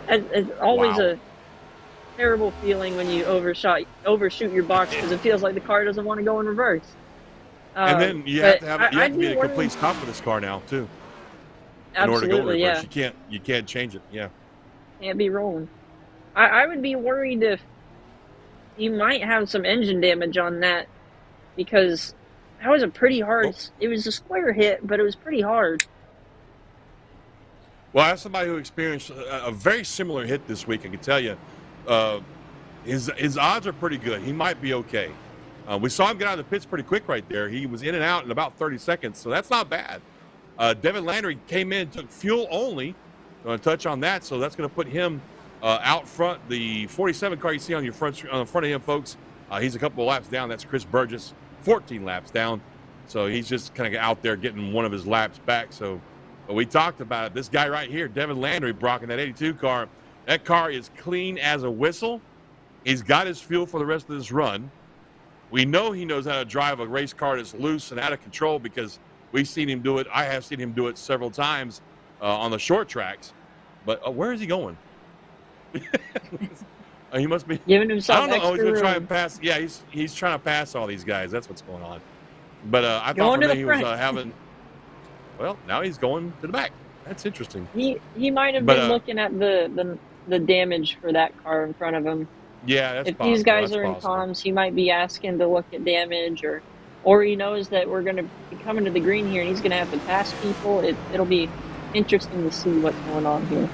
C: It's always a terrible feeling when you overshoot your box, because it feels like the car doesn't want to go in reverse.
B: And then you have to be a complete stop for this car now too. In order to go in reverse, you can't change it. Yeah,
C: can't be rolling. I would be worried if he might have some engine damage on that, because that was a pretty hard. It was a square hit, but it was pretty hard.
B: Well, as somebody who experienced a very similar hit this week, I can tell you, his odds are pretty good. He might be okay. We saw him get out of the pits pretty quick right there. He was in and out in about 30 seconds, so that's not bad. Devin Landry came in, took fuel only. Going to touch on that, so that's going to put him out front. The 47 car you see on the front of him, folks, he's a couple of laps down. That's Chris Burgess, 14 laps down. So he's just kind of out there getting one of his laps back. So we talked about it. This guy right here, Devin Landry, Brock, in that 82 car, that car is clean as a whistle. He's got his fuel for the rest of this run. We know he knows how to drive a race car that's loose and out of control, because we've seen him do it. I have seen him do it several times on the short tracks. But where is he going? He must be
C: giving himself.
B: I don't know.
C: Extra
B: He's going to try
C: room.
B: and pass. Yeah, he's trying to pass all these guys. That's what's going on. But I
C: Going
B: thought for
C: to
B: me he
C: the
B: was
C: front.
B: having. Well, now he's going to the back. That's interesting.
C: He might have been looking at the damage for that car in front of him.
B: Yeah, that's
C: if
B: possible.
C: these guys
B: That's
C: are in
B: possible.
C: comms, he might be asking to look at damage, or he knows that we're going to be coming to the green here and he's going to have to pass people. It'll be interesting to see what's going on here.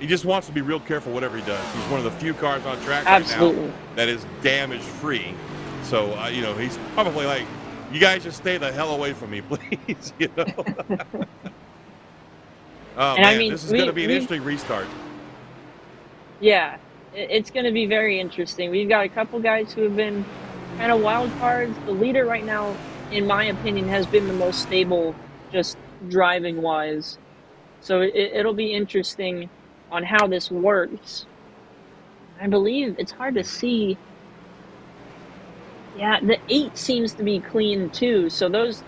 B: He just wants to be real careful whatever he does. He's one of the few cars on track
C: Absolutely.
B: right now that is damage-free. So, he's probably like, you guys just stay the hell away from me, please. Oh,
C: And
B: man,
C: I mean,
B: this is going to be an interesting restart.
C: Yeah, it's going to be very interesting. We've got a couple guys who have been kind of wild cards. The leader right now, in my opinion, has been the most stable, just driving-wise. So it'll be interesting on how this works. I believe it's hard to see. Yeah, the 8 seems to be clean too. So those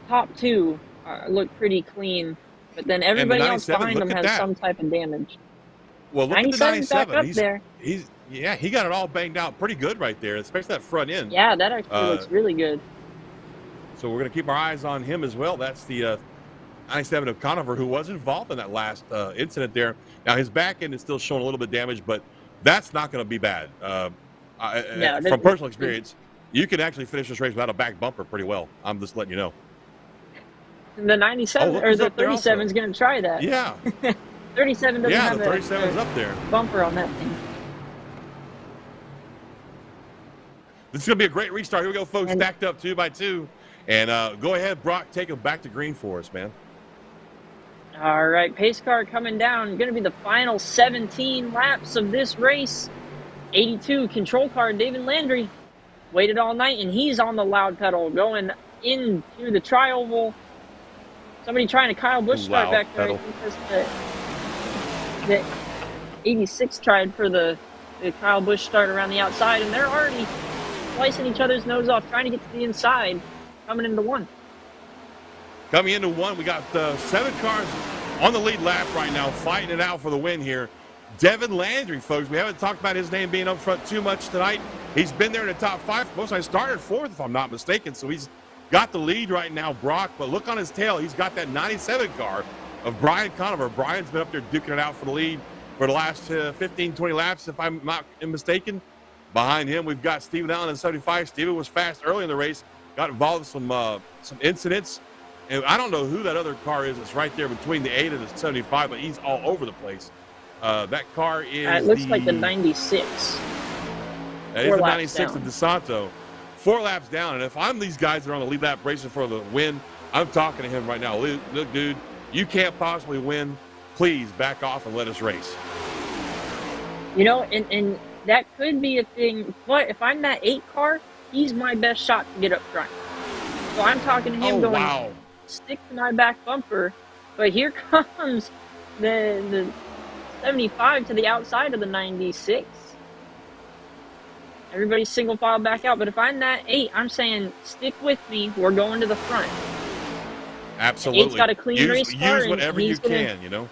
C: top 2 look pretty clean. But then everybody else behind them has some type of damage.
B: Well, look at the 97.
C: Back up there.
B: He got it all banged out pretty good right there, especially that front end.
C: Yeah, that actually looks really good.
B: So we're going to keep our eyes on him as well. That's the 97 of Conover, who was involved in that last incident there. Now, his back end is still showing a little bit of damage, but that's not going to be bad. From personal experience, you can actually finish this race without a back bumper pretty well. I'm just letting you know.
C: The 97
B: look
C: or
B: who's
C: the
B: up there
C: 37 is
B: also.
C: going to try that.
B: Yeah.
C: 37 doesn't
B: Yeah,
C: have
B: the 37's up there.
C: bumper on that thing.
B: This is going to be a great restart. Here we go, folks.
C: And-
B: Stacked up 2 by 2. And go ahead, Brock. Take them back to green for us, man.
C: All right, pace car coming down. Going to be the final 17 laps of this race. 82 control car David Landry waited all night, and he's on the loud pedal going into the tri-oval. Somebody trying to Kyle Busch start
B: Loud
C: back there. I
B: pedal.
C: think that's the 86 tried for the Kyle Busch start around the outside, and they're already slicing each other's nose off, trying to get to the inside, coming into one.
B: Coming into one, we got 7 cars on the lead lap right now, fighting it out for the win here. Devin Landry, folks. We haven't talked about his name being up front too much tonight. He's been there in the top 5 most. I started 4th, if I'm not mistaken, so he's got the lead right now, Brock. But look on his tail. He's got that 97 car of Brian Conover. Brian's been up there duking it out for the lead for the last 15, 20 laps, if I'm not mistaken. Behind him, we've got Steven Allen in 75. Steven was fast early in the race, got involved in some incidents. And I don't know who that other car is that's right there between the 8 and the 75, but he's all over the place. That car is
C: It looks like the 96.
B: That is the 96 of DeSanto. 4 laps down. And if I'm these guys that are on the lead lap racing for the win, I'm talking to him right now. Look, dude, you can't possibly win. Please back off and let us race.
C: You know, and that could be a thing. But if I'm that 8 car, he's my best shot to get up front. So I'm talking to him going, stick to my back bumper. But here comes the 75 to the outside of the 96. Everybody's single file back out. But if I'm that 8, I'm saying, stick with me. We're going to the front.
B: Absolutely.
C: 8's got a clean race car.
B: Use whatever you can, you know.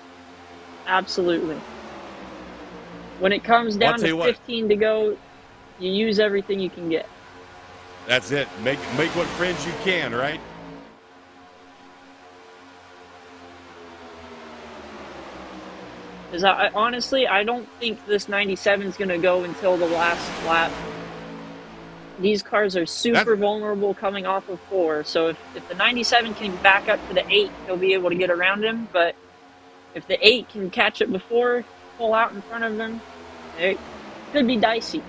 C: Absolutely. When it comes down to 15 to go, you use everything you can get.
B: That's it. Make what friends you can, right?
C: Because honestly, I don't think this 97 is going to go until the last lap. These cars are super vulnerable coming off of 4. So if the 97 can back up to the 8, he'll be able to get around him. But if the 8 can catch it before, pull out in front of him, it could be dicey.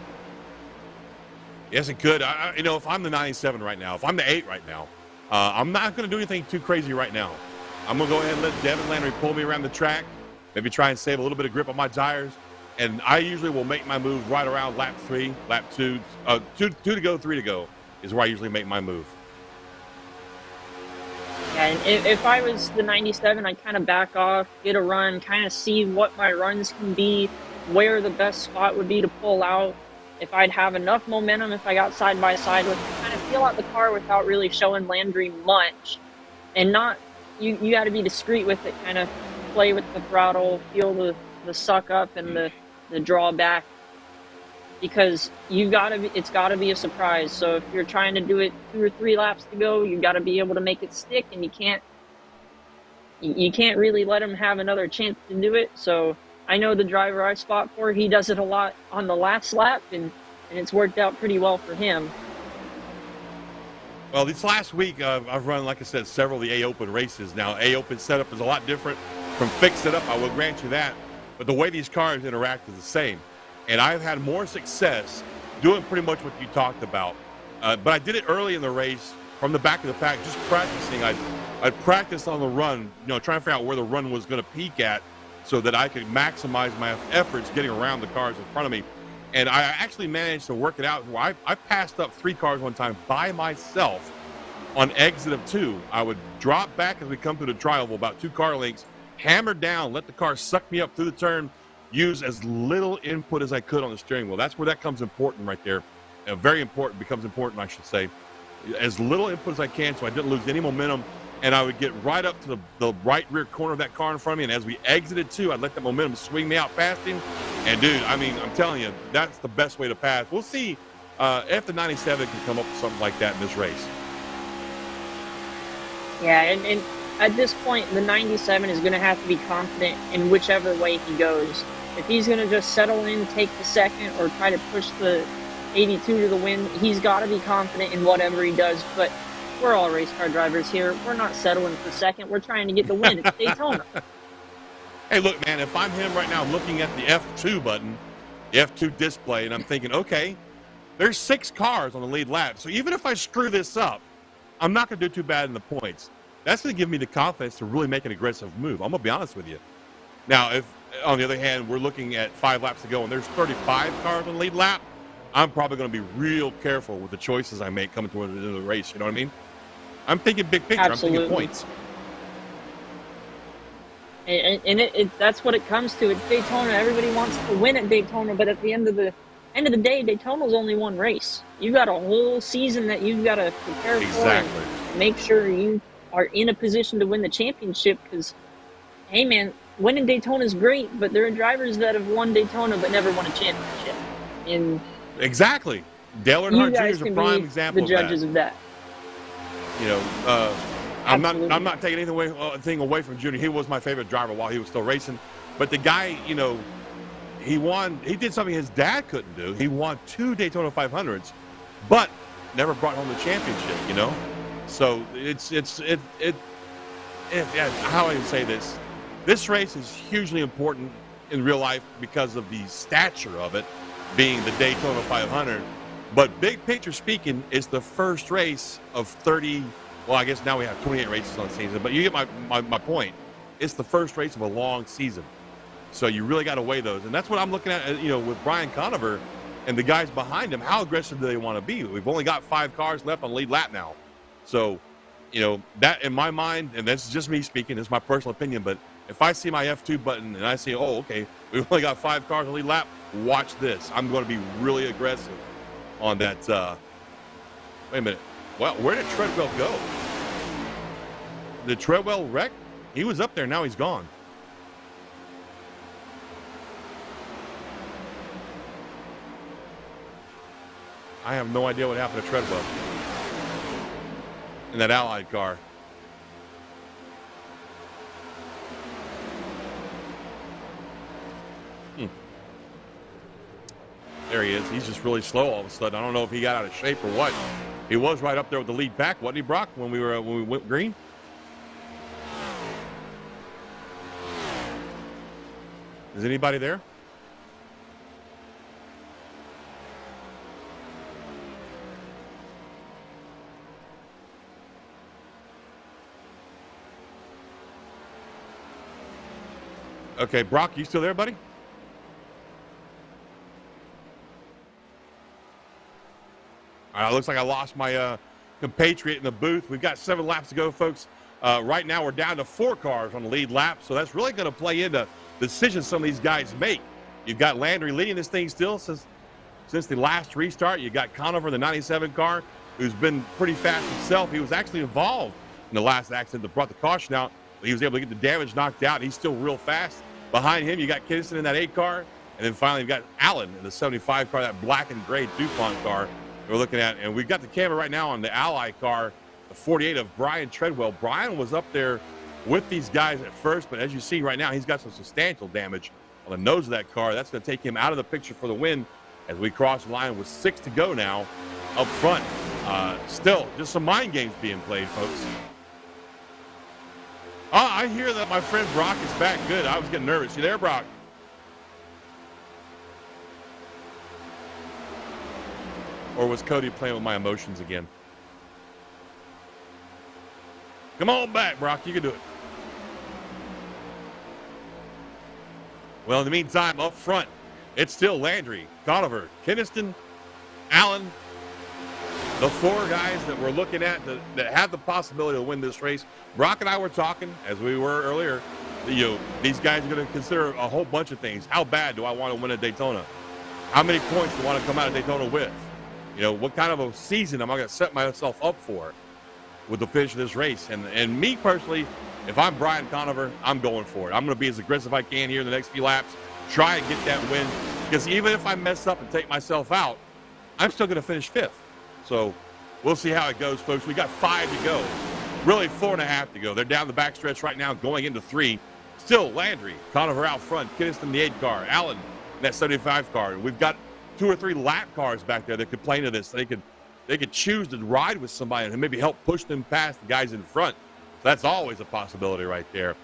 B: Yes, it could. You know, if I'm the 97 right now, if I'm the 8 right now, I'm not going to do anything too crazy right now. I'm going to go ahead and let Devin Landry pull me around the track, maybe try and save a little bit of grip on my tires. And I usually will make my move right around lap 3, lap 2, 2 to go, 3 to go is where I usually make my move.
C: Yeah, and if I was the 97, I'd kind of back off, get a run, kind of see what my runs can be, where the best spot would be to pull out. If I'd have enough momentum, if I got side by side with, kind of feel out the car without really showing Landry much. And not, you got to be discreet with it, kind of play with the throttle, feel the suck up and the drawback, because it's got to be a surprise. So if you're trying to do it 2 or 3 laps to go, you got to be able to make it stick, and you can't really let him have another chance to do it. So I know the driver I spot for, he does it a lot on the last lap, and it's worked out pretty well for him.
B: Well, this last week, I've run, like I said, several of the A-Open races. Now, A-Open setup is a lot different from Fix It Up, I will grant you that. But the way these cars interact is the same. And I've had more success doing pretty much what you talked about. But I did it early in the race from the back of the pack, just practicing. I'd practice on the run, you know, trying to figure out where the run was going to peak at so that I could maximize my efforts getting around the cars in front of me. And I actually managed to work it out where I passed up 3 cars one time by myself on exit of 2. I would drop back as we come through the tri-oval, about 2 car lengths, hammer down, let the car suck me up through the turn, use as little input as I could on the steering wheel. That's where that comes important right there. Very important, becomes important, I should say. As little input as I can so I didn't lose any momentum, and I would get right up to the right rear corner of that car in front of me, and as we exited 2, I'd let that momentum swing me out past him. And, dude, I mean, I'm telling you, that's the best way to pass. We'll see if the 97 can come up with something like that in this race.
C: Yeah, and at this point, the 97 is going to have to be confident in whichever way he goes. If he's going to just settle in, take the second, or try to push the 82 to the win, he's got to be confident in whatever he does. But We're all race car drivers here. We're not settling for second. We're trying to get the win at Daytona.
B: Hey, look, man, if I'm him right now looking at the F2 button, the F2 display, and I'm thinking, okay, there's 6 cars on the lead lap. So even if I screw this up, I'm not going to do too bad in the points. That's going to give me the confidence to really make an aggressive move. I'm going to be honest with you. Now, if, on the other hand, we're looking at 5 laps to go and there's 35 cars on the lead lap, I'm probably going to be real careful with the choices I make coming toward the end of the race. You know what I mean? I'm thinking big picture.
C: Absolutely.
B: I'm thinking points.
C: And that's what it comes to. It's Daytona. Everybody wants to win at Daytona, but at the end of the day, Daytona's only one race. You got a whole season that you've got to prepare
B: Exactly.
C: for and make sure you are in a position to win the championship. Because, hey, man, winning Daytona is great, but there are drivers that have won Daytona but never won a championship. And
B: Exactly. Dale
C: you
B: Earnhardt Jr.
C: guys
B: is a
C: can
B: prime
C: be
B: example
C: the judges
B: of
C: of that.
B: that. You know, I'm
C: Absolutely.
B: not taking anything away from Junior. He was my favorite driver while he was still racing. But the guy, you know, he did something his dad couldn't do. He won 2 Daytona 500s, but never brought home the championship, you know? So how do I say this? This race is hugely important in real life because of the stature of it being the Daytona 500. But big picture speaking, it's the first race of 30. Well, I guess now we have 28 races on the season, but you get my point. It's the first race of a long season. So you really got to weigh those. And that's what I'm looking at, you know, with Brian Conover and the guys behind him. How aggressive do they want to be? We've only got 5 cars left on lead lap now. So, you know, that in my mind, and this is just me speaking, it's my personal opinion, but if I see my F2 button and I see, oh, okay, we've only got 5 cars on lead lap, watch this. I'm going to be really aggressive on that. Wait a minute. Well, where did Treadwell go? Did Treadwell wreck? He was up there. Now he's gone. I have no idea what happened to Treadwell in that Allied car. There he is. He's just really slow all of a sudden. I don't know if he got out of shape or what. He was right up there with the lead pack, wasn't he, Brock, when we went green? Is anybody there? Okay, Brock, you still there, buddy? All right, looks like I lost my compatriot in the booth. We've got 7 laps to go, folks. Right now, we're down to 4 cars on the lead lap, so that's really going to play into decisions some of these guys make. You've got Landry leading this thing still since the last restart. You got Conover, the 97 car, who's been pretty fast himself. He was actually involved in the last accident that brought the caution out. He was able to get the damage knocked out. He's still real fast. Behind him, you got Kinnison in that 8 car, and then finally you've got Allen in the 75 car, that black and gray DuPont car we're looking at. And we've got the camera right now on the Ally car, the 48 of Brian Treadwell. Brian was up there with these guys at first, but as you see right now, he's got some substantial damage on the nose of that car. That's going to take him out of the picture for the win as we cross the line with 6 to go now up front. Still, just some mind games being played, folks. Oh, I hear that my friend Brock is back. Good. I was getting nervous. You there, Brock? Or was Cody playing with my emotions again? Come on back, Brock. You can do it. Well, in the meantime, up front, it's still Landry, Conover, Kinnison, Allen, the 4 guys that we're looking at that have the possibility to win this race. Brock and I were talking, as we were earlier, these guys are going to consider a whole bunch of things. How bad do I want to win at Daytona? How many points do I want to come out of Daytona with? What kind of a season am I going to set myself up for with the finish of this race? And me personally, if I'm Brian Conover, I'm going for it. I'm going to be as aggressive as I can here in the next few laps, try and get that win. Because even if I mess up and take myself out, I'm still going to finish 5th. So we'll see how it goes, folks. We got 5 to go. Really 4.5 to go. They're down the backstretch right now, going into 3. Still Landry, Conover out front, Kinnison in the 8 car, Allen in that 75 car. We've got 2 or 3 lap cars back there that could play into this. They could they could choose to ride with somebody and maybe help push them past the guys in front. So that's always a possibility right there.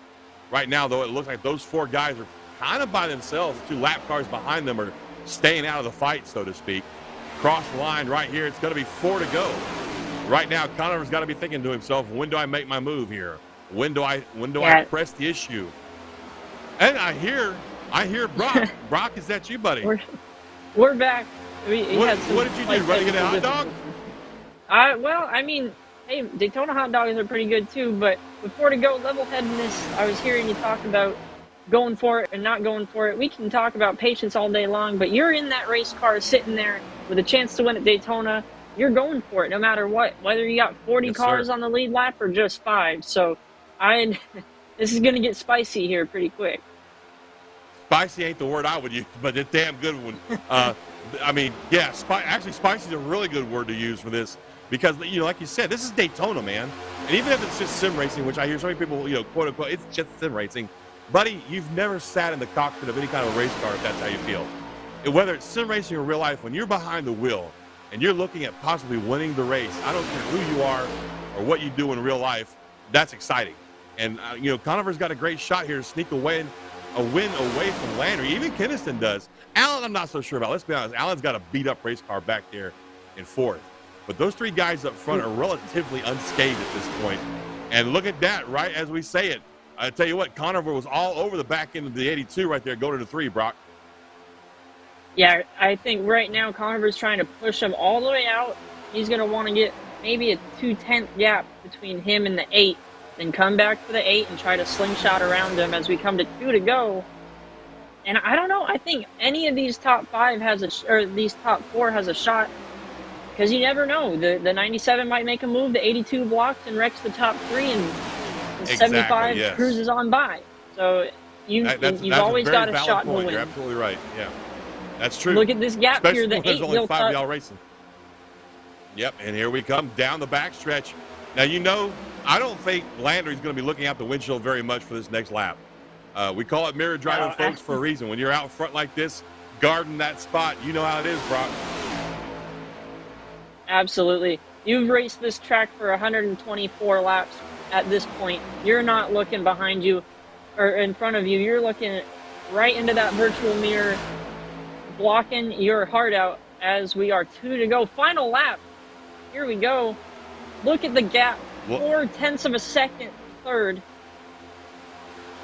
B: Right now, though, it looks like those 4 guys are kind of by themselves. The 2 lap cars behind them are staying out of the fight, so to speak. Cross the line right here. It's going to be 4 to go. Right now, Conover's got to be thinking to himself, when do I make my move here? When do I press the issue? And I hear Brock. Brock, is that you, buddy?
C: We're back.
B: What did you do? Ready to get a hot dog?
C: Well, I mean, hey, Daytona hot dogs are pretty good too, but before to go, level-headedness, I was hearing you talk about going for it and not going for it. We can talk about patience all day long, but you're in that race car sitting there with a chance to win at Daytona. You're going for it no matter what, whether you got 40 cars on the lead lap or just 5. So this is going to get spicy here pretty quick.
B: Spicy ain't the word I would use, but a damn good one. I mean, yeah, actually spicy is a really good word to use for this because, you know, like you said, this is Daytona, man. And even if it's just sim racing, which I hear so many people, you know, quote unquote, it's just sim racing. Buddy, you've never sat in the cockpit of any kind of race car if that's how you feel. And whether it's sim racing or real life, when you're behind the wheel and you're looking at possibly winning the race, I don't care who you are or what you do in real life, that's exciting. And, you know, Conover's got a great shot here to sneak a win away from Landry. Even Keniston does. Allen, I'm not so sure about. Let's be honest. Allen's got a beat-up race car back there in 4th. But those 3 guys up front are relatively unscathed at this point. And look at that, right as we say it. I tell you what, Conover was all over the back end of the 82 right there, going to the 3, Brock.
C: Yeah, I think right now Conover's trying to push him all the way out. He's going to want to get maybe a 2/10 gap between him and the 8, then come back for the 8 and try to slingshot around him as we come to 2 to go. And I don't know. I think any of these top 5 these top 4 has a shot because you never know. The 97 might make a move. The 82 blocks and wrecks the top 3, and the 75 cruises on by. So you've always got a shot to win.
B: You're absolutely right. Yeah, that's true.
C: Look at this gap
B: especially
C: here. The 8
B: there's only 5 y'all racing. Yep, and here we come down the backstretch. Now, you know, I don't think Landry's going to be looking out the windshield very much for this next lap. We call it mirror driving, folks, for a reason. When you're out front like this, guarding that spot, you know how it is, Brock.
C: Absolutely. You've raced this track for 124 laps at this point. You're not looking behind you or in front of you. You're looking right into that virtual mirror, blocking your heart out as we are 2 to go. Final lap. Here we go. Look at the gap. 0.4 of a second, 3rd.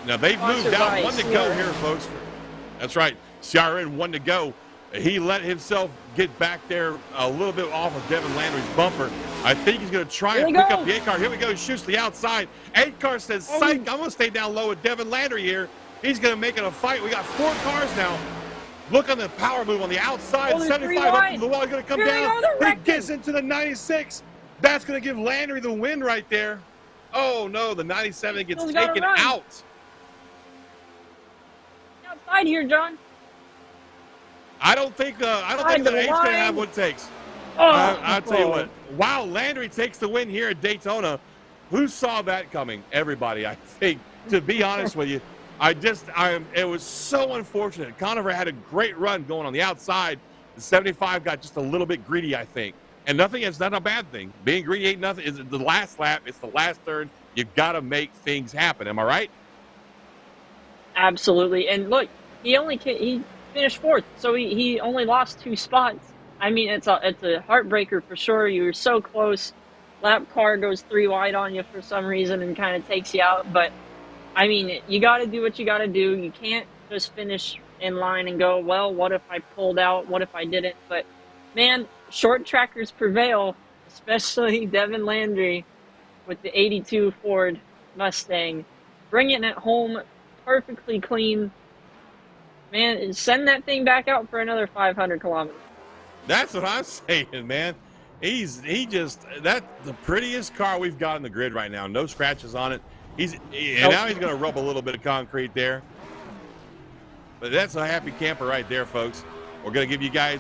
B: Now, they've moved out. 1 to go here, folks. That's right. CRN 1 to go. He let himself get back there a little bit off of Devin Landry's bumper. I think he's going to try and pick up the 8 car. Here we go. He shoots to the outside. 8 car says, psych, I'm going to stay down low with Devin Landry here. He's going to make it a fight. We got 4 cars now. Look on the power move on the outside. 75 up to the wall. He's going to come down. He gets into the 96. That's going to give Landry the win right there. Oh, no. The 97 gets taken out.
C: Outside here, John.
B: I don't think the 8's going to have what it takes. I'll tell you what. Wow, Landry takes the win here at Daytona. Who saw that coming? Everybody, I think. To be honest with you, it was so unfortunate. Conover had a great run going on the outside. The 75 got just a little bit greedy, I think. And nothing is not a bad thing. Being greedy ain't nothing. It's the last lap. It's the last turn. You've got to make things happen. Am I right?
C: Absolutely. And look, he finished 4th, so he only lost 2 spots. I mean, it's a heartbreaker for sure. You were so close. Lap car goes 3 wide on you for some reason and kind of takes you out. But I mean, you got to do what you got to do. You can't just finish in line and go, well, what if I pulled out? What if I didn't? But man, short trackers prevail, especially Devin Landry with the 82 Ford Mustang, bringing it home perfectly clean. Man, send that thing back out for another 500 kilometers.
B: That's what I'm saying, man. That's the prettiest car we've got on the grid right now. No scratches on it. Now he's going to rub a little bit of concrete there. But that's a happy camper right there, folks. We're going to give you guys,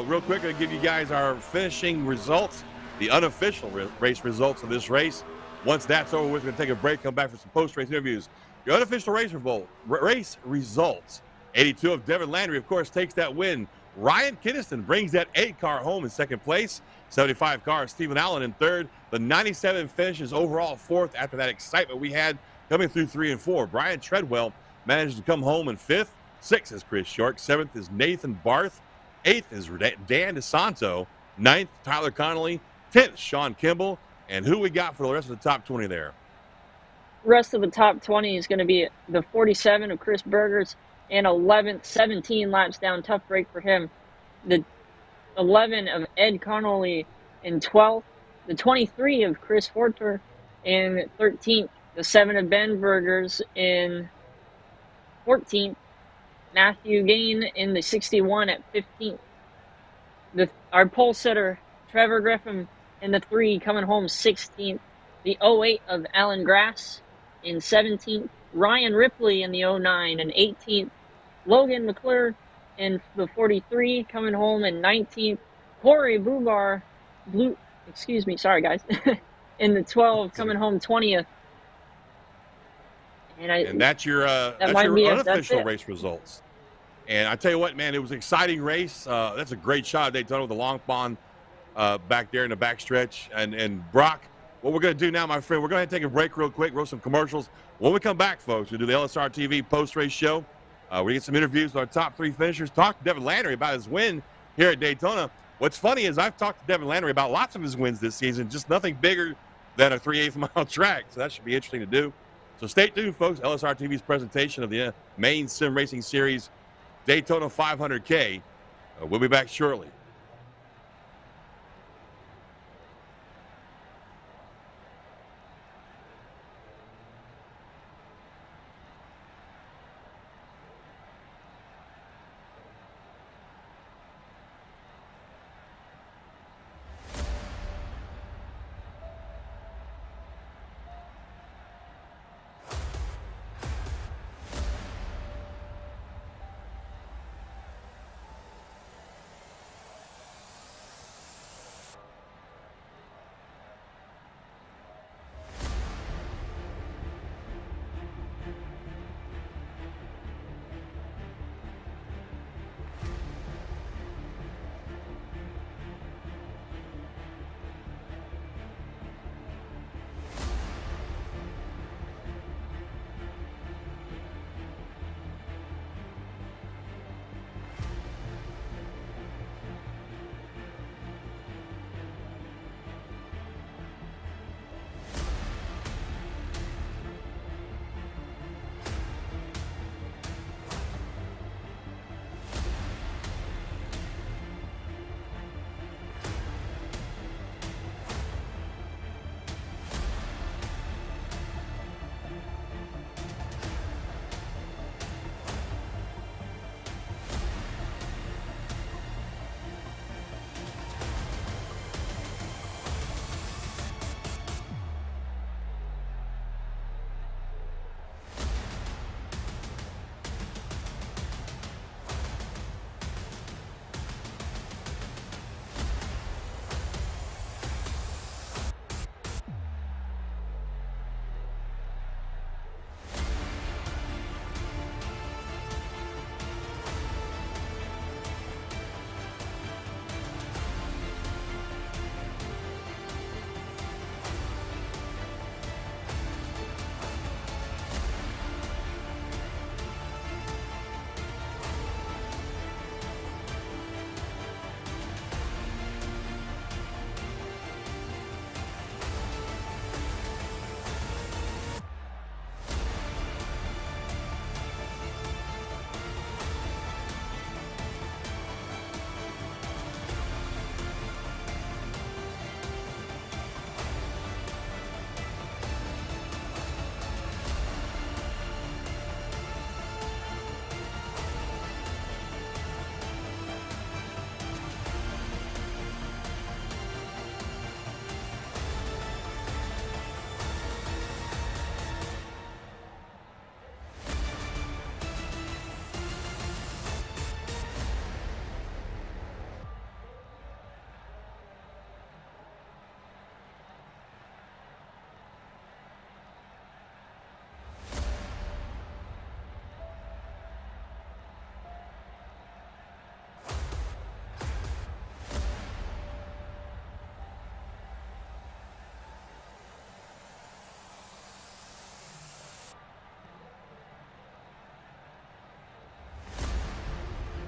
B: real quick, going to give you guys our finishing results, the unofficial race results of this race. Once that's over, we're going to take a break, come back for some post-race interviews. Your unofficial race results. 82 of Devin Landry, of course, takes that win. Ryan Kinnison brings that 8-car home in second place. 75 car Stephen Allen in third. The 97 finishes overall fourth after that excitement we had coming through 3 and 4. Brian Treadwell managed to come home in fifth. Sixth is Chris York. Seventh is Nathan Barth. Eighth is Dan DeSanto. Ninth, Tyler Connolly. 10th, Sean Kimball. And who we got for the rest of the top 20 there?
C: Rest of the top 20 is going to be the 47 of Chris Bergers and 11th, 17 laps down, tough break for him. The 11 of Ed Connolly in 12th, the 23 of Chris Forter in 13th, the 7 of Ben Bergers in 14th, Matthew Gain in the 61 at 15th. Our pole sitter, Trevor Griffin, in the 3 coming home 16th. The 08 of Alan Grass in 17th. Ryan Ripley in the 09 and 18th. Logan McClure in the 43 coming home in 19th. Corey Bubar, sorry guys, in the 12 coming home 20th.
B: And that's your unofficial race results. And I tell you what, man, it was an exciting race. That's a great shot of Daytona with the long pond back there in the backstretch. And Brock, what we're going to do now, my friend, we're going to take a break real quick, roll some commercials. When we come back, folks, we'll do the LSRTV post-race show. We get some interviews with our top 3 finishers. Talk to Devin Landry about his win here at Daytona. What's funny is I've talked to Devin Landry about lots of his wins this season, just nothing bigger than a 3/8 mile track. So that should be interesting to do. So stay tuned, folks. LSRTV's presentation of the Maine Sim Racing Series Daytona 500K. We'll be back shortly.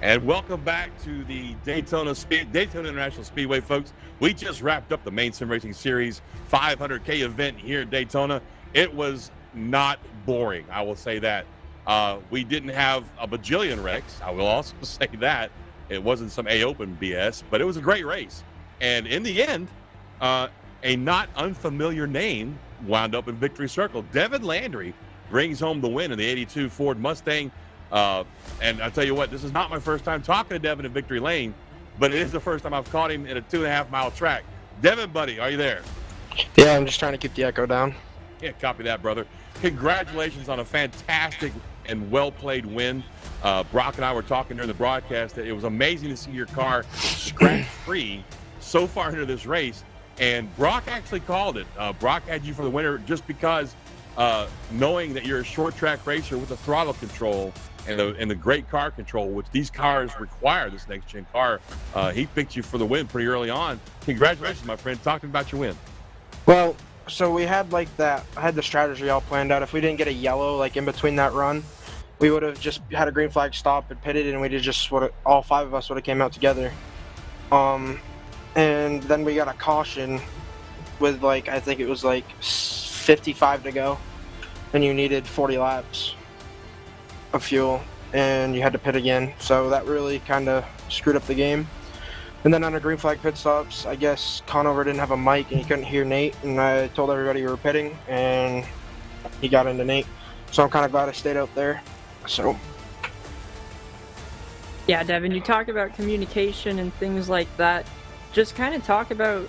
B: And welcome back to the Daytona International Speedway, folks. We just wrapped up the Maine Sim Racing Series 500K event here at Daytona. It was not boring, I will say that. We didn't have a bajillion wrecks. I will also say that. It wasn't some A-Open BS, but it was a great race. And in the end, a not unfamiliar name wound up in victory circle. Devin Landry brings home the win in the 82 Ford Mustang. And I'll tell you what, this is not my first time talking to Devin in victory lane, but it is the first time I've caught him in a 2.5 mile track. Devin, buddy, are you there?
F: Yeah, I'm just trying to keep the echo down.
B: Yeah, copy that, brother. Congratulations on a fantastic and well-played win. Brock and I were talking during the broadcast that it was amazing to see your car scratch-free so far into this race, and Brock actually called it. Brock had you for the winner just because knowing that you're a short-track racer with the throttle control and the great car control, which these cars require, this next-gen car, he picked you for the win pretty early on. Congratulations, my friend. Talk to me about your win.
F: Well, so we had I had the strategy all planned out. If we didn't get a yellow in between that run, we would have just had a green flag stop and pitted, and all 5 of us would have came out together. And then we got a caution with I think it was 55 to go, and you needed 40 laps of fuel, and you had to pit again. So that really kind of screwed up the game. And then on the green flag pit stops, I guess Conover didn't have a mic and he couldn't hear Nate, and I told everybody we were pitting, and he got into Nate. So I'm kind of glad I stayed out there. So
C: Yeah, Devin, you talk about communication and things like that. Just kind of talk about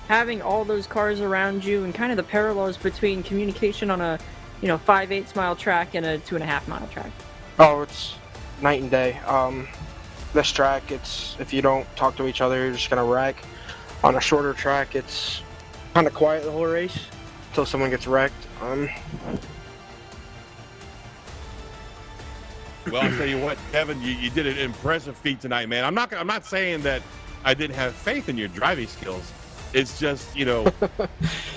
C: having all those cars around you and kind of the parallels between communication on a 5/8 mile track and a 2.5 mile track.
F: Oh, it's night and day. This track, if you don't talk to each other, you're just gonna wreck. On a shorter track, it's kind of quiet the whole race until someone gets wrecked.
B: Well, I'll tell you what, Kevin, you did an impressive feat tonight, man. I'm not saying that I didn't have faith in your driving skills. It's just,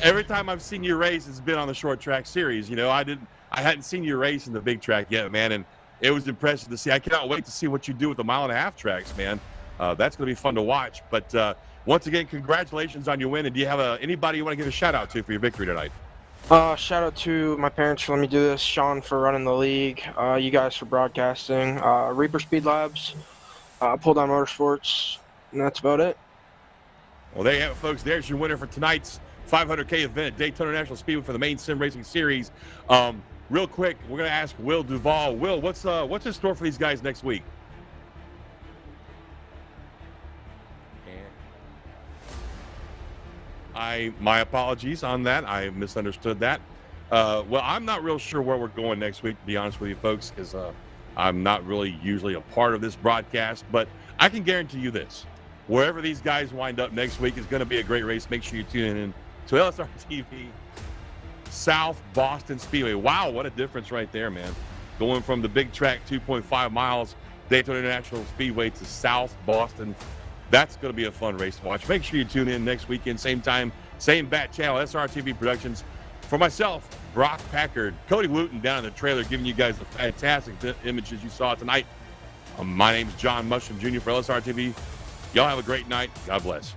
B: every time I've seen you race, it's been on the short track series. I hadn't seen you race in the big track yet, man, and it was impressive to see. I cannot wait to see what you do with the 1.5 tracks, man. That's going to be fun to watch. But once again, congratulations on your win. And do you have anybody you want to give a shout out to for your victory tonight?
F: Shout out to my parents for letting me do this, Sean for running the league, you guys for broadcasting, Reaper Speed Labs, Pull Down Motorsports, and that's about it.
B: Well, there you have it, folks. There's your winner for tonight's 500K event at Daytona National Speedway for the Maine Sim Racing Series. Real quick, we're going to ask Will Duvall. Will, what's in store for these guys next week? My apologies on that. I misunderstood that. Well, I'm not real sure where we're going next week, to be honest with you folks, because I'm not really usually a part of this broadcast. But I can guarantee you this. Wherever these guys wind up next week is going to be a great race. Make sure you tune in to LSRTV South Boston Speedway. Wow, what a difference right there, man. Going from the big track, 2.5 miles, Daytona International Speedway to South Boston. That's going to be a fun race to watch. Make sure you tune in next weekend, same time, same bat channel, SRTV Productions. For myself, Brock Packard, Cody Wooten down in the trailer, giving you guys the fantastic images you saw tonight. My name's John Mushroom Jr. for LSRTV. Y'all have a great night. God bless.